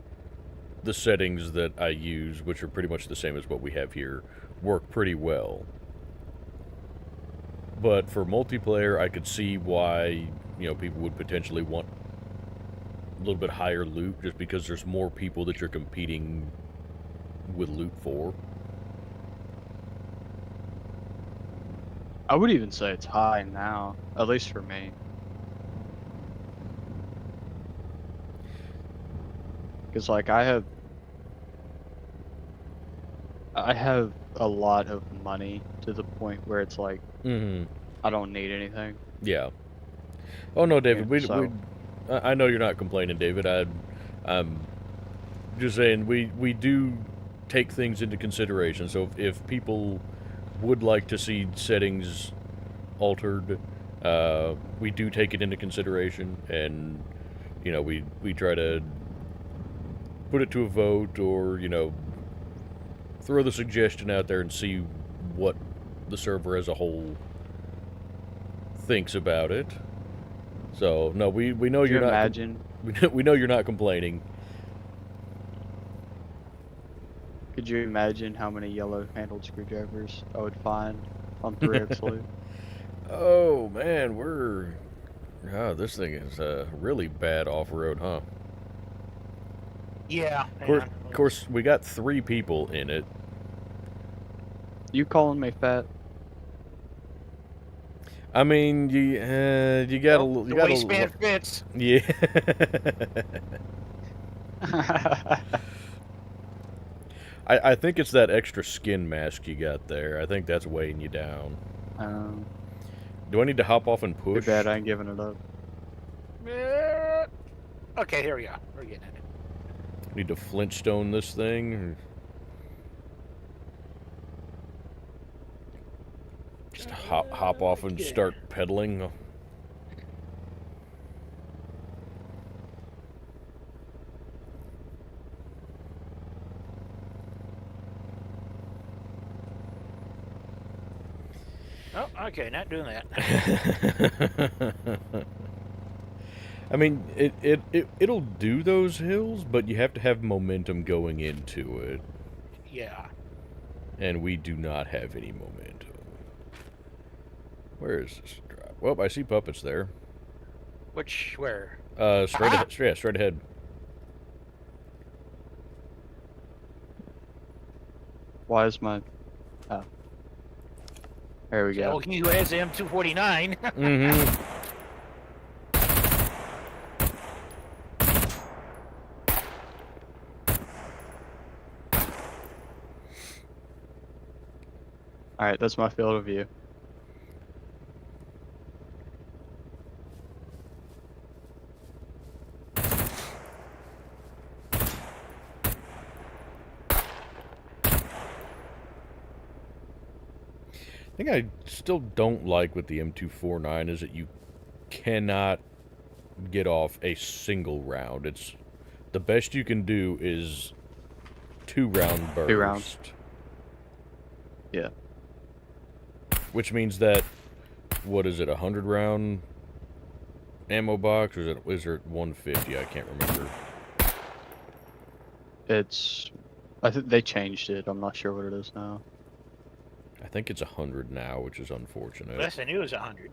the settings that I use, which are pretty much the same as what we have here, work pretty well. But for multiplayer, I could see why, you know, people would potentially want a little bit higher loot, just because there's more people that you're competing with loot for. I would even say it's high now, at least for me. Because like I have a lot of money to the point where it's like I don't need anything. Yeah. Oh no, David. Yeah, I know you're not complaining, David. I'm just saying we do take things into consideration. So if people would like to see settings altered, we do take it into consideration, and you know we try to put it to a vote, or you know, throw the suggestion out there and see what the server as a whole thinks about it. So no, we know Could you you're not. imagine? We know you're not complaining. Could you imagine how many yellow-handled screwdrivers I would find on 3x loot? Oh man, this thing is really bad off-road, huh? Yeah. Of course, we got 3 people in it. You calling me fat? I mean, you got a The waistband fits. Yeah. I think it's that extra skin mask you got there. I think that's weighing you down. Do I need to hop off and Too push? bad I ain't giving it up. Okay, here we are. We're getting it. Need to flintstone this thing? Just hop off and start pedaling? Oh, okay, not doing that. I mean, it'll do those hills, but you have to have momentum going into it. Yeah. And we do not have any momentum. Where is this drop? Well, I see puppets there. Where? Straight ahead. Why is my... Oh. There we So go. he who has the M249. Mm-hmm. All right, that's my field of view. thing I still don't like with the M249 is that you cannot get off a single round. It's the best you can do is 2-round burst. 2 rounds. Yeah. Which means that, what is it, 100-round ammo box, or is it 150? I can't remember. It's, I think they changed it. I'm not sure what it is now. I think it's 100 now, which is unfortunate. Last I knew it was 100.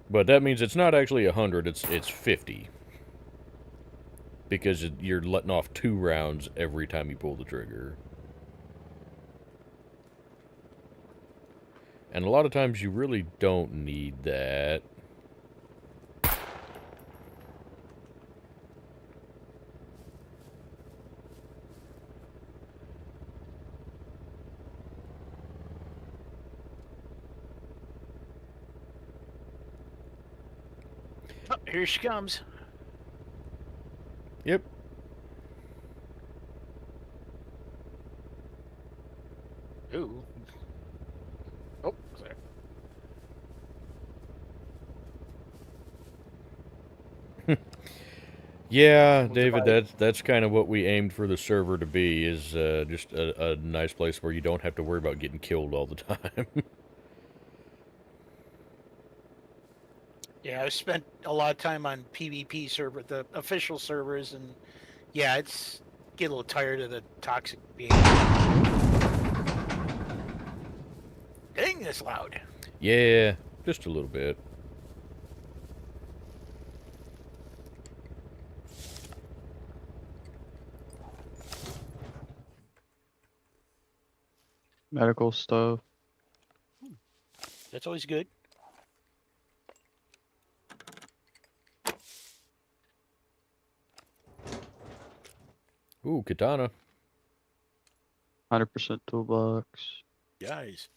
But that means it's not actually 100, it's 50. Because you're letting off 2 rounds every time you pull the trigger. And a lot of times you really don't need that. Oh, here she comes. Yep. Ooh. Oh, sorry. Yeah, David, that's kind of what we aimed for the server to be, is just a nice place where you don't have to worry about getting killed all the time. Yeah, I've spent a lot of time on PvP server, the official servers, and yeah, it's get a little tired of the toxic behavior. Dang, this loud. Yeah, just a little bit. Medical stuff. That's always good. Ooh, katana. 100% toolbox. Guys.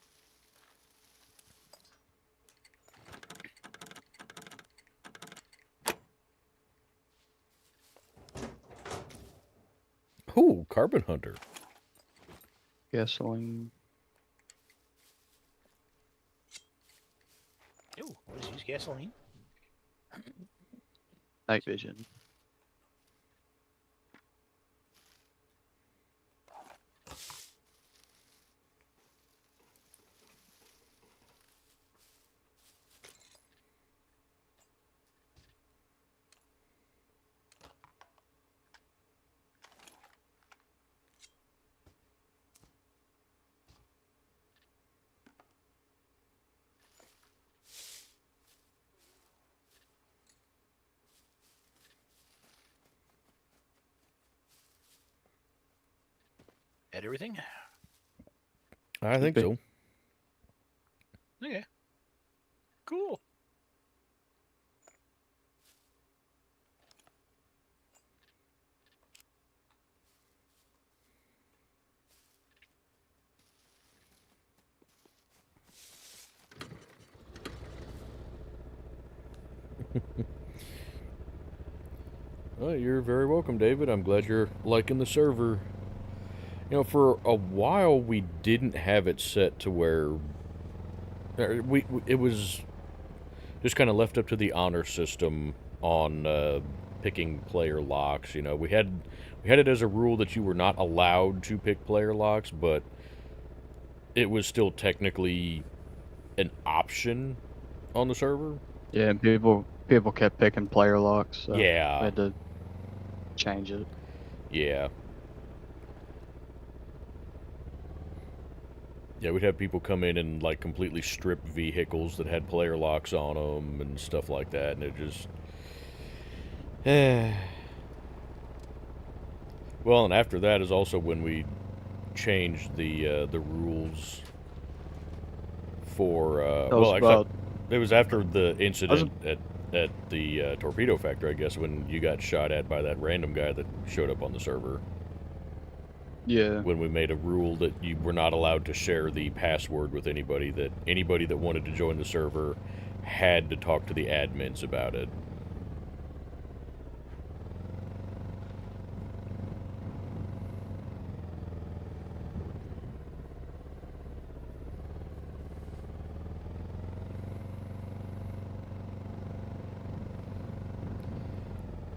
Ooh, carbon hunter. Gasoline. Ooh, what is use gasoline? Night vision. At everything? I think be. so. Okay. Cool. Oh, you're very welcome, David. I'm glad you're liking the server. You know, for a while we didn't have it set to where it was just kind of left up to the honor system on picking player locks. You know, we had it as a rule that you were not allowed to pick player locks, but it was still technically an option on the server. Yeah, and people kept picking player locks, so I Yeah, had to change it. yeah. Yeah, we'd have people come in and like completely strip vehicles that had player locks on them and stuff like that, and it just, well, and after that is also when we changed the rules for Tell us actually, about. it was after the incident at the torpedo factory, I guess, when you got shot at by that random guy that showed up on the server. Yeah. When we made a rule that you were not allowed to share the password with anybody, that anybody that wanted to join the server had to talk to the admins about it.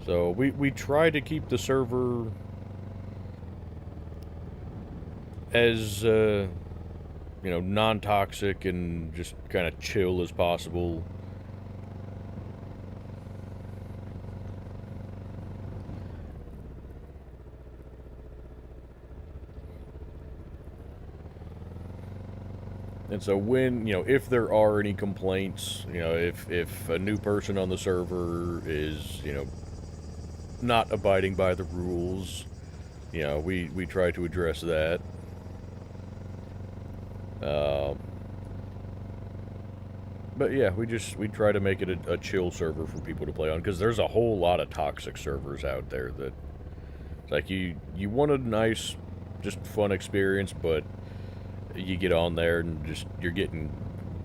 So we try to keep the server as non-toxic and just kind of chill as possible. And so when, if there are any complaints, if a new person on the server is, not abiding by the rules, we try to address that. But yeah, we try to make it a chill server for people to play on, because there's a whole lot of toxic servers out there that it's like you want a nice, just fun experience, but you get on there and you're getting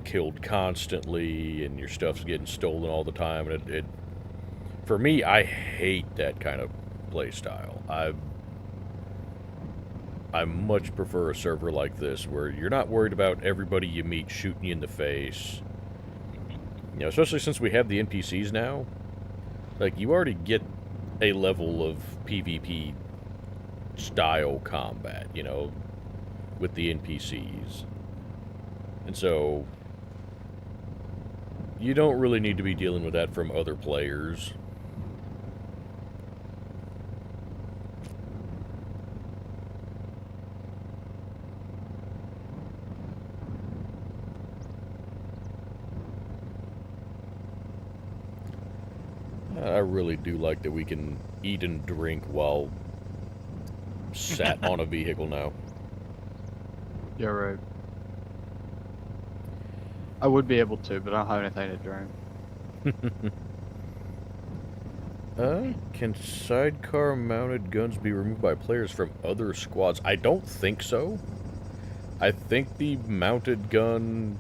killed constantly, and your stuff's getting stolen all the time, and it for me, I hate that kind of play style. I much prefer a server like this, where you're not worried about everybody you meet shooting you in the face. Especially since we have the NPCs now. Like, you already get a level of PvP style combat, with the NPCs. And so, you don't really need to be dealing with that from other players. I really do like that we can eat and drink while sat on a vehicle now. Yeah, right. I would be able to, but I don't have anything to drink. Can sidecar mounted guns be removed by players from other squads? I don't think so. I think the mounted gun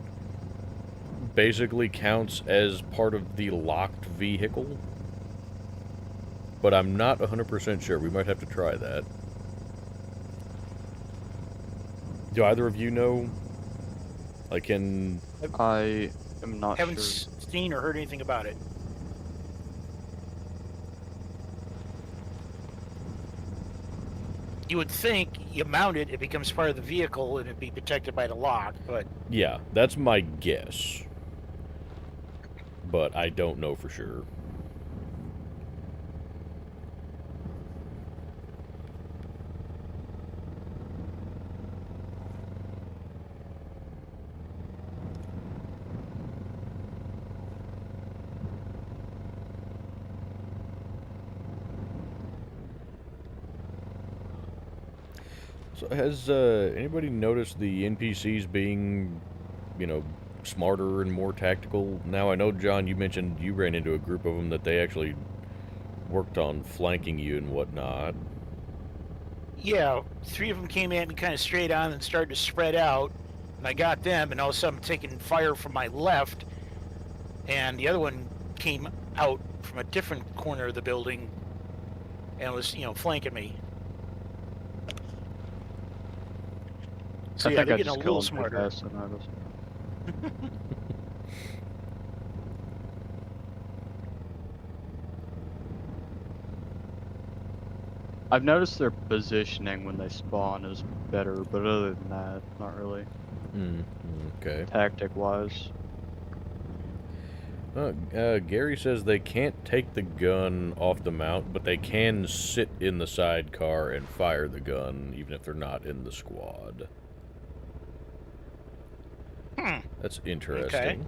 basically counts as part of the locked vehicle. But I'm not 100% sure. We might have to try that. Do either of you know? I am not Haven't sure. seen or heard anything about it. You would think you mount it, it becomes part of the vehicle, and it'd be protected by the lock, but Yeah, that's my guess. But I don't know for sure. So has anybody noticed the NPCs being, smarter and more tactical? Now, I know, John, you mentioned you ran into a group of them that they actually worked on flanking you and whatnot. yeah, 3 of them came at me kind of straight on and started to spread out, and I got them, and all of a sudden I'm taking fire from my left, and the other one came out from a different corner of the building and was, flanking me. So I yeah, think they're I getting a just little killed him too smarter. fast to notice. I've noticed their positioning when they spawn is better, but other than that, not really. Okay. Tactic-wise. Gary says they can't take the gun off the mount, but they can sit in the sidecar and fire the gun, even if they're not in the squad. That's interesting.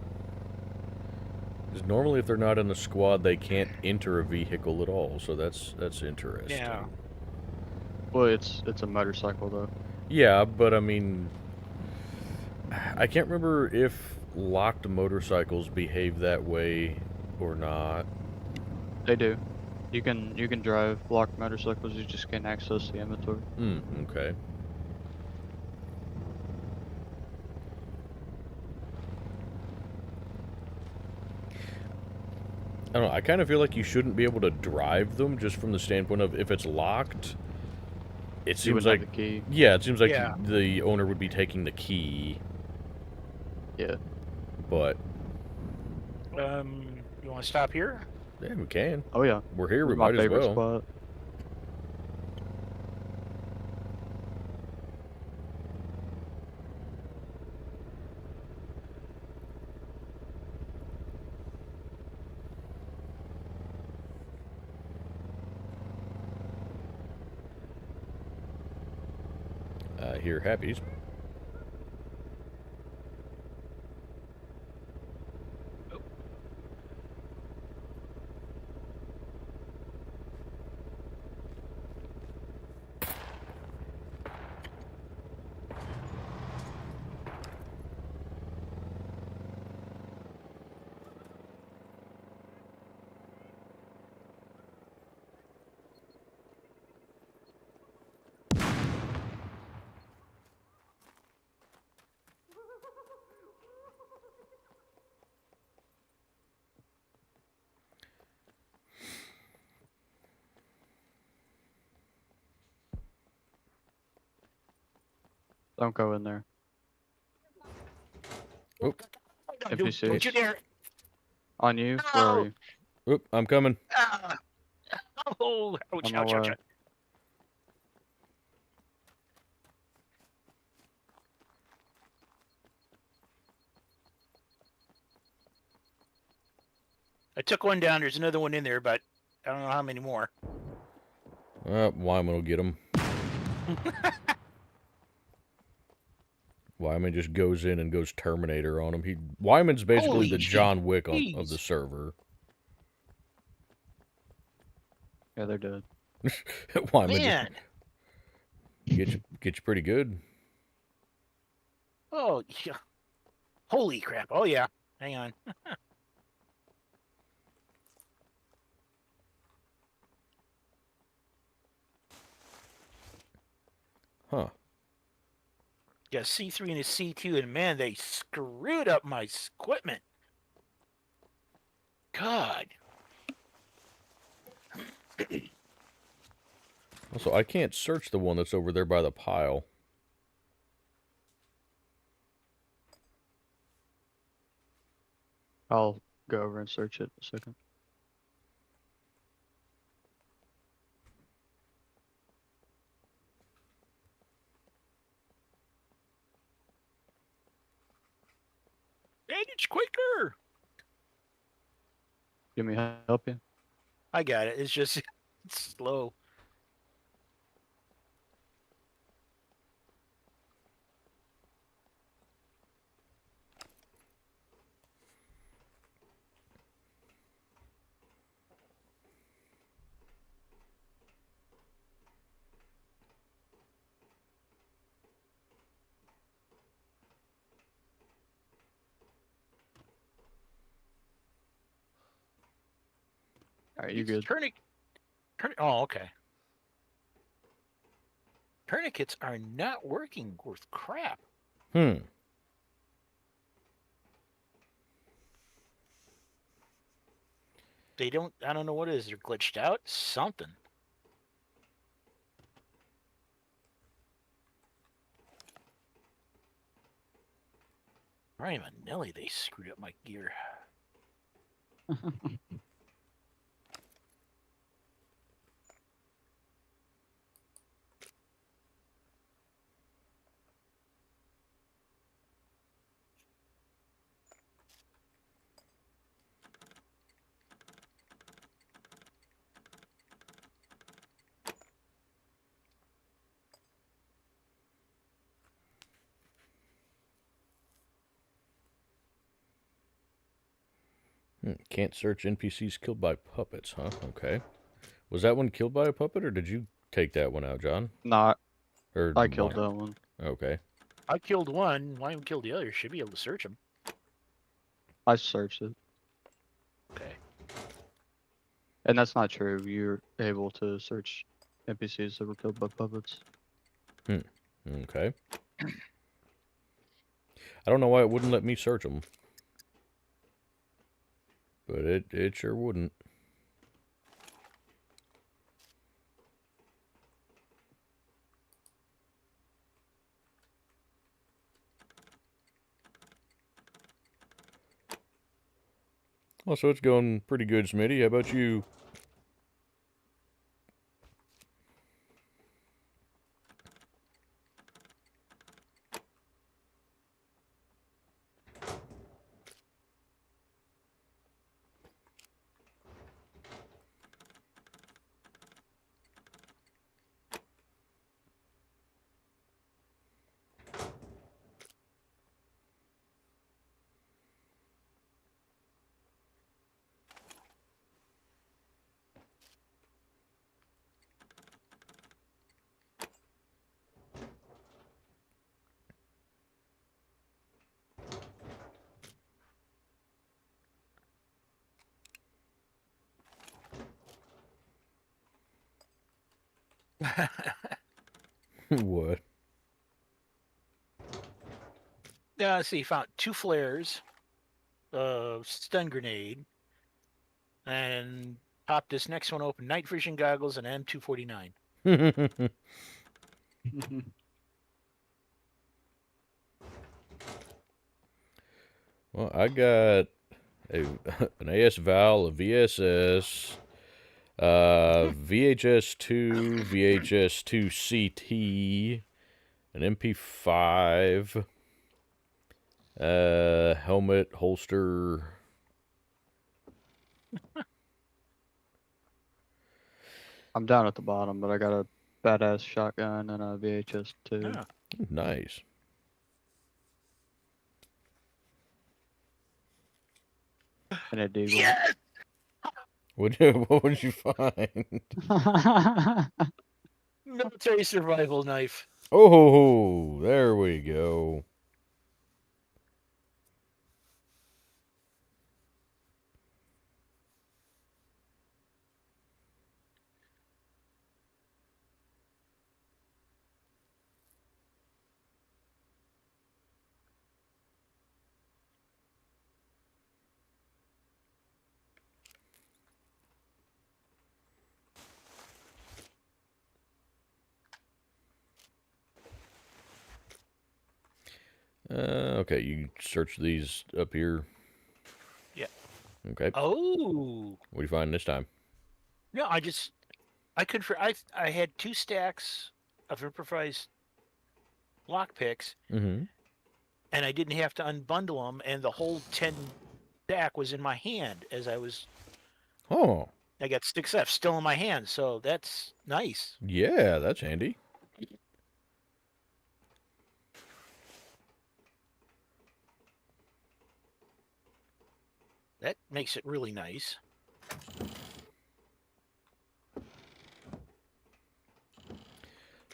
Because normally if they're not in the squad, they can't enter a vehicle at all, so that's interesting. Yeah. Well, it's a motorcycle though. Yeah, but I mean, I can't remember if locked motorcycles behave that way or not. They do. You can drive locked motorcycles. You just can't access the inventory. Okay. I don't know, I kind of feel like you shouldn't be able to drive them just from the standpoint of if it's locked, it You seems wouldn't like... have the key. Yeah, it seems like Yeah. the owner would be taking the key, Yeah. but... You want to stop here? Yeah, we can. Oh yeah. We're here, This we is my might as favorite well. spot. Here, Happies. Don't go in there. Oh. NPCs. Don't you dare! On you? Where are No! you? Oop, I'm coming. Ah! Oh, ouch, On my ouch, ouch, way. ouch. I took one down. There's another one in there, but I don't know how many more. Wyman will get him. Wyman just goes in and goes Terminator on him. Wyman's basically the Holy John Wick of the jeez. server. Yeah, they're dead. Wyman Man! just get you pretty good. Oh, yeah. Holy crap. Oh, yeah. Hang on. Huh. Got C3 and a C2, and man, they screwed up my equipment. God. Also, I can't search the one that's over there by the pile. I'll go over and search it in a second. Bandage quicker. Give me help you? I got it. It's just it's slow. Alright, you It's good. Oh, okay. Tourniquets are not working worth crap. Hmm. They don't, I don't know what it is. They're glitched out. Something. Brian Manelli, they screwed up my gear. Can't search NPCs killed by puppets, huh? Okay. Was that one killed by a puppet, or did you take that one out, John? Not. Or I killed Wyman? that one. Okay. I killed one. Why didn't kill the other? Should be able to search them. I searched it. Okay. And that's not true. You're able to search NPCs that were killed by puppets. Okay. I don't know why it wouldn't let me search them. But it sure wouldn't. Well, so it's going pretty good, Smitty. How about you? What? Yeah, let's see. Found 2 flares, stun grenade, and popped this next one open. Night vision goggles and M249. Well, I got an AS Val, a VSS, VHS2, VHS2 CT, an MP5, helmet, holster. I'm down at the bottom, but I got a badass shotgun and a VHS too. Oh. Nice. And a deagle. Yes! What would you find? Military survival knife. Oh, there we go. Okay, you search these up here. Yeah. Okay. Oh. What do you find this time? No, I could I had 2 stacks of improvised lockpicks, Mm-hmm. and I didn't have to unbundle them, and the whole 10 stack was in my hand as I was. Oh, I got 6 F still in my hand, so that's nice. yeah, that's handy. That makes it really nice.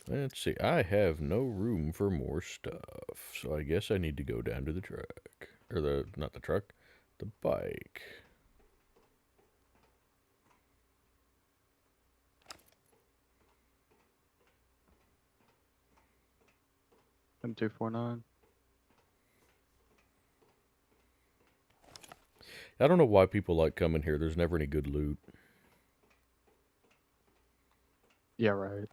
Let's see. I have no room for more stuff, so I guess I need to go down to the truck. Or not the truck, the bike. M249. I don't know why people like coming here. There's never any good loot. Yeah, right.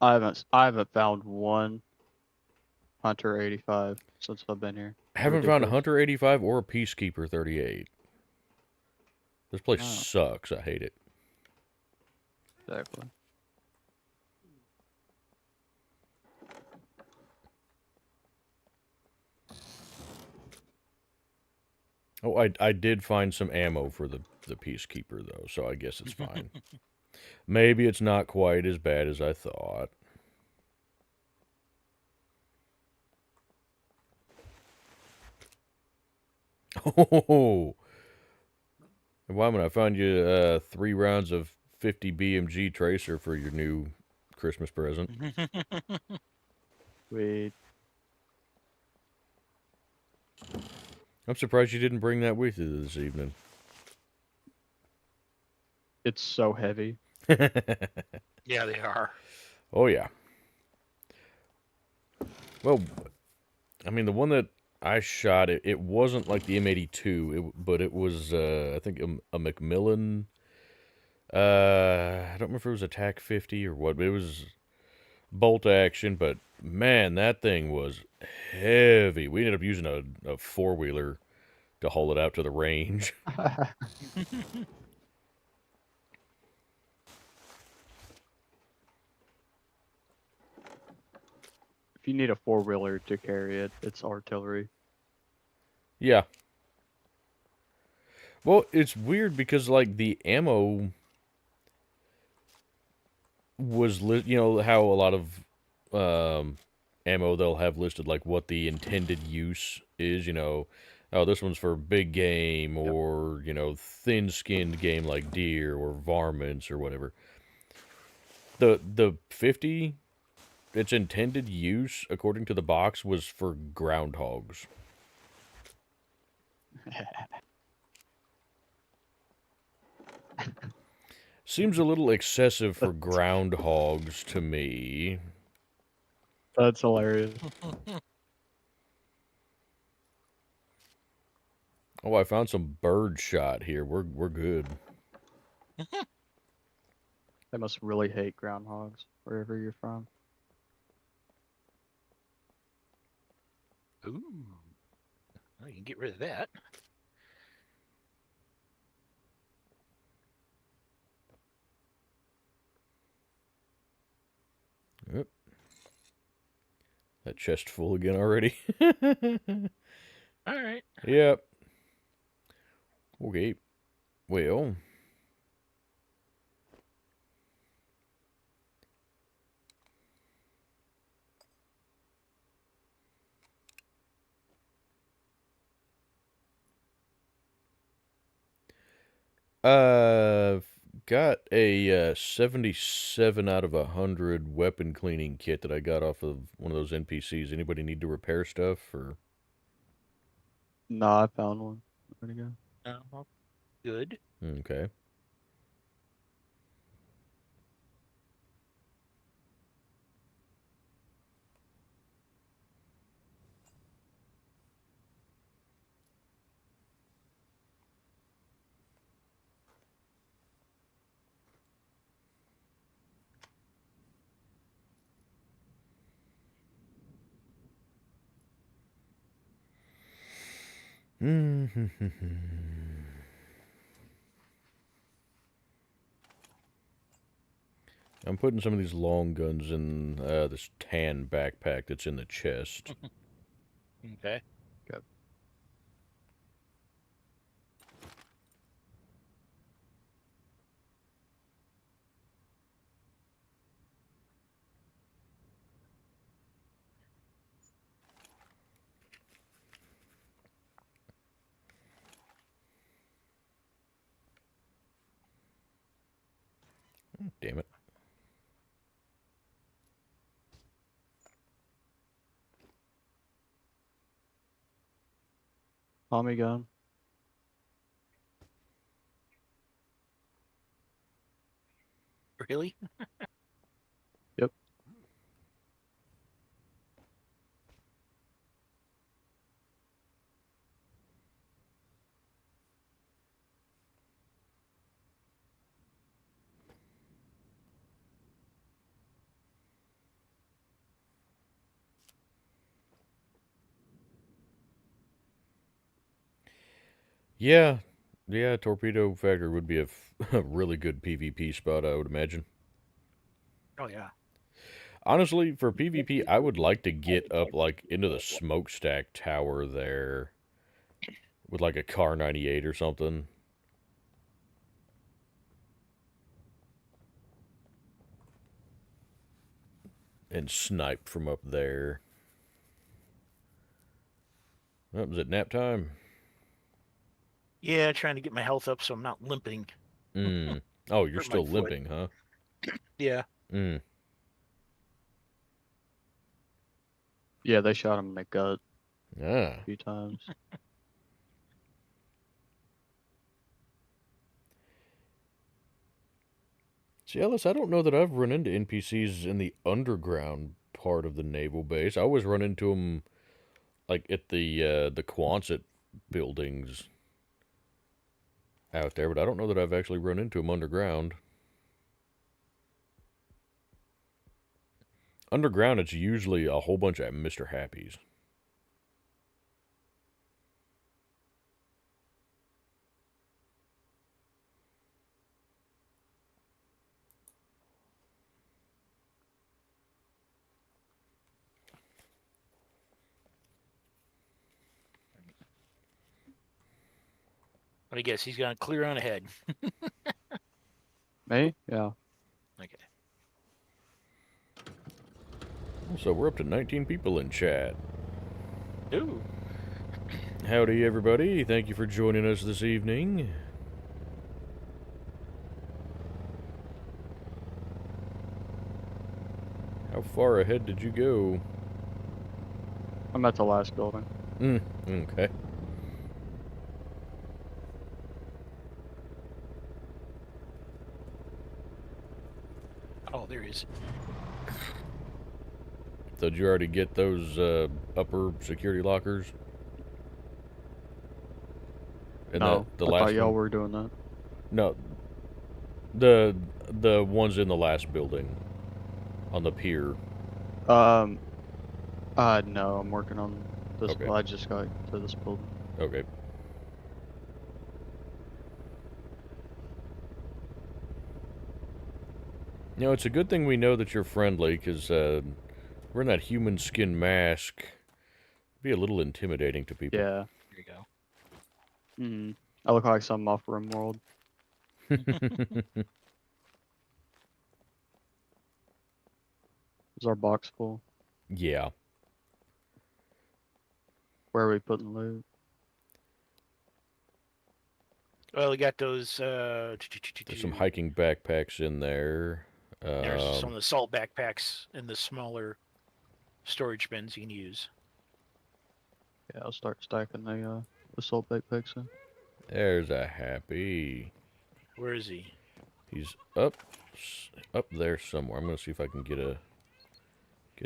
I haven't found one Hunter 85 since I've been here. I haven't found a Ridiculous. Hunter 85 or a Peacekeeper 38. This place Oh. sucks. I hate it. Exactly. Oh, I did find some ammo for the Peacekeeper, though, so I guess it's fine. Maybe it's not quite as bad as I thought. Oh, Wyman, I found you 3 rounds of 50 BMG tracer for your new Christmas present. We I'm surprised you didn't bring that with you this evening. It's so heavy. Yeah, they are. Oh, yeah. Well, I mean, the one that I shot, it wasn't like the M82, but it was, I think, a Macmillan. I don't remember if it was a TAC 50 or what, but it was bolt action. But man, that thing was heavy. We ended up using a four-wheeler to haul it out to the range. If you need a four-wheeler to carry it, it's artillery. Yeah. Well, it's weird because, like, the ammo was, you know, how a lot of ammo they'll have listed, like, what the intended use is, you know. Oh, this one's for big game Yep. or, you know, thin-skinned game like deer or varmints or whatever. The 50, its intended use, according to the box, was for groundhogs. Seems a little excessive for groundhogs to me. That's hilarious. Oh, I found some bird shot here. We're good. They must really hate groundhogs wherever you're from. Ooh. Well, you can get rid of that. Yep. That chest full again already. All right. Yep. Okay. Well. Got a 77 out of 100 weapon cleaning kit that I got off of one of those NPCs. Anybody need to repair stuff or? Nah, I found one. Where'd it go? Well, good. Okay. I'm putting some of these long guns in this tan backpack that's in the chest. Okay. Good. Damn it. Tommy gun. Really? Yep. Yeah. Yeah, Torpedo Factory would be a really good PvP spot, I would imagine. Oh yeah. Honestly, for PvP, I would like to get up, like, into the smokestack tower there with, like, a Car 98 or something. And snipe from up there. Oh, was it nap time? Yeah, trying to get my health up so I'm not limping. Oh, you're Hurt my still foot. limping, huh? Yeah. Yeah, they shot him in the gut Ah. a few times. See, Ellis, I don't know that I've run into NPCs in the underground part of the naval base. I always run into them like at the Quonset buildings out there, but I don't know that I've actually run into them underground. Underground, it's usually a whole bunch of Mr. Happies. But I guess he's gonna clear on ahead. Me? Yeah. Okay. So we're up to 19 people in chat. Ooh. Howdy, everybody. Thank you for joining us this evening. How far ahead did you go? I'm at the last building. Okay. Oh, there he is. So did you already get those upper security lockers? And No, the I last thought y'all one? were doing that. No. The ones in the last building. On the pier. No, I'm working on this. Okay. I just got to this building. Okay. You know, it's a good thing we know that you're friendly, because wearing that human skin mask be a little intimidating to people. Yeah. There you go. I look like something off RimWorld. Is our box full? Yeah. Where are we putting loot? Well, we got those. There's some hiking backpacks in there. There's some of the salt backpacks in the smaller storage bins you can use. Yeah, I'll start stacking the assault backpacks in. There's a happy. Where is he? He's up there somewhere. I'm gonna see if I can get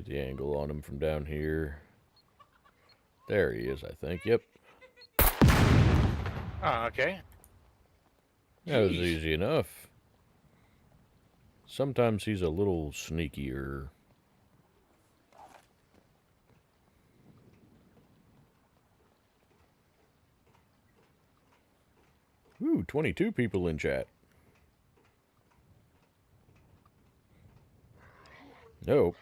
the angle on him from down here. There he is, I think. Yep. Oh, okay. That was Jeez. easy enough. Sometimes he's a little sneakier. Ooh, 22 people in chat. No.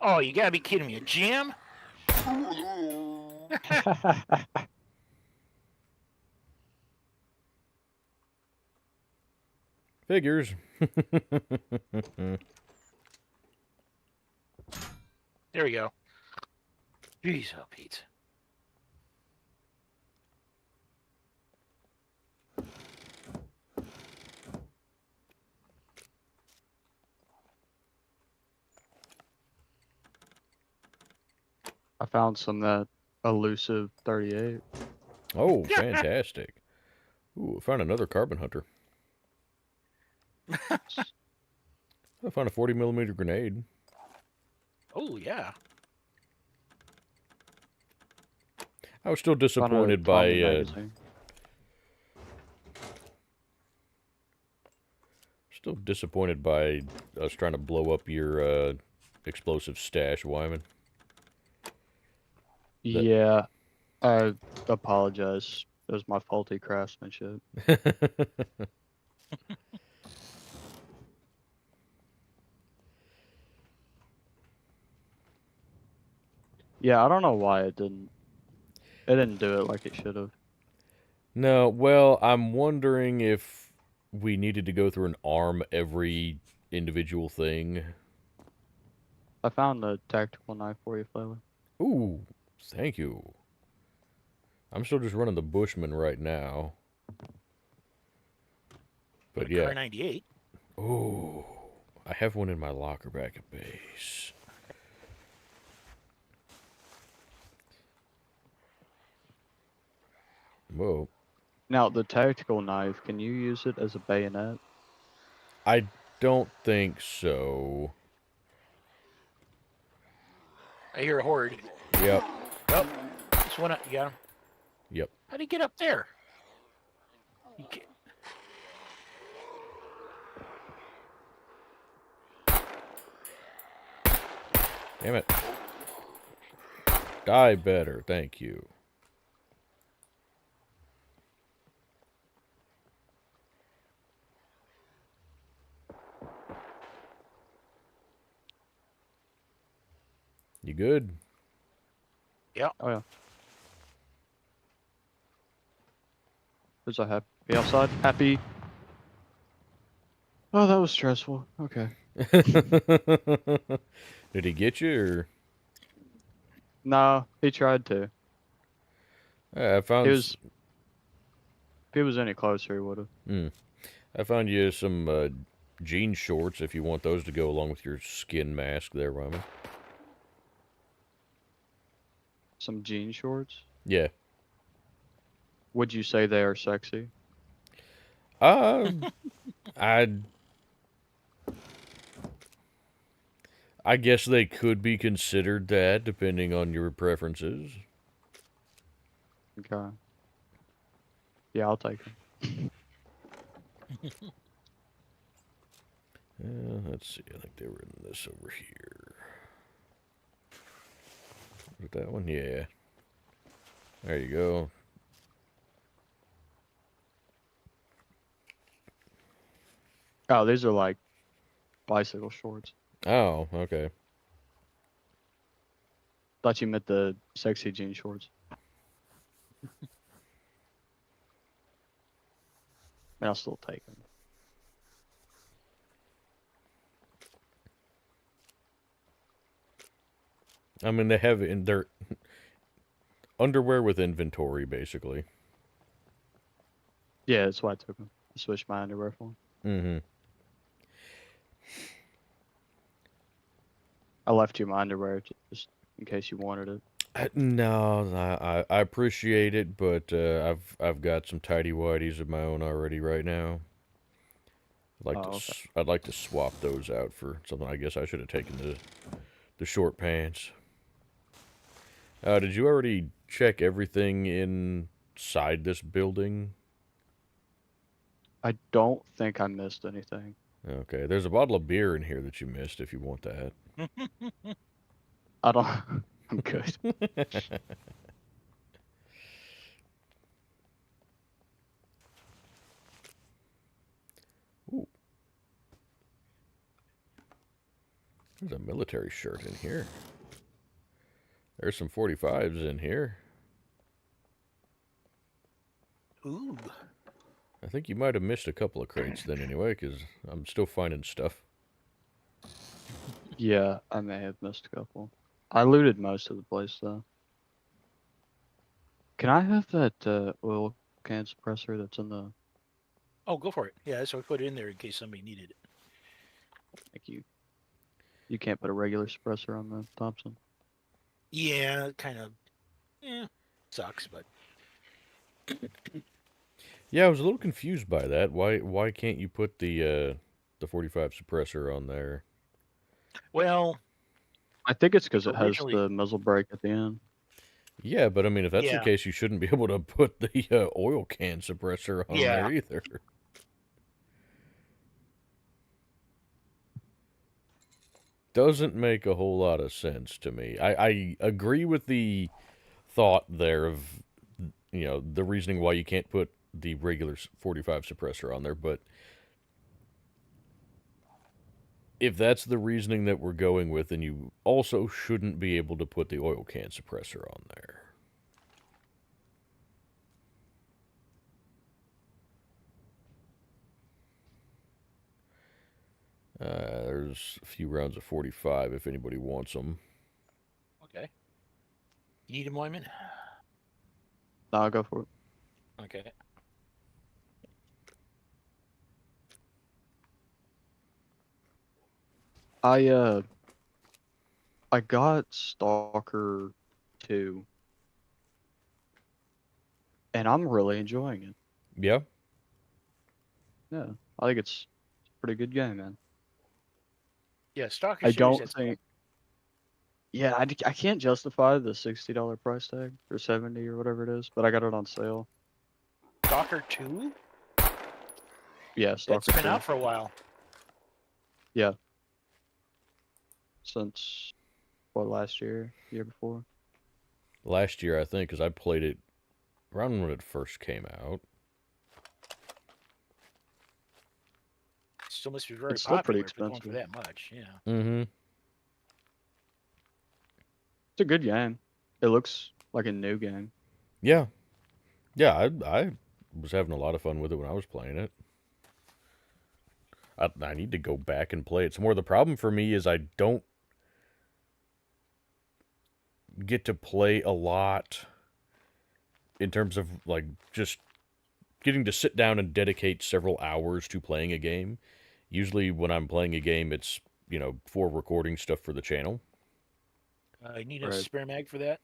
Oh, you gotta be kidding me! A jam? Figures. There we go. Jeez, oh Pete. I found some that elusive 38. Oh, fantastic. Ooh, I found another carbon hunter. I found a 40mm grenade. Oh yeah. I was still Found a disappointed Tommy by magazine. us trying to blow up your explosive stash, Wyman. Yeah, I apologize. It was my faulty craftsmanship. Yeah, I don't know why it didn't. It didn't do it like it should have. No, well, I'm wondering if we needed to go through and arm every individual thing. I found the tactical knife for you, Flavor. Ooh, thank you. I'm still just running the Bushman right now. But With a yeah. Car 98. Ooh, I have one in my locker back at base. Whoa. Now, the tactical knife, can you use it as a bayonet? I don't think so. I hear a horde. Yep. Oh, just one. Yeah. Yep. How'd he get up there? He can't. Damn it. Die better, thank you. You good? Oh, yeah. Is I happy outside? Happy. Oh, that was stressful. Okay. Did he get you, or? No, he tried to. I found. If he was any closer, he would have. I found you some jean shorts if you want those to go along with your skin mask there, Ryman. Some jean shorts. Yeah. Would you say they are sexy? I I guess they could be considered that, depending on your preferences. Okay. Yeah, I'll take them. Let's see. I think they were in this over here. Was it that one? Yeah. There you go. Oh, these are like bicycle shorts. Oh, okay. Thought you meant the sexy jean shorts. I'll still take them. I mean, they have in their underwear with inventory, basically. Yeah, that's why I took them. I switched my underwear for them. Mm-hmm. I left you my underwear just in case you wanted it. No, I appreciate it, but I've got some tidy whities of my own already right now. Okay. I'd like to swap those out for something. I guess I should have taken the short pants. Did you already check everything inside this building? I don't think I missed anything. Okay, there's a bottle of beer in here that you missed if you want that. I don't. I'm good. Ooh. There's a military shirt in here. There's some 45s in here. Ooh. I think you might have missed a couple of crates then anyway, because I'm still finding stuff. Yeah, I may have missed a couple. I looted most of the place though. Can I have that oil can suppressor that's in the? Oh, go for it. Yeah, so I put it in there in case somebody needed it. Thank you. You can't put a regular suppressor on the Thompson. Yeah, it kind of. Sucks, but. Yeah, I was a little confused by that. Why can't you put the 45 suppressor on there? Well, I think it's because it has originally. the muzzle brake at the end. Yeah, but I mean, if that's the Yeah. case, you shouldn't be able to put the oil can suppressor on Yeah. there either. Doesn't make a whole lot of sense to me. I agree with the thought there of, you know, the reasoning why you can't put the regular 45 suppressor on there, but if that's the reasoning that we're going with, then you also shouldn't be able to put the oil can suppressor on there. There's a few rounds of 45 if anybody wants them. Okay. You need him, Wyman? No, I'll go for it. Okay. I got Stalker 2, and I'm really enjoying it. Yeah. Yeah, I think it's a pretty good game, man. Yeah, Stalker I series. don't That's think. Yeah, I can't justify the $60 price tag or 70 or whatever it is, but I got it on sale. Stalker 2. Yeah, That's Stalker been 2. out for a while. Yeah. Since what, last year, year before. Last year, I think, because I played it around when it first came out. Still must be very It's still pretty popular if they're going for expensive. that much. Yeah. Mm-hmm. It's a good game. It looks like a new game. Yeah. Yeah, I was having a lot of fun with it when I was playing it. I need to go back and play it some more. The problem for me is I don't get to play a lot in terms of, like, just getting to sit down and dedicate several hours to playing a game. Usually when I'm playing a game, it's, for recording stuff for the channel. You need a Right. spare mag for that?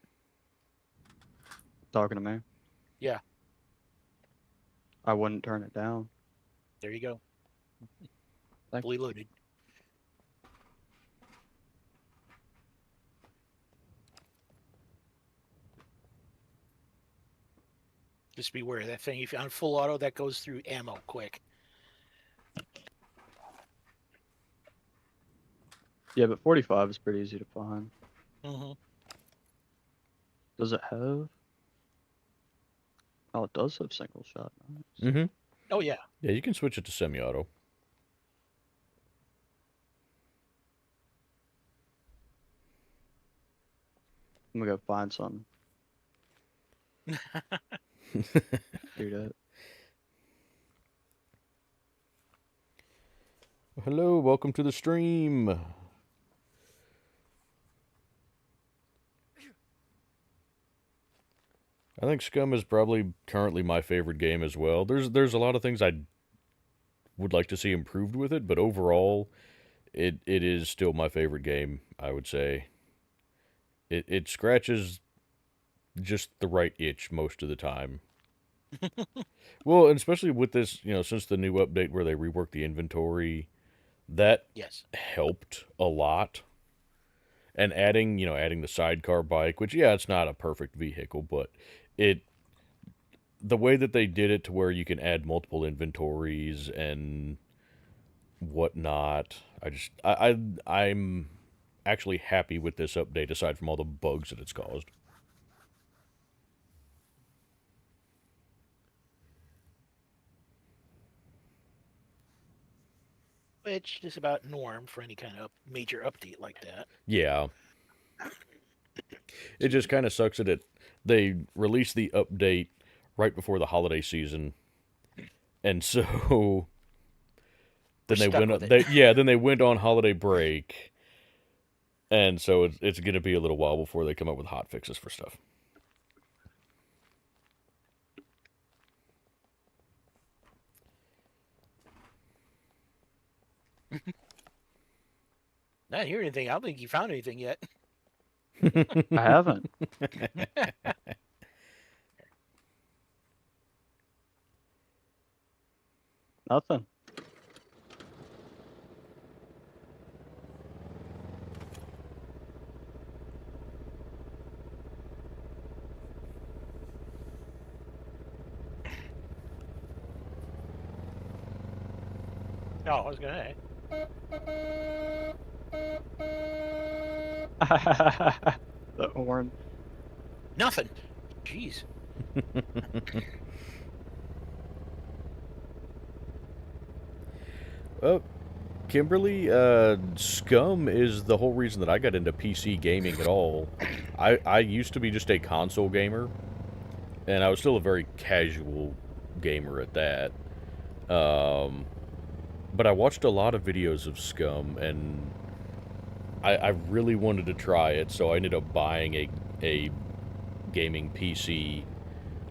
Talking to me. Yeah. I wouldn't turn it down. There you go. Thank Fully loaded. Just beware that thing. If you're on full auto, that goes through ammo quick. Yeah, but 45 is pretty easy to find. Mm-hmm. Does it have? Oh, it does have single shot. Nice. Mm-hmm. Oh yeah. Yeah, you can switch it to semi-auto. I'm gonna go find something. Do that. Hello, welcome to the stream. I think SCUM is probably currently my favorite game as well. There's a lot of things I would like to see improved with it, but overall, it is still my favorite game, I would say. It scratches just the right itch most of the time. Well, and especially with this, since the new update where they reworked the inventory, that Yes. helped a lot. And adding the sidecar bike, which, yeah, it's not a perfect vehicle, but the way that they did it to where you can add multiple inventories and whatnot, I'm actually happy with this update aside from all the bugs that it's caused. Which is about norm for any kind of major update like that. Yeah. It just kind of sucks that they released the update right before the holiday season, and so then they went on holiday break, and so it's going to be a little while before they come up with hot fixes for stuff. Not hear anything. I don't think you found anything yet. I haven't. Nothing. No, I was gonna say. The horn. Nothing. Jeez. Oh, Kimberly, SCUM is the whole reason that I got into PC gaming at all. I used to be just a console gamer, and I was still a very casual gamer at that. But I watched a lot of videos of SCUM, and I really wanted to try it, so I ended up buying a gaming PC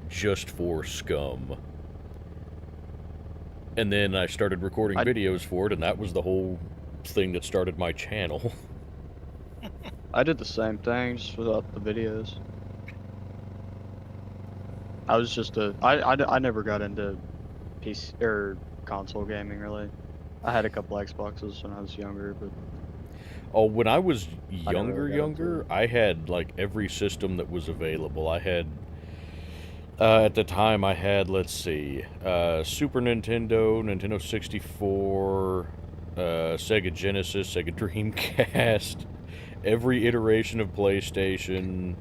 just for SCUM. And then I started recording videos for it, and that was the whole thing that started my channel. I did the same thing, just without the videos. I was just I never got into PC or console gaming really. I had a couple Xboxes when I was younger, but Oh, when I was I never really got into younger, it. I had like every system that was available. I had at the time I had, let's see, Super Nintendo, Nintendo 64, Sega Genesis, Sega Dreamcast, every iteration of PlayStation,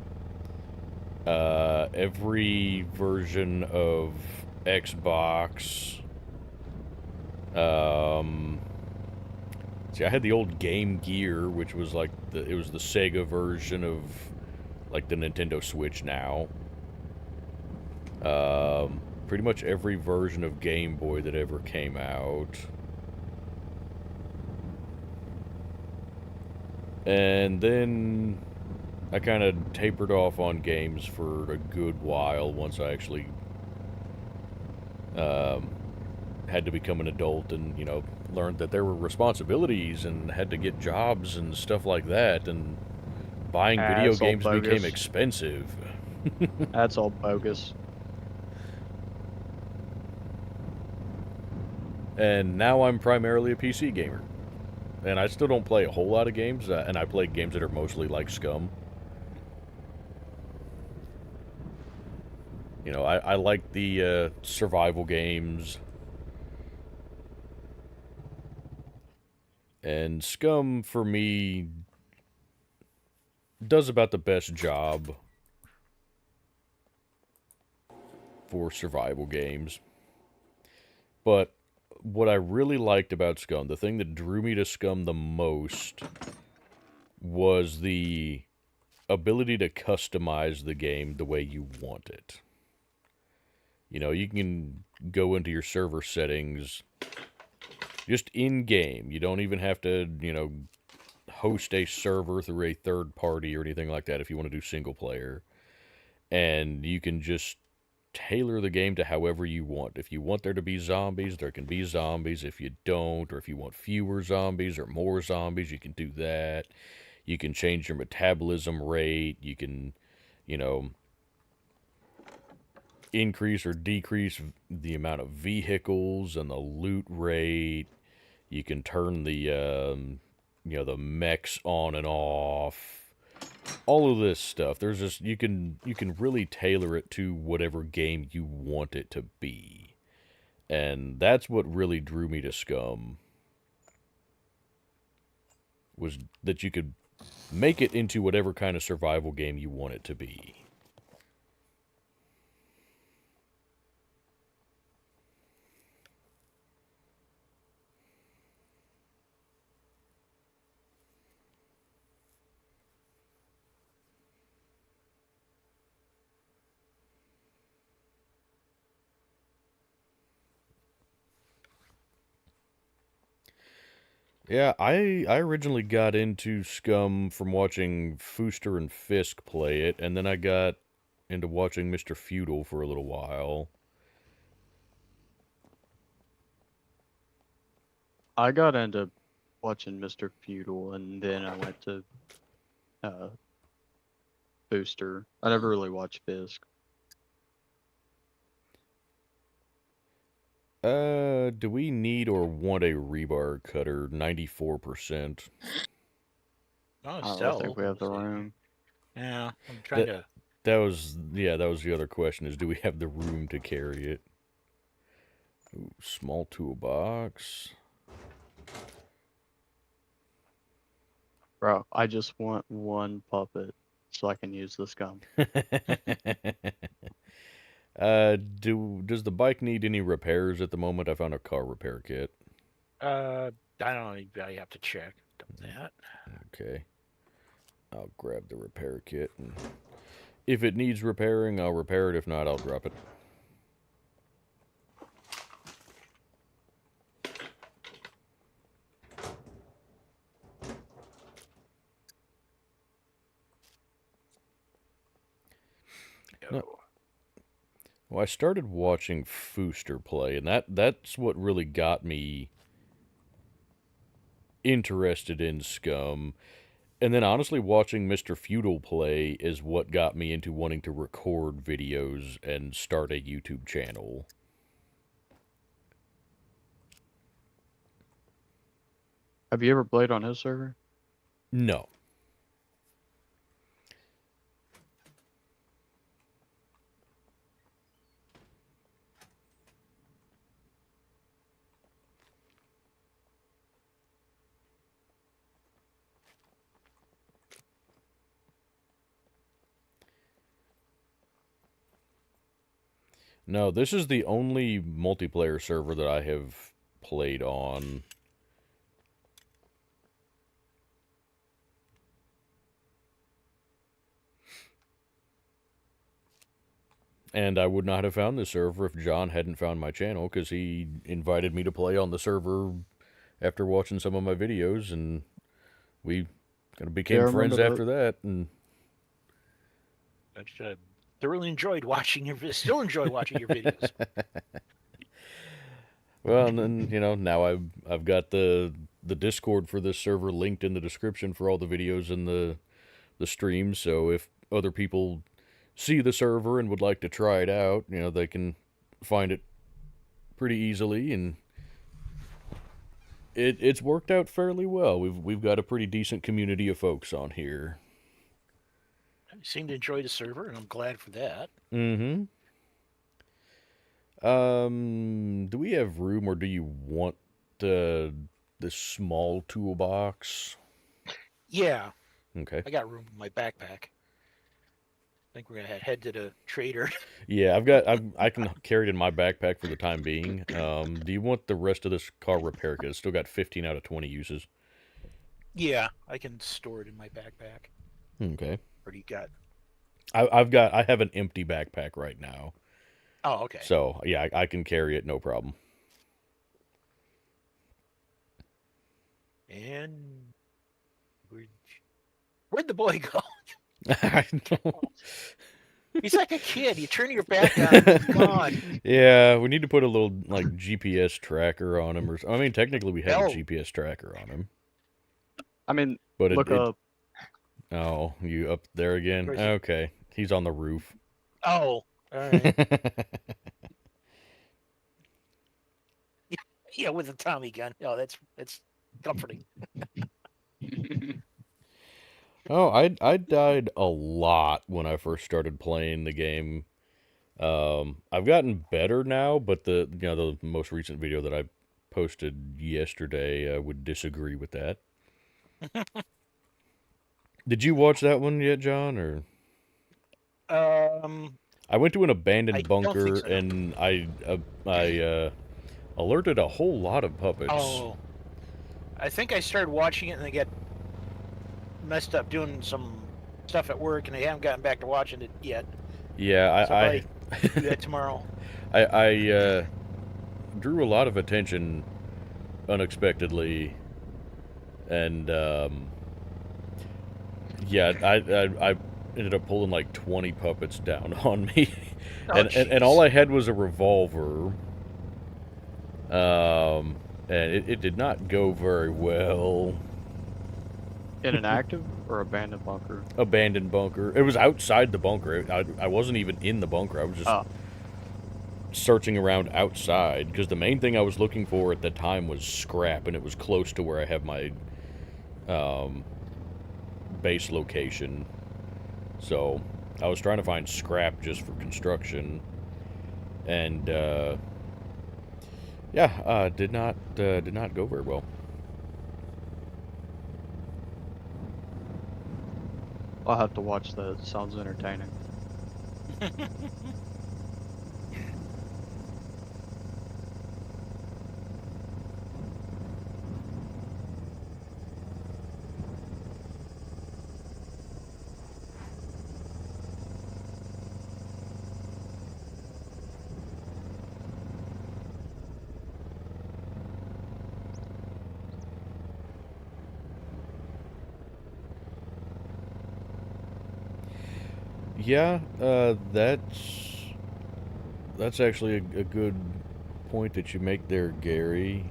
every version of Xbox. See, I had the old Game Gear, which was like it was the Sega version of like the Nintendo Switch now. Pretty much every version of Game Boy that ever came out. And then I kind of tapered off on games for a good while once I actually had to become an adult and, learned that there were responsibilities and had to get jobs and stuff like that, and buying video That's all games became bogus. expensive. That's all bogus. And now I'm primarily a PC gamer. And I still don't play a whole lot of games, and I play games that are mostly like SCUM. I like the survival games. And SCUM, for me, does about the best job for survival games. But what I really liked about SCUM, the thing that drew me to SCUM the most, was the ability to customize the game the way you want it. You can go into your server settings just in-game. You don't even have to, host a server through a third party or anything like that if you want to do single player. And you can just tailor the game to however you want. If you want there to be zombies, there can be zombies. If you don't, or if you want fewer zombies or more zombies, you can do that. You can change your metabolism rate. You can, increase or decrease the amount of vehicles and the loot rate. You can turn the mechs on and off. All of this stuff. There's just you can really tailor it to whatever game you want it to be. And that's what really drew me to SCUM. Was that you could make it into whatever kind of survival game you want it to be. Yeah, I originally got into SCUM from watching Fooster and Fisk play it, and then I got into watching Mr. Feudal for a little while. I got into watching Mr. Feudal, and then I went to uh, Booster. I never really watched Fisk. Do we need or want a rebar cutter? 94%. Oh, I don't sell. think we have the Let's see. room. Yeah, I'm trying That- to. That was the other question, is do we have the room to carry it? Ooh, small toolbox. Bro, I just want one puppet so I can use this gun. Does the bike need any repairs at the moment? I found a car repair kit. I don't know. I have to check that. Okay. I'll grab the repair kit, and if it needs repairing, I'll repair it. If not, I'll drop it. No. Well, I started watching Fooster play, and that's what really got me interested in SCUM. And then honestly, watching Mr. Feudal play is what got me into wanting to record videos and start a YouTube channel. Have you ever played on his server? No. No, this is the only multiplayer server that I have played on. And I would not have found this server if John hadn't found my channel, because he invited me to play on the server after watching some of my videos, and we kind of became I remember friends that. after that. And I thoroughly enjoyed watching your still enjoy watching your videos. well, and then now I've got the Discord for this server linked in the description for all the videos and the streams. So if other people see the server and would like to try it out, they can find it pretty easily, and it's worked out fairly well. We've got a pretty decent community of folks on here. I seem to enjoy the server, and I'm glad for that. Mm-hmm. Do we have room, or do you want this small toolbox? Yeah, Okay. I got room in my backpack. I think we're gonna head to the trader. Yeah, I can carry it in my backpack for the time being. Do you want the rest of this car repair kit? It's still got 15 out of 20 uses. Yeah, I can store it in my backpack. Okay. What do you got? I have an empty backpack right now. Oh, okay. So yeah, I can carry it, no problem. And where'd the boy go? I don't. He's like a kid. You turn your back on him, he's gone. Yeah, we need to put a little like GPS tracker on him, I mean, technically we have a No. GPS tracker on him, I mean, but look up. Oh, you up there again? Where is he? Okay, he's on the roof. Oh, all right. Yeah, with a Tommy gun. Oh, that's comforting. Oh, I died a lot when I first started playing the game. I've gotten better now, but the most recent video that I posted yesterday would disagree with that. Did you watch that one yet, John? Or I went to an abandoned I don't think bunker so. and I alerted a whole lot of puppets. Oh, I think I started watching it and I got messed up doing some stuff at work, and I haven't gotten back to watching it yet. Yeah, So I do that tomorrow. I drew a lot of attention unexpectedly, and yeah, I ended up pulling like 20 puppets down on me, Oh, and all I had was a revolver, and it did not go very well. In an active or abandoned bunker? Abandoned bunker. It was outside the bunker. I wasn't even in the bunker. I was just searching around outside, because the main thing I was looking for at the time was scrap, and it was close to where I have my base location. So I was trying to find scrap just for construction, and yeah, did not go very well. I'll have to watch that. It sounds entertaining. Yeah, that's actually a good point that you make there, Gary.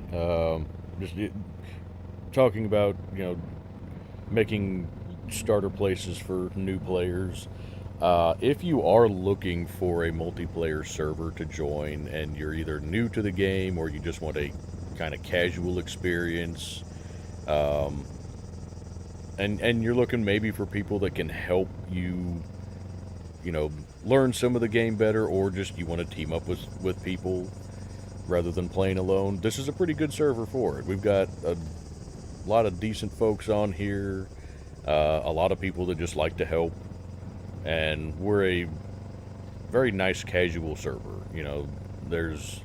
Talking about, making starter places for new players. If you are looking for a multiplayer server to join and you're either new to the game or you just want a kind of casual experience, um, and you're looking maybe for people that can help you, you know, learn some of the game better, or just you want to team up with people rather than playing alone, this is a pretty good server for it. We've got a lot of decent folks on here, a lot of people that just like to help, and we're a very nice casual server. You know, there's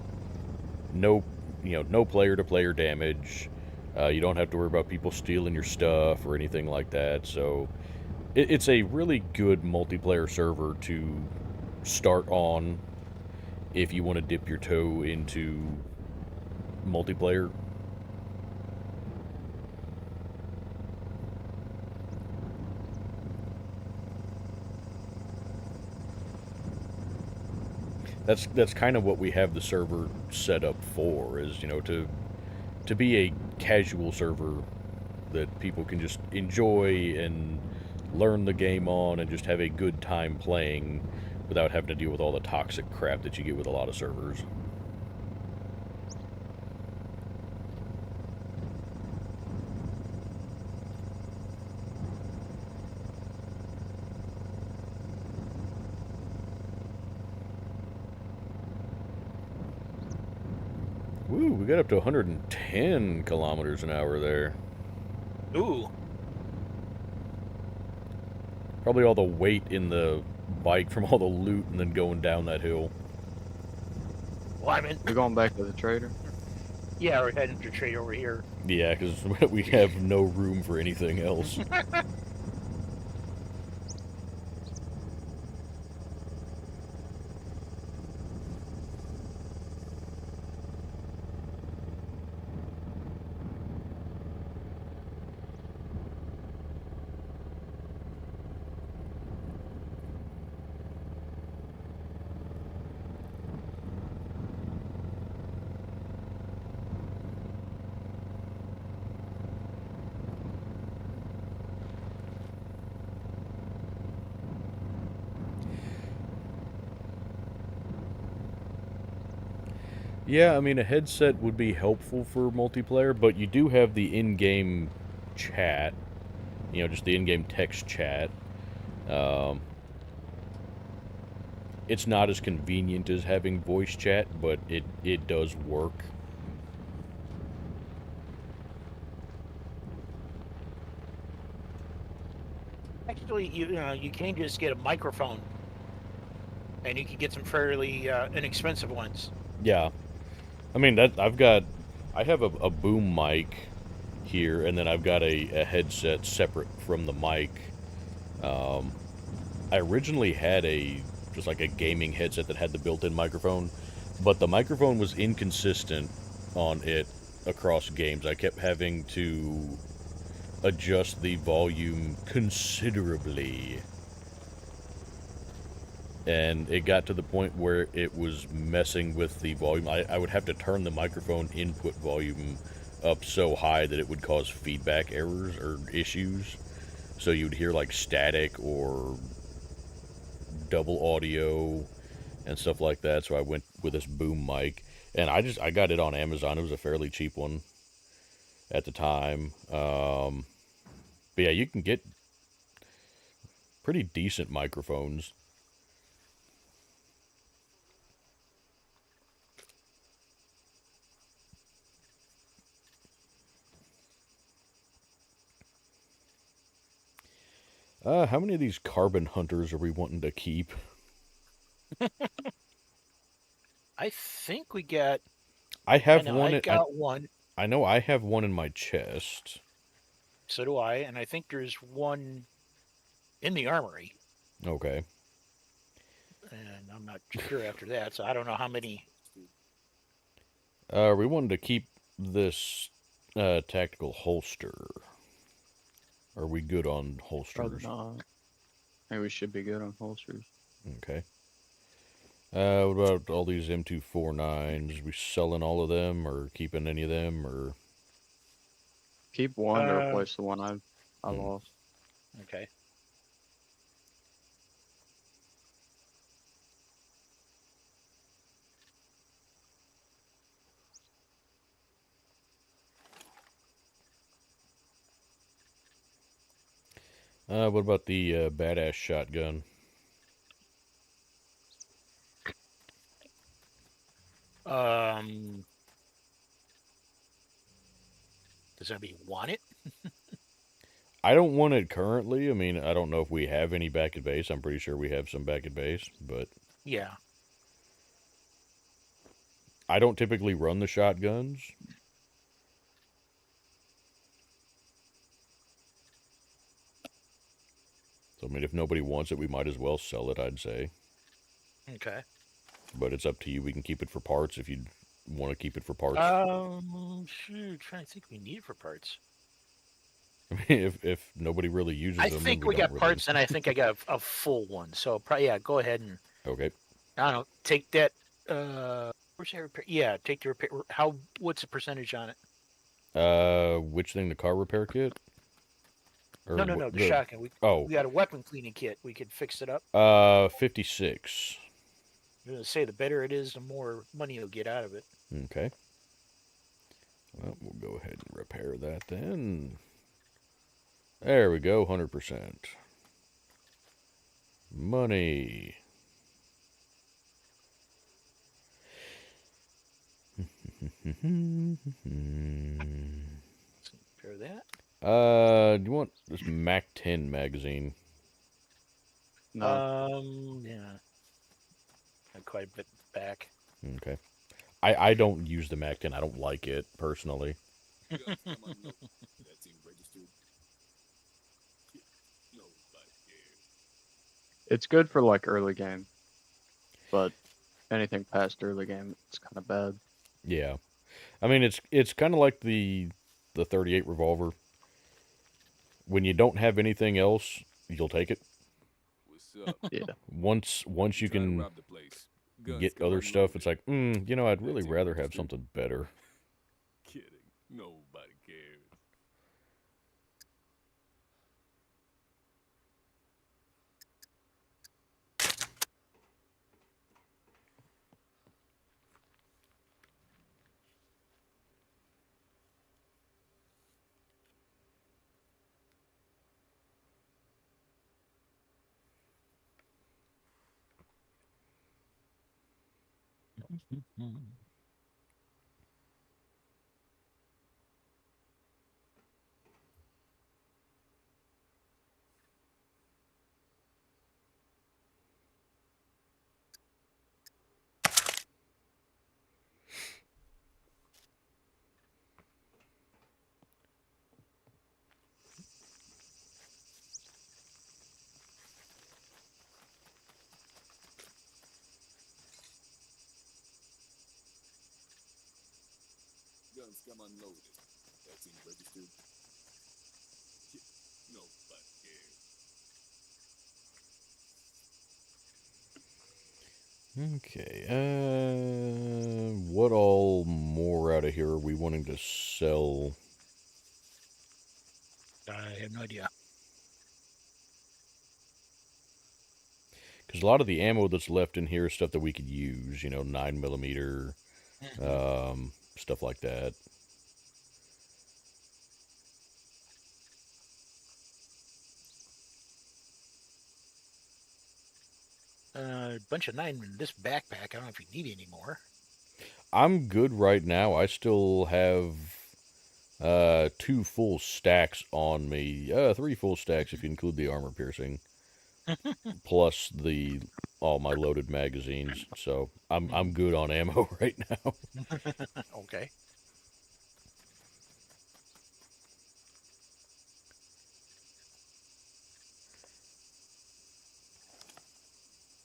no, no player to player damage. You don't have to worry about people stealing your stuff or anything like that. So it's a really good multiplayer server to start on if you want to dip your toe into multiplayer. That's kind of what we have the server set up for, is, to be a casual server that people can just enjoy and learn the game on and just have a good time playing without having to deal with all the toxic crap that you get with a lot of servers. Woo, we got up to 110 kilometers an hour there. Ooh. Probably all the weight in the bike from all the loot and then going down that hill. Well, I'm in. We're going back to the trader. Yeah, we're heading to trade over here. Yeah, because we have no room for anything else. Yeah, I mean, a headset would be helpful for multiplayer, but you do have the in-game chat, just the in-game text chat. Um, it's not as convenient as having voice chat, but it does work. Actually, you can just get a microphone, and you can get some fairly inexpensive ones. Yeah. I mean, I have a boom mic here, and then I've got a headset separate from the mic. I originally had just like a gaming headset that had the built-in microphone, but the microphone was inconsistent on it across games. I kept having to adjust the volume considerably, and it got to the point where it was messing with the volume. I would have to turn the microphone input volume up so high that it would cause feedback errors or issues. So you'd hear like static or double audio and stuff like that. So I went with this boom mic, and I got it on Amazon. It was a fairly cheap one at the time. But yeah, you can get pretty decent microphones. How many of these carbon hunters are we wanting to keep? I think we got. I have know one. I got one. I know I have one in my chest. So do I, and I think there's one in the armory. Okay. And I'm not sure after that, so I don't know how many. We wanted to keep this tactical holster. Are we good on holsters? Probably not. Maybe we should be good on holsters. Okay. What about all these M249s? We selling all of them, or keeping any of them, or? Keep one to replace the one I've I lost. Okay. What about the badass shotgun? Does anybody want it? I don't want it currently. I mean, I don't know if we have any back at base. I'm pretty sure we have some back at base, but Yeah. I don't typically run the shotguns. So, I mean, if nobody wants it, we might as well sell it, I'd say. Okay. But it's up to you. We can keep it for parts if you want to keep it for parts. Shoot, trying to think we need it for parts. I mean, if nobody really uses I them, think then we don't got really. parts, and I think I got a full one. So probably, yeah, go ahead and Okay. I don't know, take that. Where's that repair? Yeah, take the repair. What's the percentage on it? Which thing? The car repair kit? Or No, the shotgun. We Oh, got a weapon cleaning kit. We could fix it up. 56. I'm gonna say the better it is, the more money you'll get out of it. Okay. Well, we'll go ahead and repair that then. There we go, 100%. Money. Repair that. Do you want this Mac 10 magazine? No. Yeah. Got quite a bit back. Okay. I don't use the Mac 10. I don't like it, personally. Guns come unloaded. That seemed registered. Nobody cares. It's good for like early game, but anything past early game, it's kind of bad. Yeah. I mean, it's kind of like the 38 revolver. When you don't have anything else, you'll take it. What's up? Yeah. Once you Trying to can rob the place. Guns get come other stuff, it's unloaded. like, I'd really That's it, rather have registered. something better. Kidding. Nobody cares. Guns come unloaded. That seemed registered. Nobody cares. Okay, what all more out of here are we wanting to sell? I have no idea. Because a lot of the ammo that's left in here is stuff that we could use, 9mm, stuff like that. A bunch of 9 in this backpack. I don't know if you need any more. I'm good right now. I still have 2 full stacks on me. 3 full stacks if you include the armor piercing. Plus all my loaded magazines. So I'm good on ammo right now. Okay.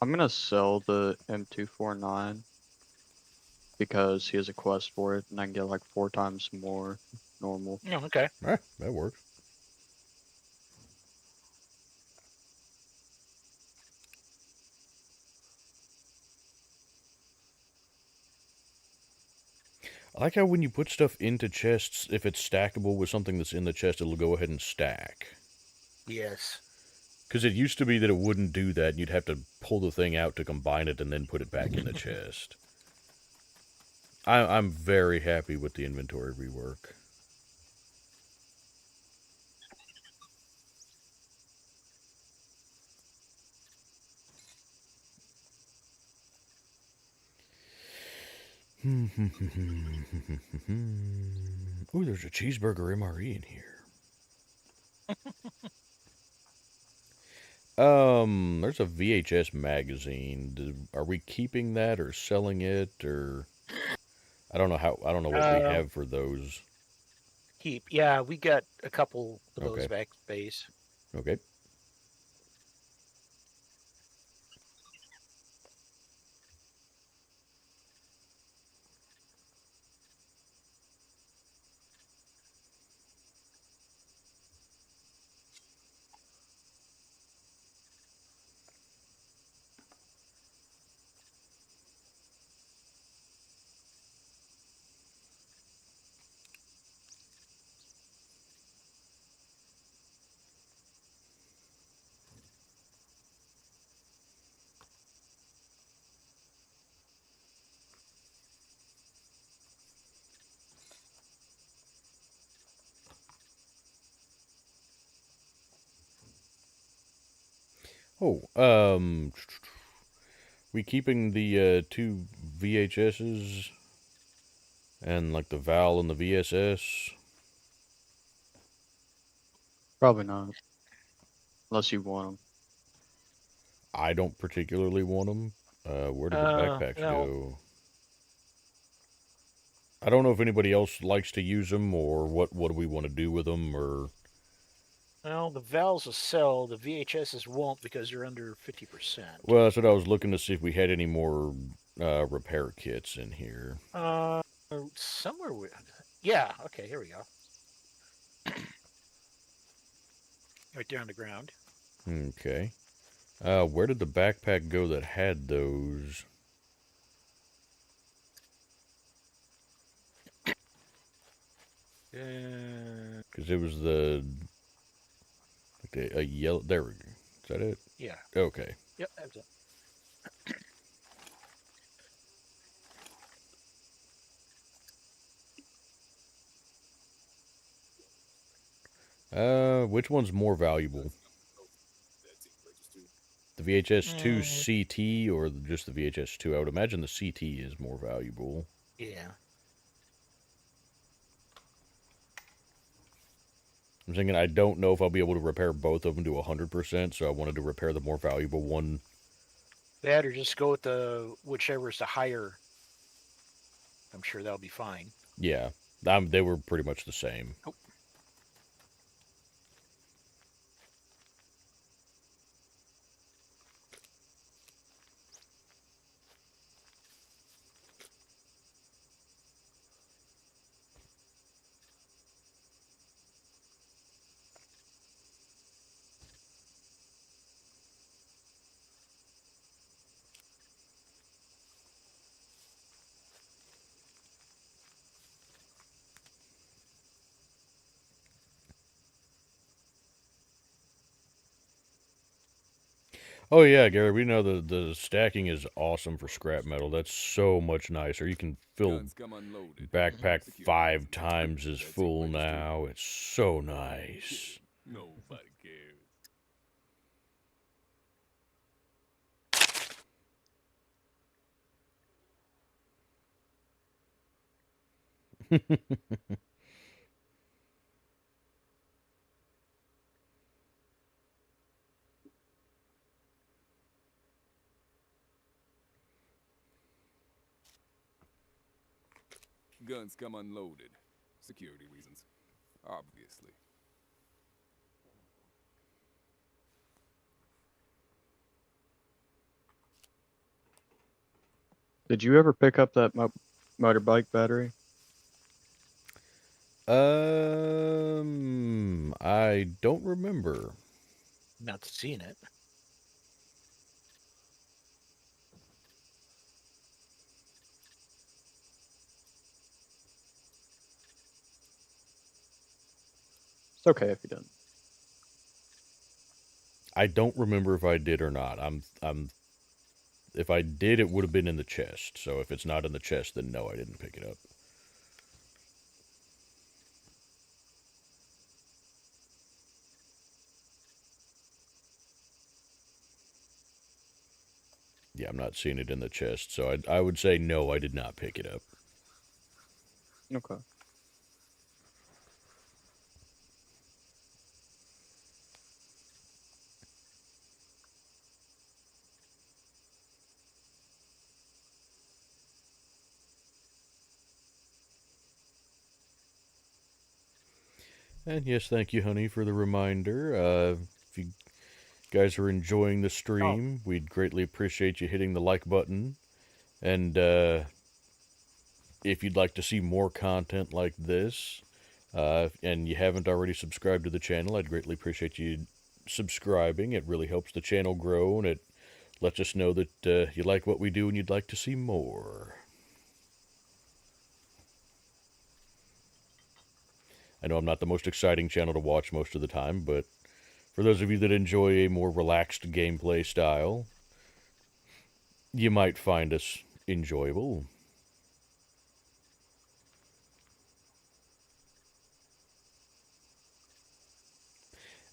I'm gonna sell the M249 because he has a quest for it, and I can get like 4 times more normal. Oh, okay. That works. I like how when you put stuff into chests, if it's stackable with something that's in the chest, it'll go ahead and stack. Yes. Because it used to be that it wouldn't do that, and you'd have to pull the thing out to combine it and then put it back in the chest. I'm very happy with the inventory rework. Ooh, there's a cheeseburger MRE in here. There's a VHS magazine. Are we keeping that or selling it or I don't know what we have for those. Keep. Yeah, we got a couple of those Okay. back space. Okay. Oh, we keeping the two VHSs and like the Val and the VSS? Probably not, unless you want them. I don't particularly want them. Where did the backpacks No. go? I don't know if anybody else likes to use them or what do we want to do with them or Well, the valves will sell. The VHSs won't because they're under 50%. well, that's what I was looking to see if we had any more repair kits in here. Somewhere. Yeah. Okay. Here we go. Right there on the ground. Okay. Where did the backpack go that had those? Because it was a yellow. There we go. Is that it? Yeah. Okay. Yep. That's it. Which one's more valuable? The VHS2 CT or just the VHS2? I would imagine the CT is more valuable. Yeah. I'm thinking I don't know if I'll be able to repair both of them to 100%, so I wanted to repair the more valuable one. That or just go with the whichever is the higher. I'm sure that'll be fine. Yeah, they were pretty much the same. Oh. Oh yeah, Gary, we know the stacking is awesome for scrap metal. That's so much nicer. You can fill Guns come unloaded. backpack Security 5 reasons. times as That's it, full registered. now. It's so nice. Nobody cares. Guns come unloaded. Security reasons. Obviously. Did you ever pick up that motorbike battery? I don't remember. Not seeing it. It's okay if you didn't. I don't remember if I did or not. If I did, it would have been in the chest. So if it's not in the chest, then no, I didn't pick it up. Yeah, I'm not seeing it in the chest, so I would say no, I did not pick it up. Okay. And yes, thank you, honey, for the reminder. If you guys are enjoying the stream, we'd greatly appreciate you hitting the like button. And if you'd like to see more content like this, and you haven't already subscribed to the channel, I'd greatly appreciate you subscribing. It really helps the channel grow, and it lets us know that you like what we do and you'd like to see more. I know I'm not the most exciting channel to watch most of the time, but for those of you that enjoy a more relaxed gameplay style, you might find us enjoyable.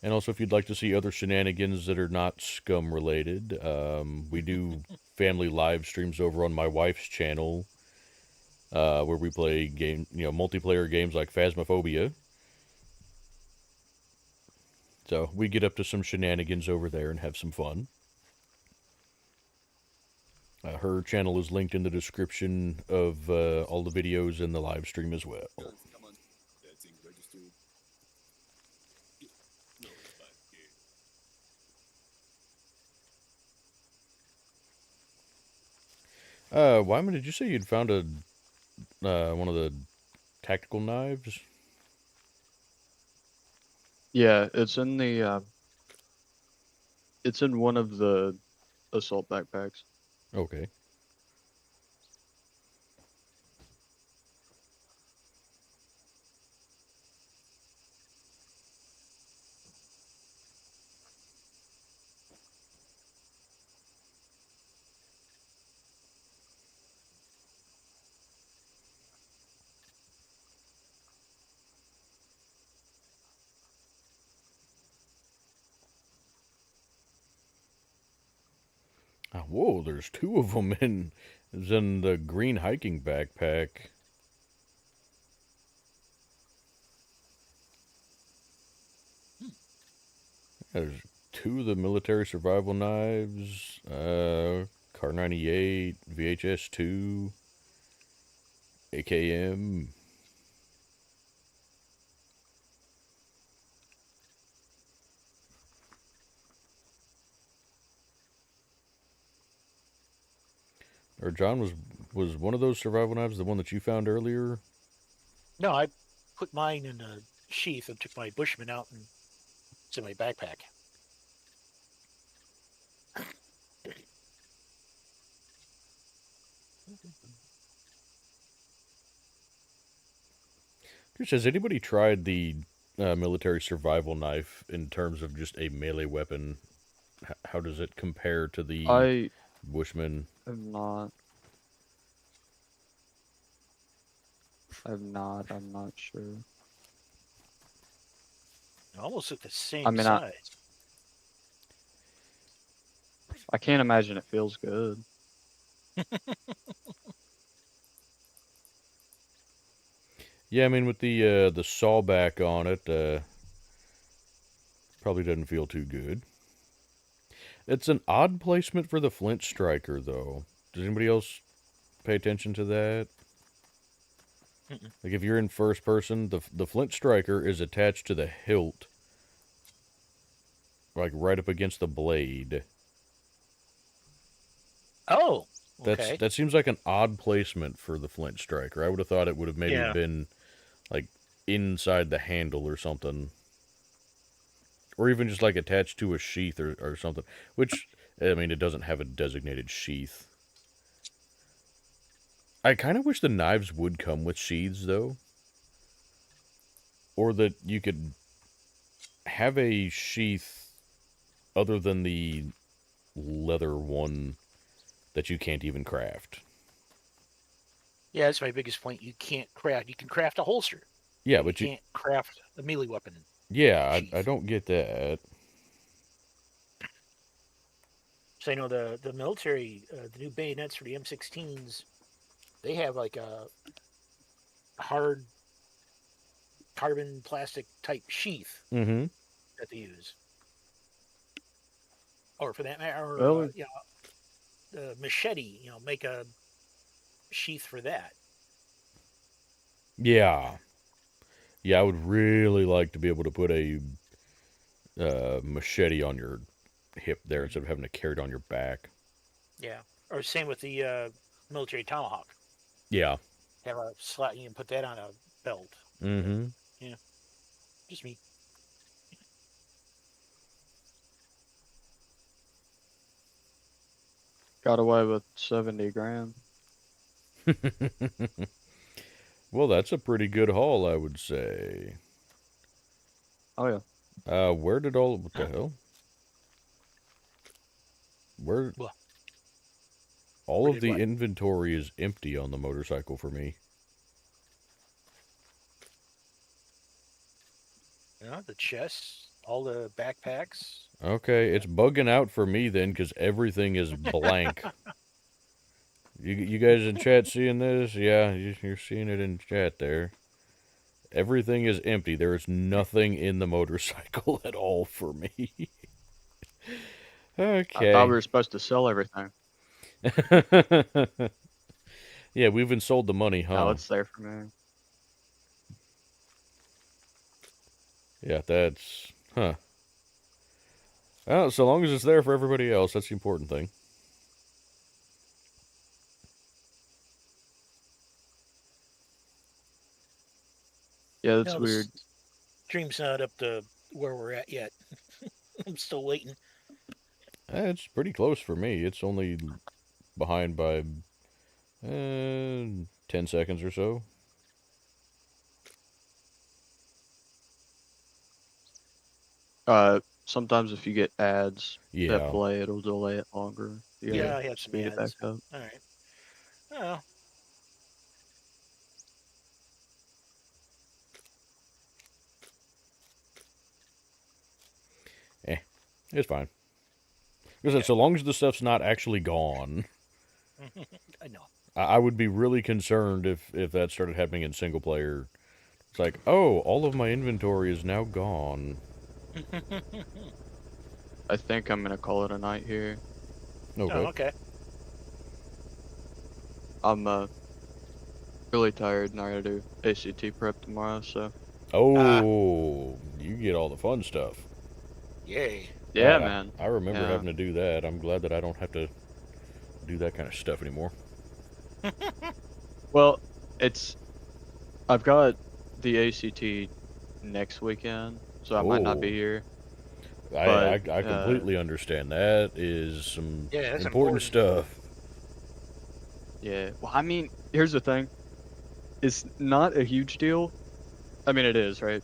And also, if you'd like to see other shenanigans that are not SCUM related, we do family live streams over on my wife's channel, where we play multiplayer games like Phasmophobia. So we get up to some shenanigans over there and have some fun. Her channel is linked in the description of all the videos in the live stream as well. Guns, come on. That thing registered. No, back here. Wyman, did you say you'd found a one of the tactical knives? Yeah, it's in the it's in one of the assault backpacks. Okay. Whoa, there's two of them in the green hiking backpack. There's two of the military survival knives, Car 98, VHS 2, AKM. Or John, was one of those survival knives the one that you found earlier? No, I put mine in a sheath and took my Bushman out, and it's in my backpack. Just has anybody tried the military survival knife in terms of just a melee weapon? How does it compare to the I Bushman? am not. I'm not sure. They almost look the same I mean, size. I can't imagine it feels good. Yeah, I mean with the sawback on it, probably doesn't feel too good. It's an odd placement for the flint striker, though. Does anybody else pay attention to that? Like if you're in first person, the flint striker is attached to the hilt, like right up against the blade. Oh, okay. That seems like an odd placement for the flint striker. I would have thought it would have maybe Yeah. been like inside the handle or something. Or even just like attached to a sheath or something. Which, I mean, it doesn't have a designated sheath. I kind of wish the knives would come with sheaths, though. Or that you could have a sheath other than the leather one that you can't even craft. Yeah, that's my biggest point. You can't craft. You can craft a holster. Yeah, You but you can't craft a melee weapon. yeah, I sheath. don't get that. So I know the military, the new bayonets for the M16s, they have like a hard carbon plastic type sheath Mm-hmm. that they use, or for that matter, or Well, the machete. Make a sheath for that. Yeah. Yeah, I would really like to be able to put a machete on your hip there instead of having to carry it on your back. Yeah, or same with the military tomahawk. Yeah. Have a slot. You can put that on a belt. Mm-hmm. Yeah, just me. got away with 70 grand. Well, that's a pretty good haul, I would say. Oh yeah. Where did what the hell? Where Well, all where of did the what? inventory is empty on the motorcycle for me. The chests, all the backpacks. Okay, it's bugging out for me then because everything is blank. You guys in chat seeing this? Yeah, you're seeing it in chat there. Everything is empty. There is nothing in the motorcycle at all for me. I thought Okay. we were supposed to sell everything. Yeah, we even sold the money, Now huh? it's there for me. Yeah, that's... Huh. Well, so long as it's there for everybody else, that's the important thing. Yeah, that's The weird. stream's not up to where we're at yet. I'm still waiting. It's pretty close for me. It's only behind by 10 seconds or so. Sometimes if you get ads that Yeah. play, it'll delay it longer. You Yeah, gotta I have some speed it back ads. up. All right. Oh, It's fine. Because Yeah. so long as the stuff's not actually gone, I know. I would be really concerned if that started happening in single player. It's like, oh, all of my inventory is now gone. I think I'm gonna call it a night here. Okay. Oh, okay. I'm really tired and I gotta do ACT prep tomorrow, so Oh, you get all the fun stuff. Yay. yeah, God, man. I remember Yeah. having to do that. I'm glad that I don't have to do that kind of stuff anymore. Well, I've got the ACT next weekend, so I might not be Oh. here. I But, completely understand. That is some Yeah, that's important important. stuff. Yeah. Well, I mean, here's the thing. It's not a huge deal. I mean, it is, right?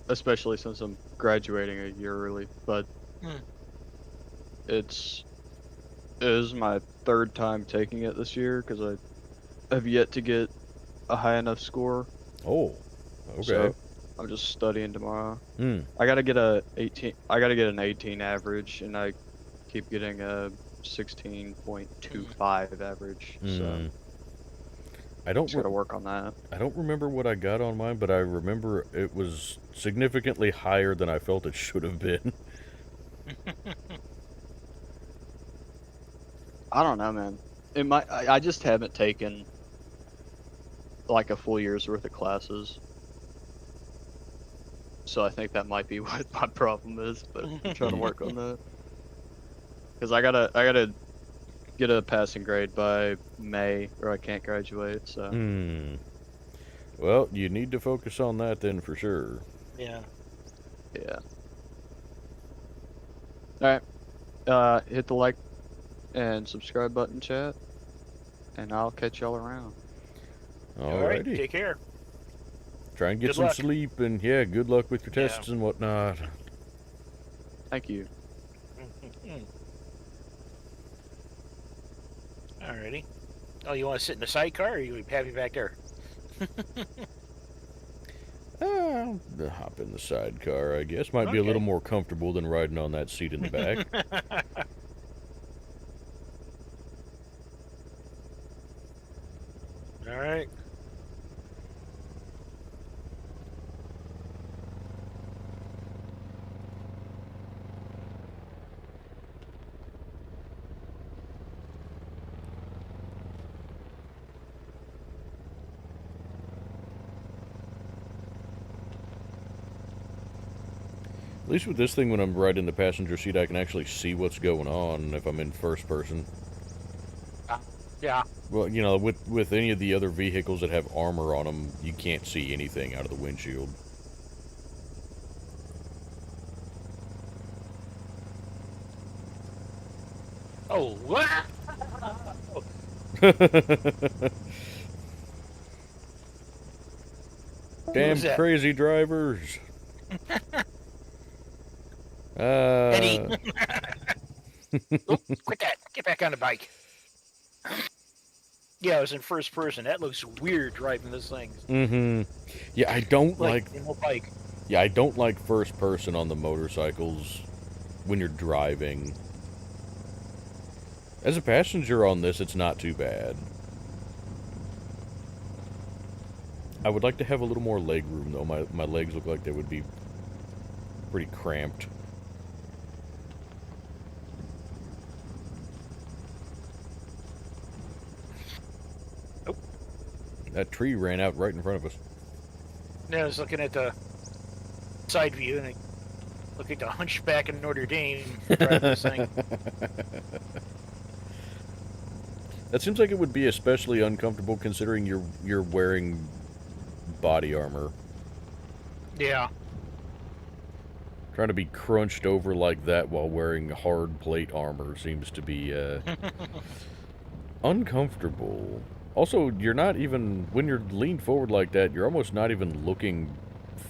Especially since I'm graduating a year early, but Hmm. it is my third time taking it this year because I have yet to get a high enough score. Oh, okay. So I'm just studying tomorrow. Hmm. I gotta get an 18 average, and I keep getting a 16.25 average. So Hmm. I don't just gotta work on that. I don't remember what I got on mine, but I remember it was significantly higher than I felt it should have been. I don't know, man. I just haven't taken like a full year's worth of classes. So I think that might be what my problem is, but I'm trying to work on that. Cuz I gotta get a passing grade by May or I can't graduate, so Hmm. Well, you need to focus on that then for sure. Yeah. yeah. All right. Hit the like and subscribe button, chat, and I'll catch y'all around. All right. Alrighty. Take care. Try and get Good some luck. sleep, and yeah, good luck with your Yeah. tests and whatnot. Thank you. Alrighty. Oh, you want to sit in the sidecar, or you happy back there? I'll hop in the sidecar, I guess. Might be a little Okay. more comfortable than riding on that seat in the back. All right. At least with this thing, when I'm riding in the passenger seat, I can actually see what's going on if I'm in first person. Yeah. Well, you know, with any of the other vehicles that have armor on them, you can't see anything out of the windshield. Oh, what? Damn that? crazy drivers. Eddie. Oh, quit that. Get back on the bike. Yeah, I was in first person. That looks weird driving this thing. Mm-hmm. Yeah, I don't like a bike. Yeah, I don't like first person on the motorcycles when you're driving. As a passenger on this, it's not too bad. I would like to have a little more leg room, though. My legs look like they would be pretty cramped. Oh. That tree ran out right in front of us. Yeah, I was looking at the side view, and I look at the hunchback in Notre Dame driving this thing. That seems like it would be especially uncomfortable considering you're wearing body armor. Yeah. Trying to be crunched over like that while wearing hard plate armor seems to be uncomfortable. Also, you're not even, when you're leaned forward like that, you're almost not even looking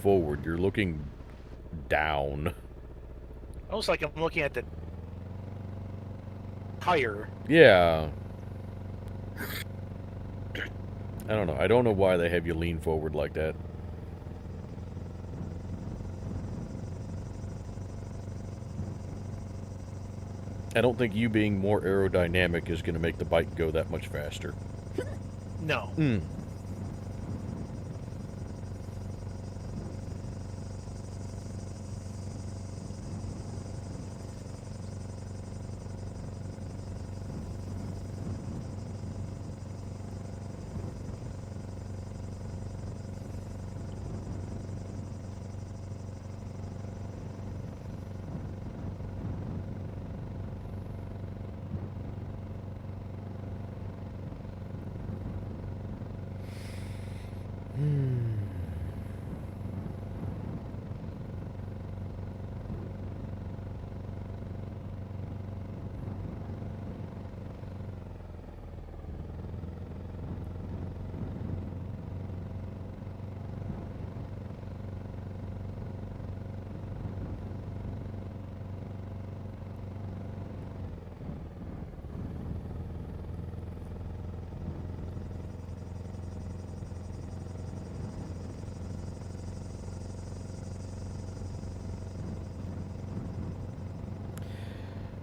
forward. You're looking down. Almost like I'm looking at the tire. Yeah. I don't know. I don't know why they have you lean forward like that. I don't think you being more aerodynamic is going to make the bike go that much faster. No. Hmm.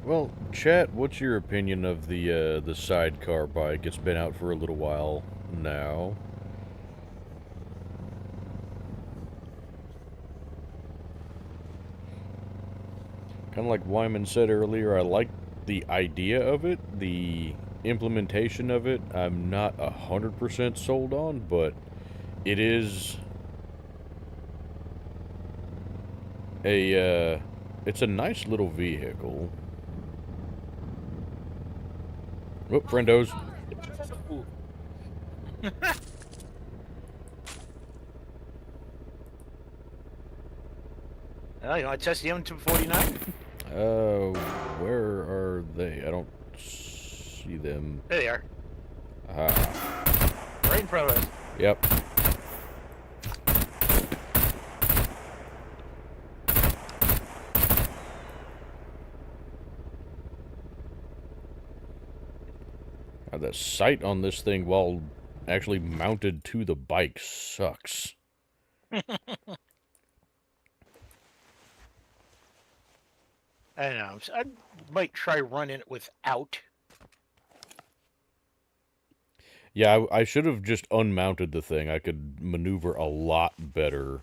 Well, chat, what's your opinion of the sidecar bike? It's been out for a little while now. Kind of like Wyman said earlier, I like the idea of it, the implementation of it. I'm not 100% sold on, but it is it's a nice little vehicle. Whoop, friendos. Ooh. Well, you want to test the M249? Where are they? I don't see them. There they are. Right in front of us. Yep. the sight on this thing while actually mounted to the bike sucks. I don't know. I might try running it without. Yeah, I should have just unmounted the thing. I could maneuver a lot better.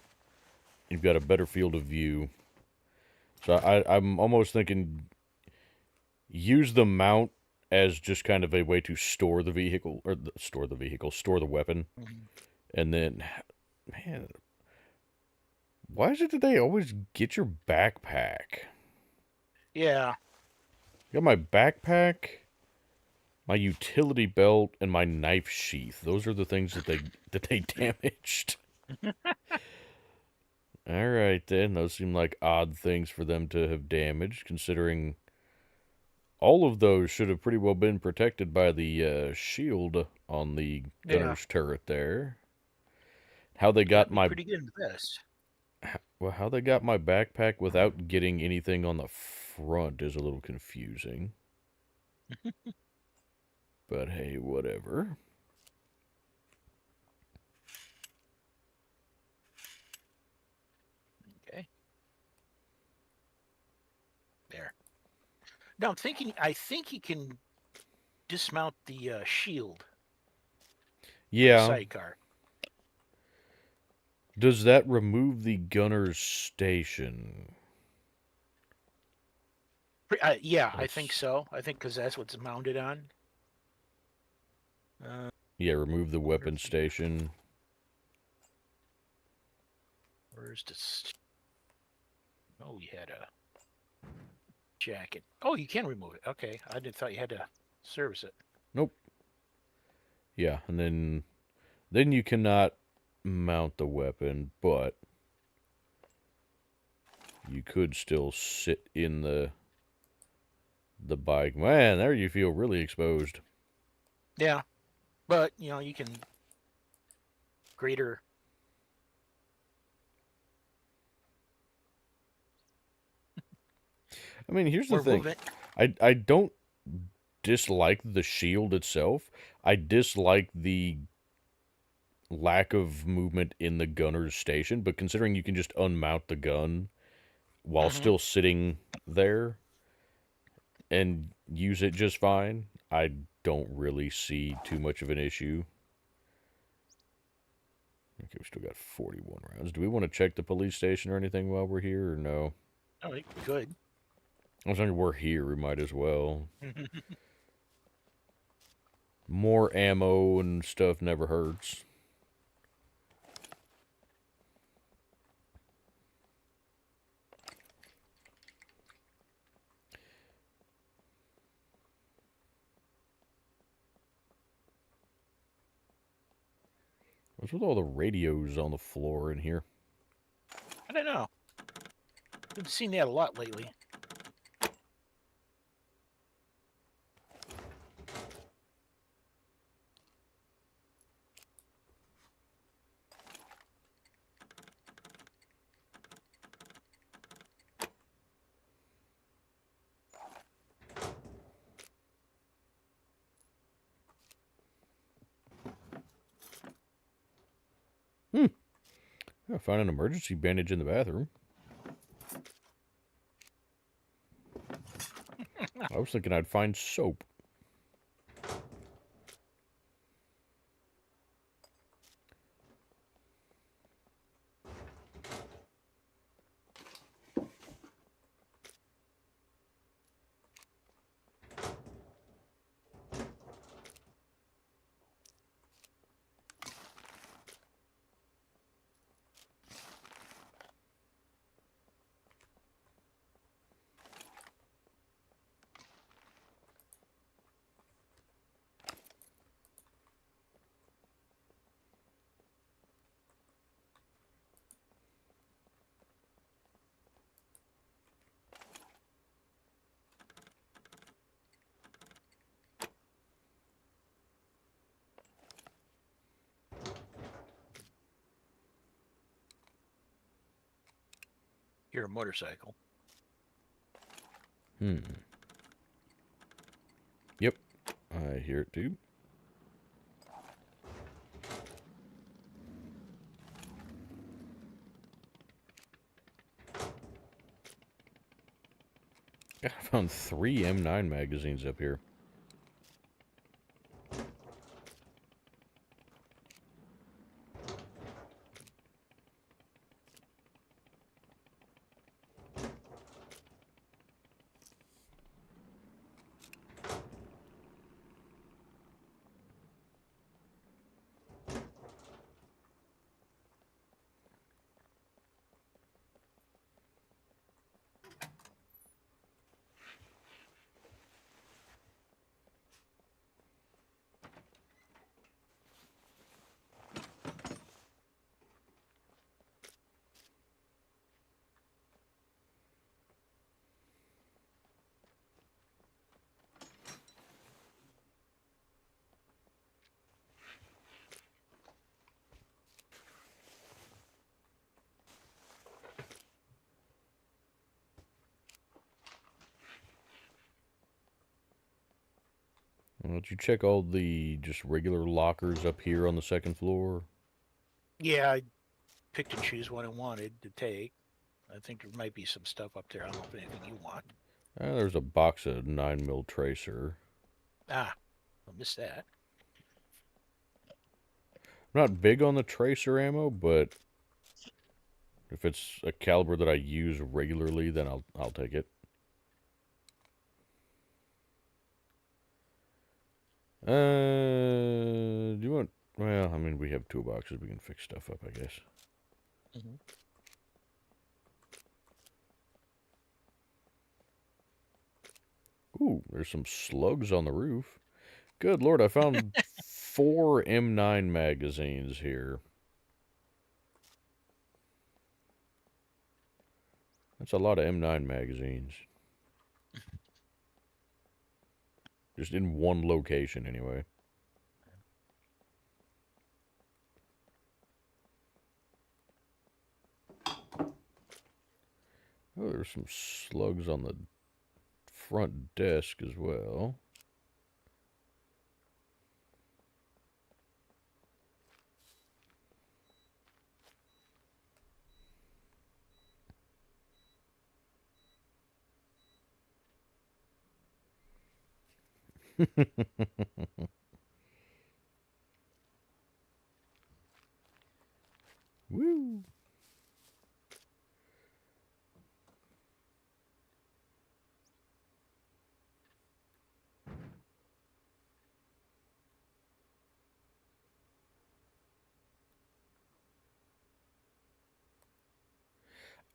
You've got a better field of view. So I'm almost thinking use the mount as just kind of a way to store the vehicle, or store the weapon. Mhm. And then, man, why is it that they always get your backpack? Yeah. I got my backpack, my utility belt, and my knife sheath. Those are the things that they damaged. All right, then. Those seem like odd things for them to have damaged, considering all of those should have pretty well been protected by the shield on the gunner's turret there. How they got Gotta be my pretty good in this. well, how they got my backpack without getting anything on the front is a little confusing. But hey, whatever. Okay. There. Now I'm thinking. I think you can dismount the shield. The Yeah. sidecar. Does that remove the gunner's station? Yeah, I think so. I think because that's what's mounted on. Yeah, remove the weapon station. Where's this? Oh, you had a jacket. Oh, you can remove it. Okay, I didn't thought you had to service it. Nope. Yeah, and then you cannot mount the weapon, but you could still sit in the bike. Man, there you feel really exposed. Yeah, but you can greater. I mean, here's the More thing. movement. I don't dislike the shield itself. I dislike the lack of movement in the gunner's station, but considering you can just unmount the gun while Mhm. still sitting there and use it just fine, I don't really see too much of an issue. Okay, we still got 41 rounds. Do we want to check the police station or anything while we're here, or no? Oh, good. I was thinking we're here, we might as well. More ammo and stuff never hurts. What's with all the radios on the floor in here? I don't know. Been seeing that a lot lately. I found an emergency bandage in the bathroom. I was thinking I'd find soap. You're a motorcycle. Yep, I hear it too. I found 3 M9 magazines up here. Why don't you check all the just regular lockers up here on the second floor? Yeah, I picked and choose what I wanted to take. I think there might be some stuff up there. I don't know if anything you want. There's a box of 9mm tracer. Ah, I missed that. I'm not big on the tracer ammo, but if it's a caliber that I use regularly, then I'll take it. Do you want? Well, I mean, we have toolboxes. We can fix stuff up, I guess. Mm-hmm. Ooh, there's some slugs on the roof. Good Lord, I found 4 M9 magazines here. That's a lot of M9 magazines. Just in one location, anyway. Oh, there's some slugs on the front desk as well. Woo!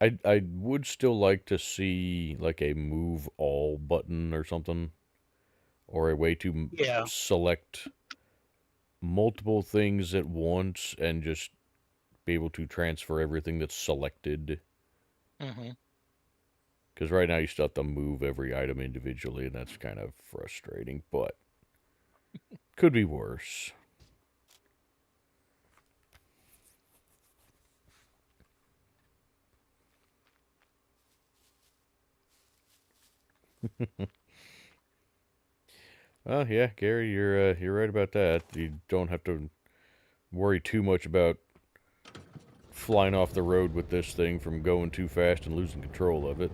I would still like to see like a move all button or something, or a way to Yeah. select multiple things at once and just be able to transfer everything that's selected. Mm-hmm. Because right now you still have to move every item individually, and that's kind of frustrating, but could be worse. Well, yeah, Gary, you're right about that. You don't have to worry too much about flying off the road with this thing from going too fast and losing control of it.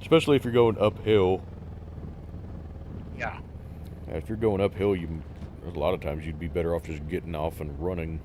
Especially if you're going uphill. Yeah. If you're going uphill, a lot of times you'd be better off just getting off and running.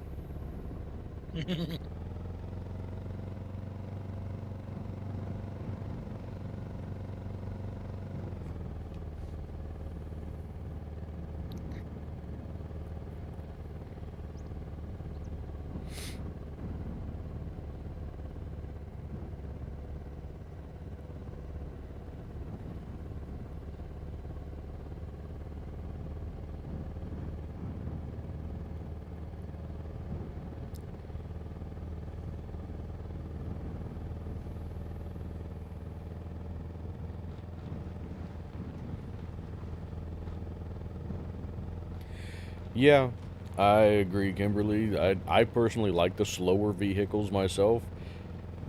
Yeah, I agree, Kimberly. I personally like the slower vehicles myself.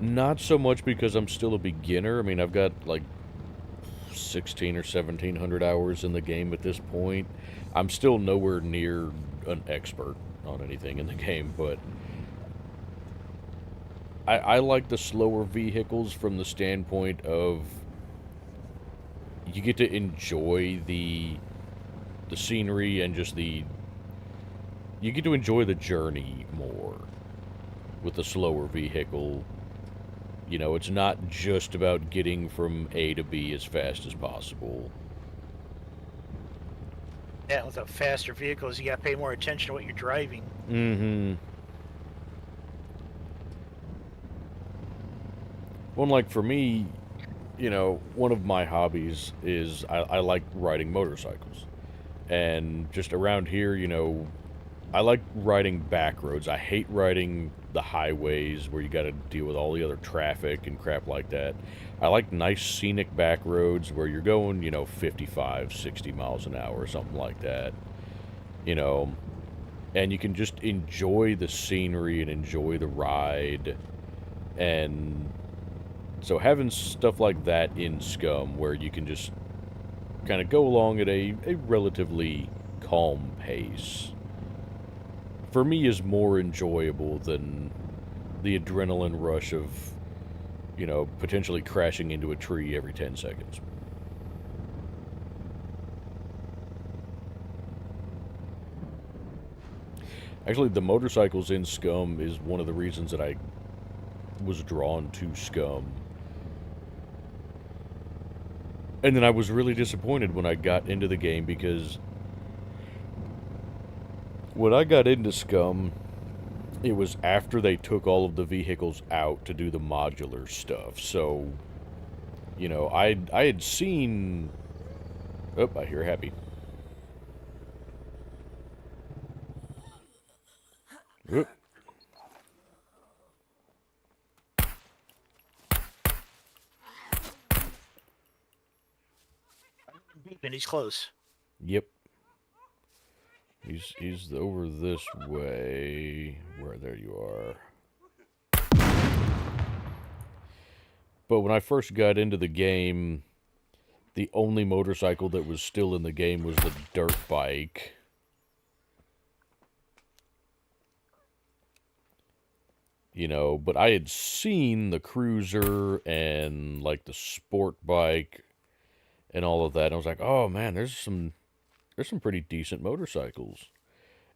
Not so much because I'm still a beginner. I mean, I've got like 16 or 1700 hours in the game at this point. I'm still nowhere near an expert on anything in the game, but I like the slower vehicles from the standpoint of you get to enjoy the scenery and just you get to enjoy the journey more with the slower vehicle. You know, it's not just about getting from A to B as fast as possible. Yeah, with the faster vehicles, you got to pay more attention to what you're driving. Mm-hmm. Well, like for me, you know, one of my hobbies is I like riding motorcycles. And just around here, you know, I like riding back roads. I hate riding the highways where you got to deal with all the other traffic and crap like that. I like nice scenic back roads where you're going, you know, 55, 60 miles an hour or something like that. You know, and you can just enjoy the scenery and enjoy the ride. And so having stuff like that in SCUM where you can just kind of go along at a relatively calm pace, for me, is more enjoyable than the adrenaline rush of, you know, potentially crashing into a tree every 10 seconds. Actually, the motorcycles in SCUM is one of the reasons that I was drawn to SCUM. And then I was really disappointed when I got into the game because when I got into SCUM, it was after they took all of the vehicles out to do the modular stuff. So, you know, I had seen... Oh, I hear Happy. Oop. And he's close. Yep. He's over this way. Where there you are. But when I first got into the game, the only motorcycle that was still in the game was the dirt bike. You know, but I had seen the cruiser and like the sport bike and all of that. And I was like, oh man, there's some pretty decent motorcycles.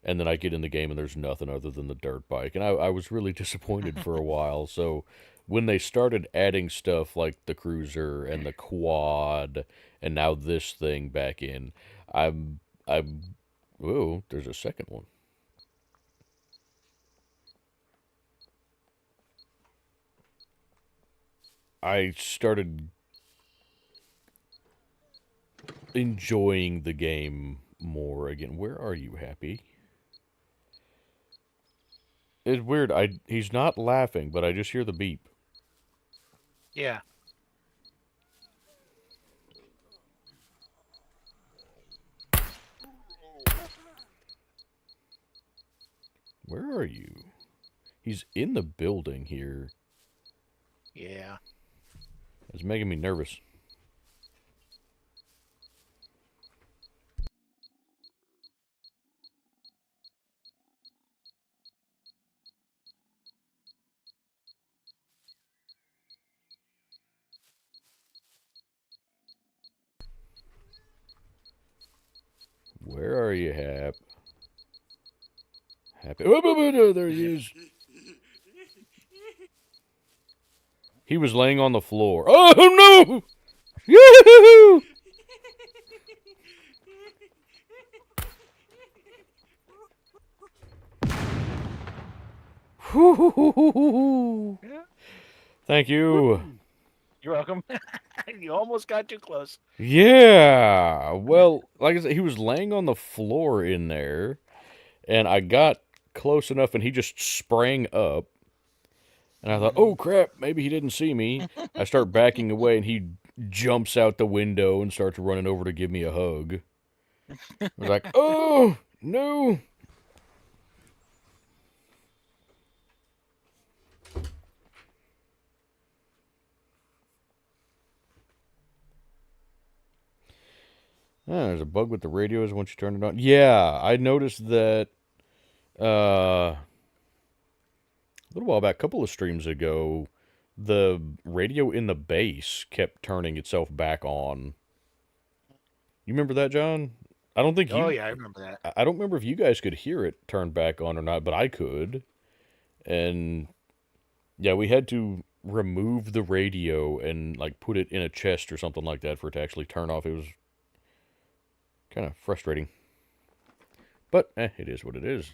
And then I get in the game and there's nothing other than the dirt bike. And I was really disappointed for a while. So when they started adding stuff like the cruiser and the quad and now this thing back in, I'm, whoa, there's a second one. I started enjoying the game more again. Where are you, Happy? It's weird. He's not laughing, but I just hear the beep. Yeah. Where are you? He's in the building here. Yeah. It's making me nervous. Where are you, Hap? Happy. Oh, there he is. He was laying on the floor. Oh no! Yoo-hoo! Thank you. You're welcome. You almost got too close. Yeah. Well, like I said, he was laying on the floor in there, and I got close enough, and he just sprang up. And I thought, oh crap, maybe he didn't see me. I start backing away, and he jumps out the window and starts running over to give me a hug. I was like, oh, no. Ah, there's a bug with the radios once you turn it on. Yeah, I noticed that little while back, a couple of streams ago, the radio in the base kept turning itself back on. You remember that, John? I don't think Oh you. yeah, I remember that. I don't remember if you guys could hear it turn back on or not, but I could. And yeah, we had to remove the radio and like put it in a chest or something like that for it to actually turn off. It was kind of frustrating. But it is what it is.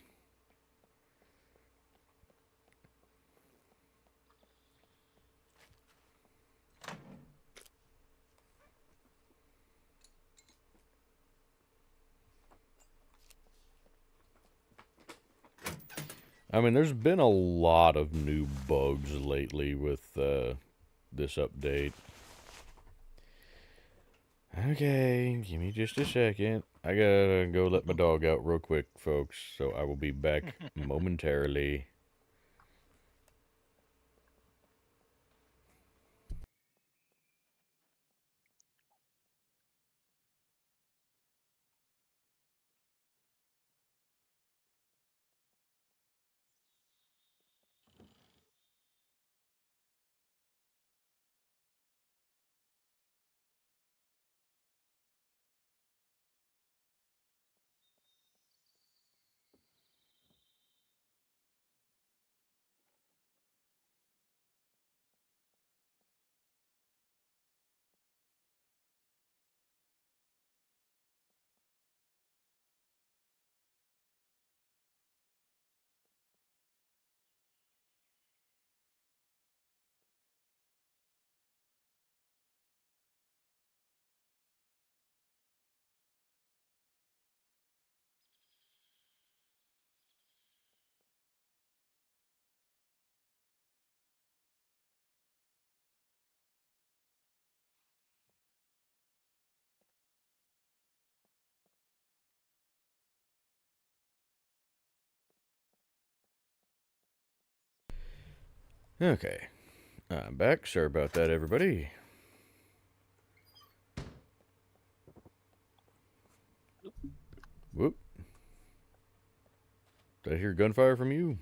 I mean, there's been a lot of new bugs lately with this update. Okay, give me just a second. I gotta go let my dog out real quick, folks, so I will be back momentarily. Okay, I'm back. Sorry about that, everybody. Whoop. Did I hear gunfire from you?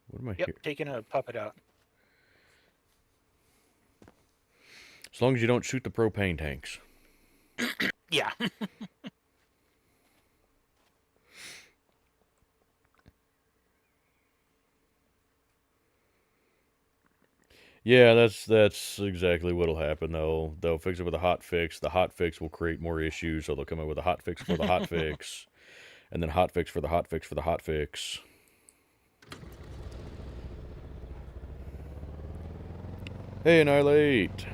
What am I Yep, hearing? taking a puppet out. As long as you don't shoot the propane tanks. Yeah. Yeah, that's exactly what'll happen. They'll fix it with a hot fix. The hot fix will create more issues, so they'll come in with a hot fix for the hot fix, and then hot fix for the hot fix for the hot fix. Hey, Annihilate.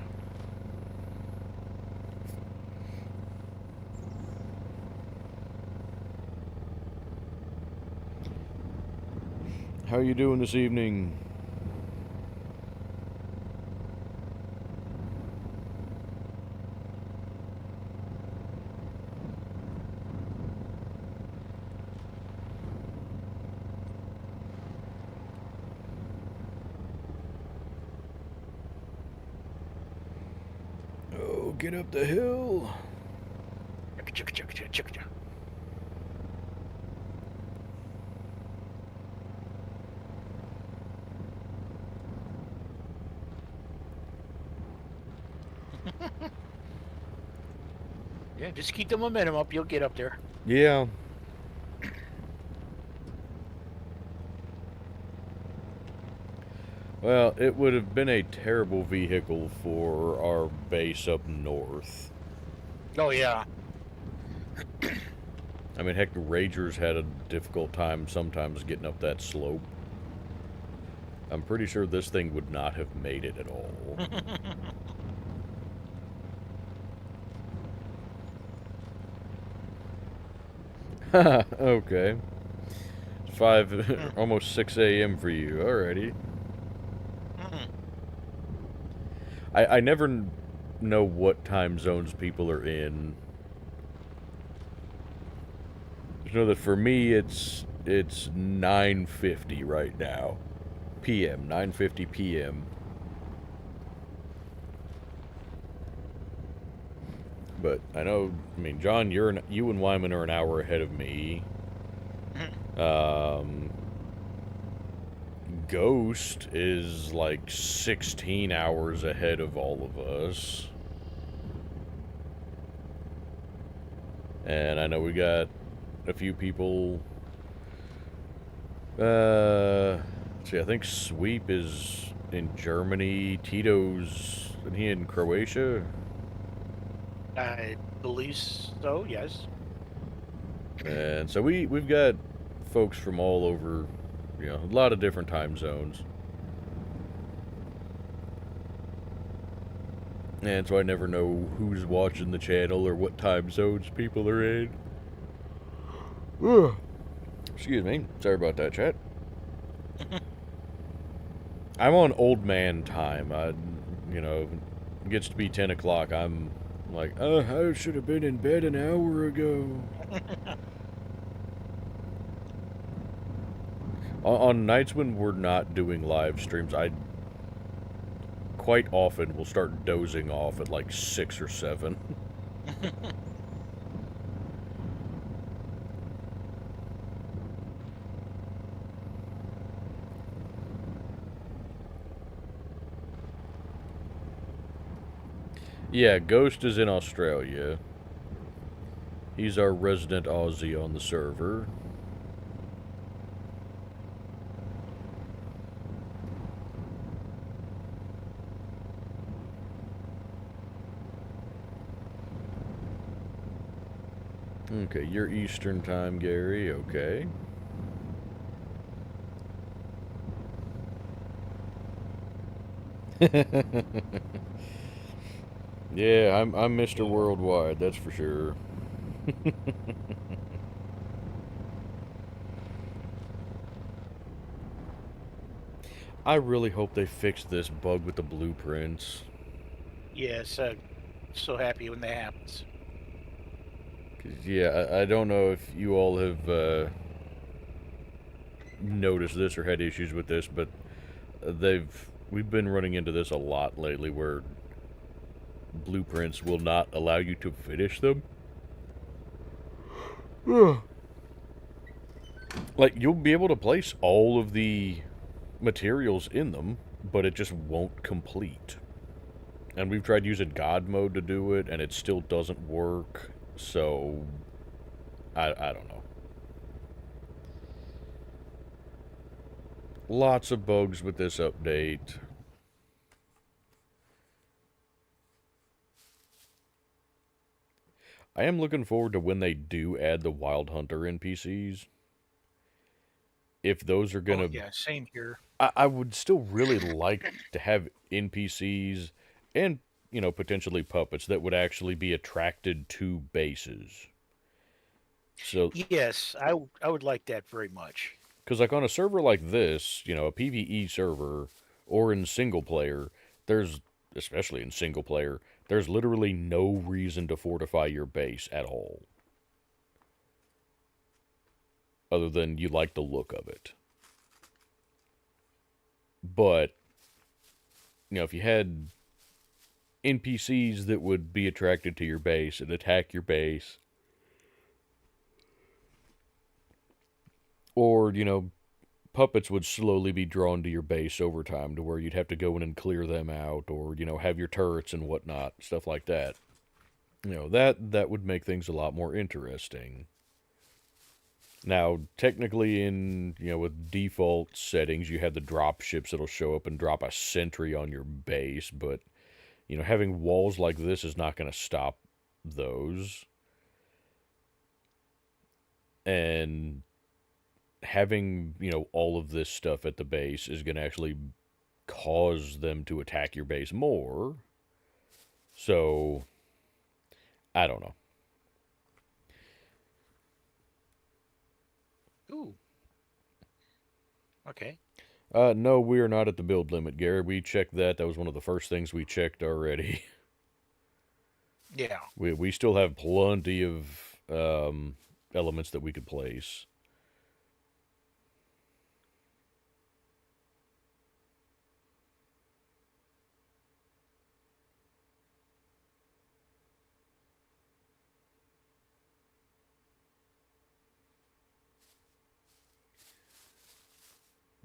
How you doing this evening? Oh, get up the hill. Chicka, chicka, chicka, chicka, chicka. Yeah, just keep the momentum up. You'll get up there. Yeah. Well, it would have been a terrible vehicle for our base up north. Oh yeah. I mean, heck, the Ragers had a difficult time sometimes getting up that slope. I'm pretty sure this thing would not have made it at all. Okay. It's 5, almost 6 a.m. for you. Alrighty. I never know what time zones people are in. Just know that for me, it's 9:50 right now. PM, 9:50 p.m. But I know, I mean, John, you and Wyman are an hour ahead of me. Ghost is like 16 hours ahead of all of us. And I know we got a few people. Let's see, I think Sweep is in Germany. Tito's, isn't he in Croatia? I believe so. Yes. And so we've got folks from all over, a lot of different time zones. And so I never know who's watching the channel or what time zones people are in. Ugh. Excuse me. Sorry about that, chat. I'm on old man time. It gets to be 10 o'clock. I'm like, I should have been in bed an hour ago. On nights when we're not doing live streams, I quite often will start dozing off at like 6 or 7. Yeah, Ghost is in Australia. He's our resident Aussie on the server. Okay, you're Eastern time, Gary. Okay. Yeah, I'm Mr. Worldwide, that's for sure. I really hope they fix this bug with the blueprints. Yes. So happy when that happens. 'Cause, yeah, I don't know if you all have noticed this or had issues with this, but we've been running into this a lot lately where blueprints will not allow you to finish them. Like, you'll be able to place all of the materials in them, but it just won't complete. And we've tried using God mode to do it, and it still doesn't work, so I don't know. Lots of bugs with this update. I am looking forward to when they do add the Wild Hunter NPCs. If those are gonna... Oh, yeah, same here. I would still really like to have NPCs and, potentially puppets that would actually be attracted to bases. So, Yes, I would like that very much. because like on a server like this, a PvE server, or in single player, especially in single player, there's literally no reason to fortify your base at all. Other than you like the look of it. But, if you had NPCs that would be attracted to your base and attack your base, or, puppets would slowly be drawn to your base over time to where you'd have to go in and clear them out, or, have your turrets and whatnot, stuff like that. That would make things a lot more interesting. Now, technically with default settings, you have the drop ships that'll show up and drop a sentry on your base, but, having walls like this is not going to stop those. And having, all of this stuff at the base is going to actually cause them to attack your base more. So, I don't know. Ooh. Okay. No, we are not at the build limit, Gary. We checked that. That was one of the first things we checked already. Yeah. We still have plenty of elements that we could place.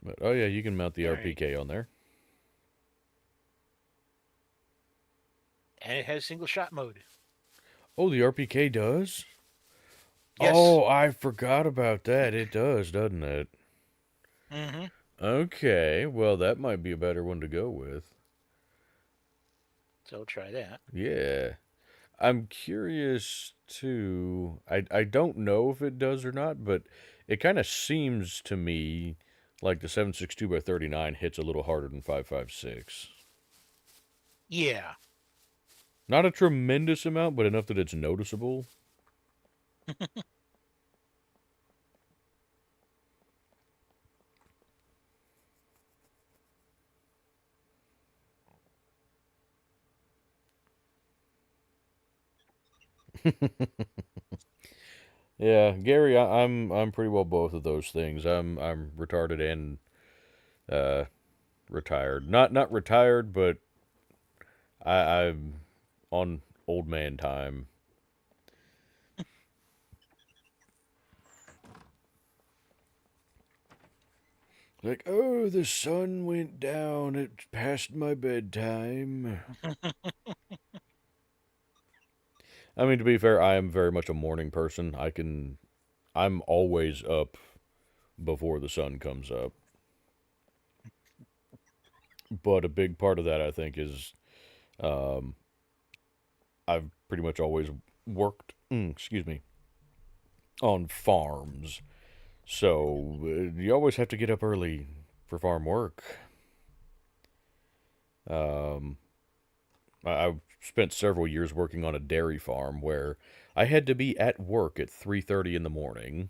But, oh yeah, you can mount the All right. RPK on there. And it has single shot mode. Oh, the RPK does? Yes. Oh, I forgot about that. It does, doesn't it? Mm-hmm. Okay, well, that might be a better one to go with. So try that. Yeah. I'm curious, too. I don't know if it does or not, but it kind of seems to me like the 7.62x39 hits a little harder than 5.56. Yeah. Not a tremendous amount, but enough that it's noticeable. Yeah, Gary, I'm pretty well both of those things. I'm retarded and retired. Not retired, but I'm on old man time. Like, oh, the sun went down. It's past my bedtime. I mean, to be fair, I am very much a morning person. I'm always up before the sun comes up. But a big part of that, I think, is um, I've pretty much always worked, excuse me, on farms. So you always have to get up early for farm work. Um, I've spent several years working on a dairy farm where I had to be at work at 3:30 in the morning.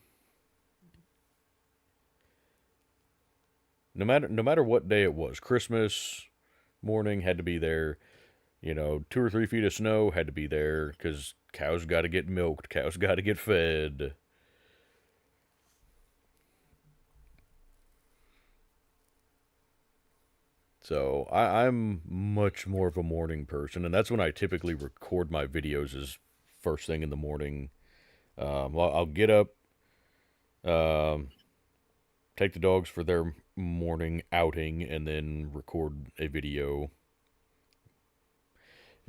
No matter what day it was, Christmas morning had to be there. 2 or 3 feet of snow had to be there because cows got to get milked, cows got to get fed. So I'm much more of a morning person, and that's when I typically record my videos is first thing in the morning. I'll get up, um, take the dogs for their morning outing, and then record a video.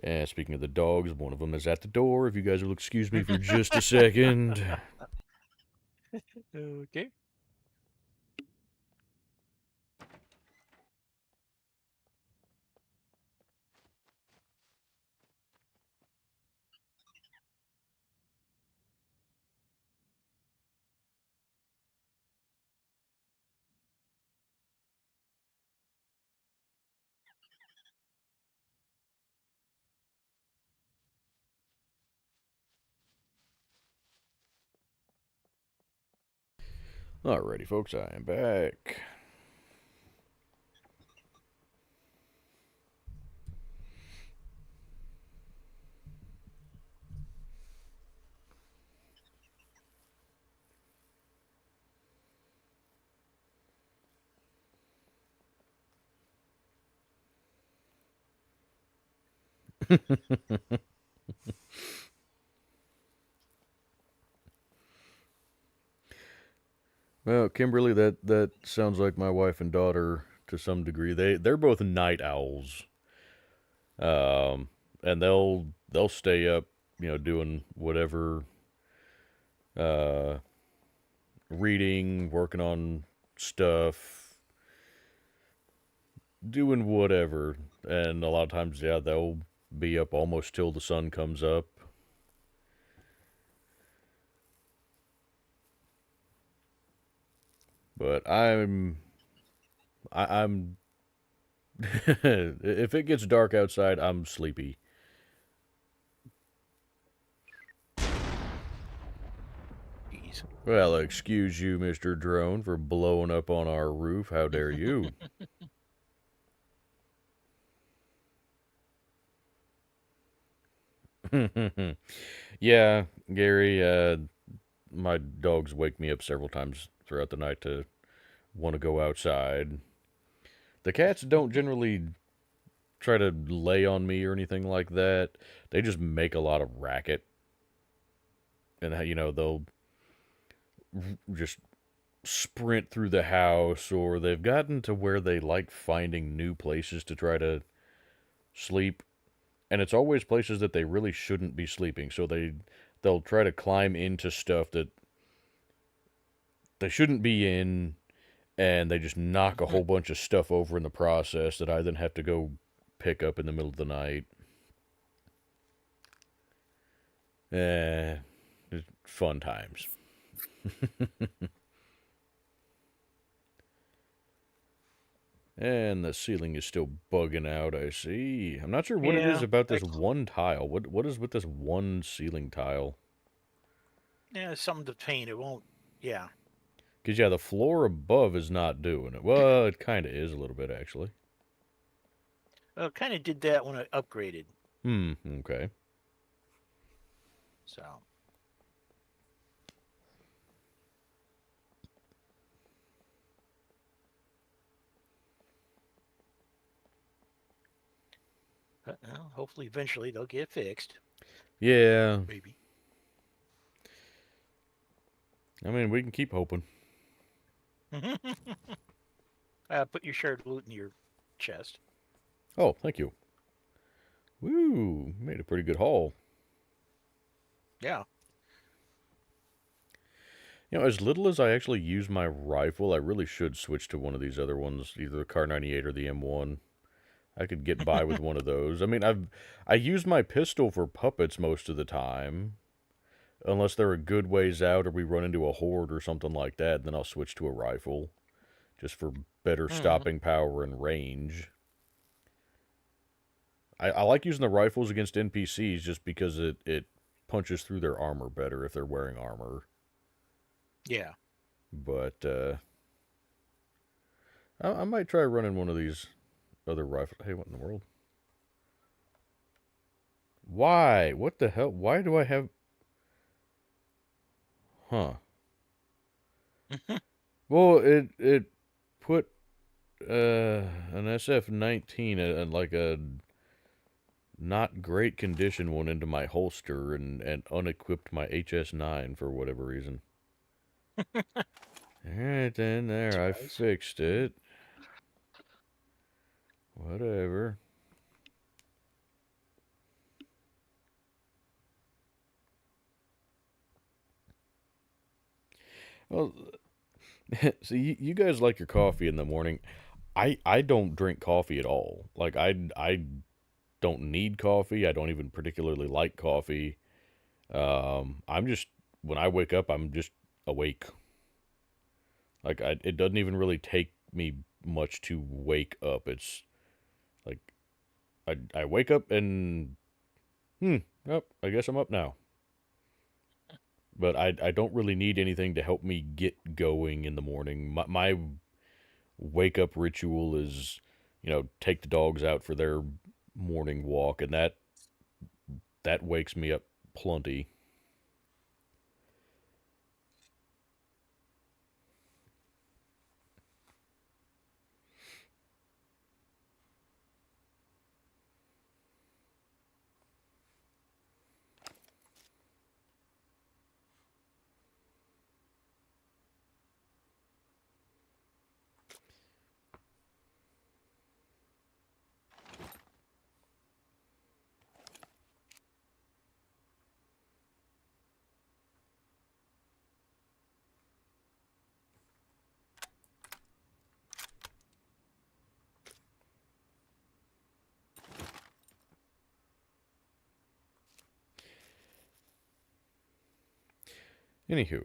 And speaking of the dogs, one of them is at the door. If you guys will excuse me for just a second. Okay. Alrighty, folks, I am back. Well, Kimberly, that sounds like my wife and daughter to some degree. They're both night owls. Um, and they'll stay up, doing whatever, uh, reading, working on stuff, doing whatever. And a lot of times, yeah, they'll be up almost till the sun comes up. But I'm if it gets dark outside, I'm sleepy. Jeez. Well, excuse you, Mr. Drone, for blowing up on our roof. How dare you? Yeah, Gary, my dogs wake me up several times throughout the night to want to go outside. The cats don't generally try to lay on me or anything like that. They just make a lot of racket. And, they'll just sprint through the house, or they've gotten to where they like finding new places to try to sleep, and it's always places that they really shouldn't be sleeping. So they'll try to climb into stuff that they shouldn't be in, and they just knock a whole bunch of stuff over in the process that I then have to go pick up in the middle of the night. It's fun times. And the ceiling is still bugging out, I see. I'm not sure what it is Yeah, about this one tile. What is with this one ceiling tile? yeah, something to paint. It won't. Yeah. Because, yeah, the floor above is not doing it. Well, it kind of is a little bit, actually. Well, it kind of did that when I upgraded. Okay. So. But, well, hopefully, eventually they'll get fixed. Yeah. Maybe. I mean, we can keep hoping. Put your shared loot in your chest. Oh, thank you. Woo, made a pretty good haul. Yeah. You know, as little as I actually use my rifle, I really should switch to one of these other ones, either the Car 98 or the M1. I could get by with one of those. I mean, I use my pistol for puppets most of the time, unless they're a good ways out or we run into a horde or something like that. Then I'll switch to a rifle, just for better stopping power and range. I like using the rifles against NPCs just because it punches through their armor better if they're wearing armor. Yeah. But I might try running one of these other rifles. Hey, what in the world? Why? What the hell? Why do I have... Huh. Well, it put an SF-19 and like a not great condition one into my holster and unequipped my HS-9 for whatever reason. Alright then, there, I Surprise. fixed it. Whatever. Well, see, you guys like your coffee in the morning. I don't drink coffee at all. Like, I don't need coffee. I don't even particularly like coffee. I'm just, when I wake up, I'm just awake. Like, it doesn't even really take me much to wake up. It's like, I wake up and, oh, I guess I'm up now. But I don't really need anything to help me get going in the morning. My wake up ritual is, take the dogs out for their morning walk, and that wakes me up plenty. Anywho,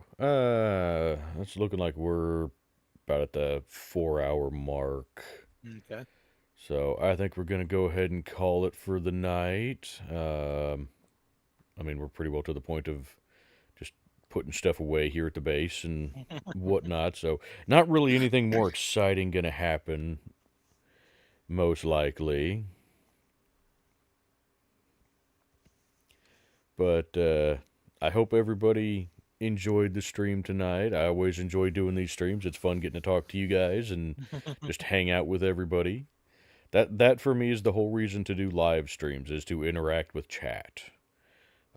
it's looking like we're about at the 4-hour mark. Okay. So I think we're going to go ahead and call it for the night. I mean, we're pretty well to the point of just putting stuff away here at the base and whatnot. So not really anything more exciting going to happen, most likely. But I hope everybody enjoyed the stream tonight. I always enjoy doing these streams. It's fun getting to talk to you guys and just hang out with everybody. That for me is the whole reason to do live streams, is to interact with chat.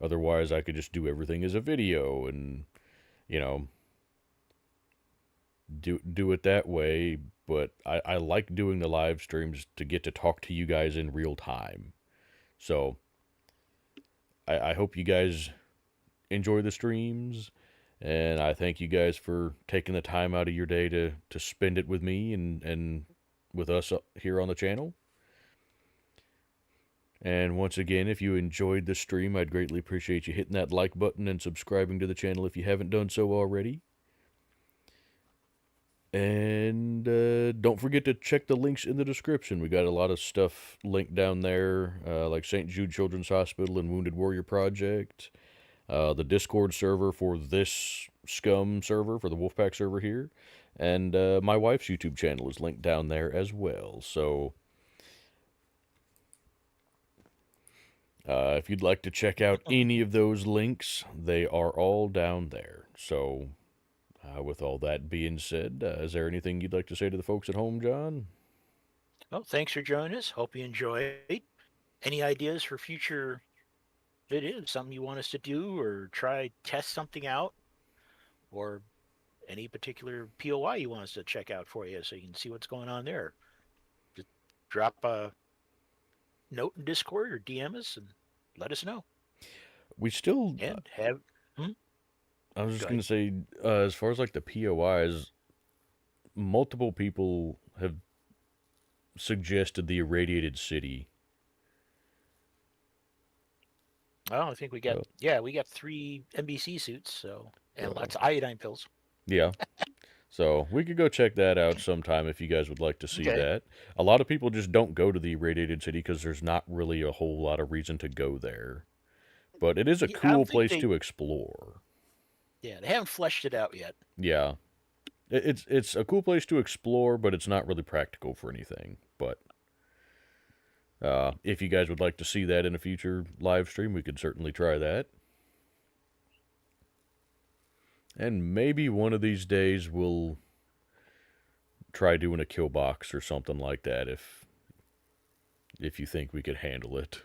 Otherwise, I could just do everything as a video and, do it that way. But I like doing the live streams to get to talk to you guys in real time. So I hope you guys enjoy the streams, and I thank you guys for taking the time out of your day to spend it with me and with us here on the channel. And once again, if you enjoyed the stream, I'd greatly appreciate you hitting that like button and subscribing to the channel if you haven't done so already. And don't forget to check the links in the description. We got a lot of stuff linked down there, like St. Jude Children's Hospital and Wounded Warrior Project, the Discord server for this SCUM server, for the Wolfpack server here, and my wife's YouTube channel is linked down there as well. So if you'd like to check out any of those links, they are all down there. So with all that being said, is there anything you'd like to say to the folks at home, John? Well, thanks for joining us. Hope you enjoyed. Any ideas for future videos? Something you want us to do or try test something out? Or any particular POI you want us to check out for you so you can see what's going on there? Just drop a note in Discord or DM us and let us know. We still... And have... I was just Go going to say, as far as like the POIs, multiple people have suggested the irradiated city. Well, I think we got, we got 3 NBC suits, so, and So- lots of iodine pills. Yeah. So we could go check that out sometime if you guys would like to see Okay. that. A lot of people just don't go to the irradiated city because there's not really a whole lot of reason to go there. But it is a Yeah, I cool don't think place they- to explore. Yeah, they haven't fleshed it out yet. Yeah. It's a cool place to explore, but it's not really practical for anything. But if you guys would like to see that in a future live stream, we could certainly try that. And maybe one of these days we'll try doing a kill box or something like that if you think we could handle it.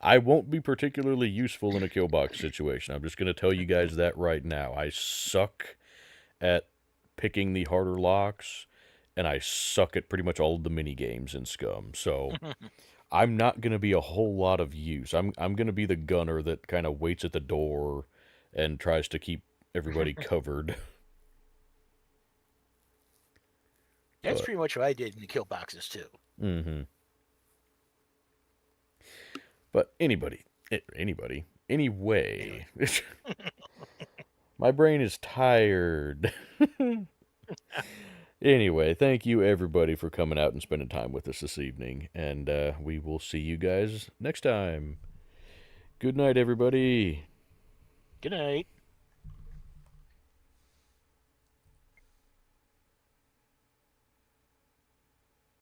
I won't be particularly useful in a kill box situation. I'm just going to tell you guys that right now. I suck at picking the harder locks, and I suck at pretty much all of the mini games in SCUM. So I'm not going to be a whole lot of use. I'm going to be the gunner that kind of waits at the door and tries to keep everybody covered. That's But- pretty much what I did in the kill boxes, too. Mm-hmm. But anyway, my brain is tired. Anyway, thank you everybody for coming out and spending time with us this evening, and we will see you guys next time. Good night, everybody. Good night.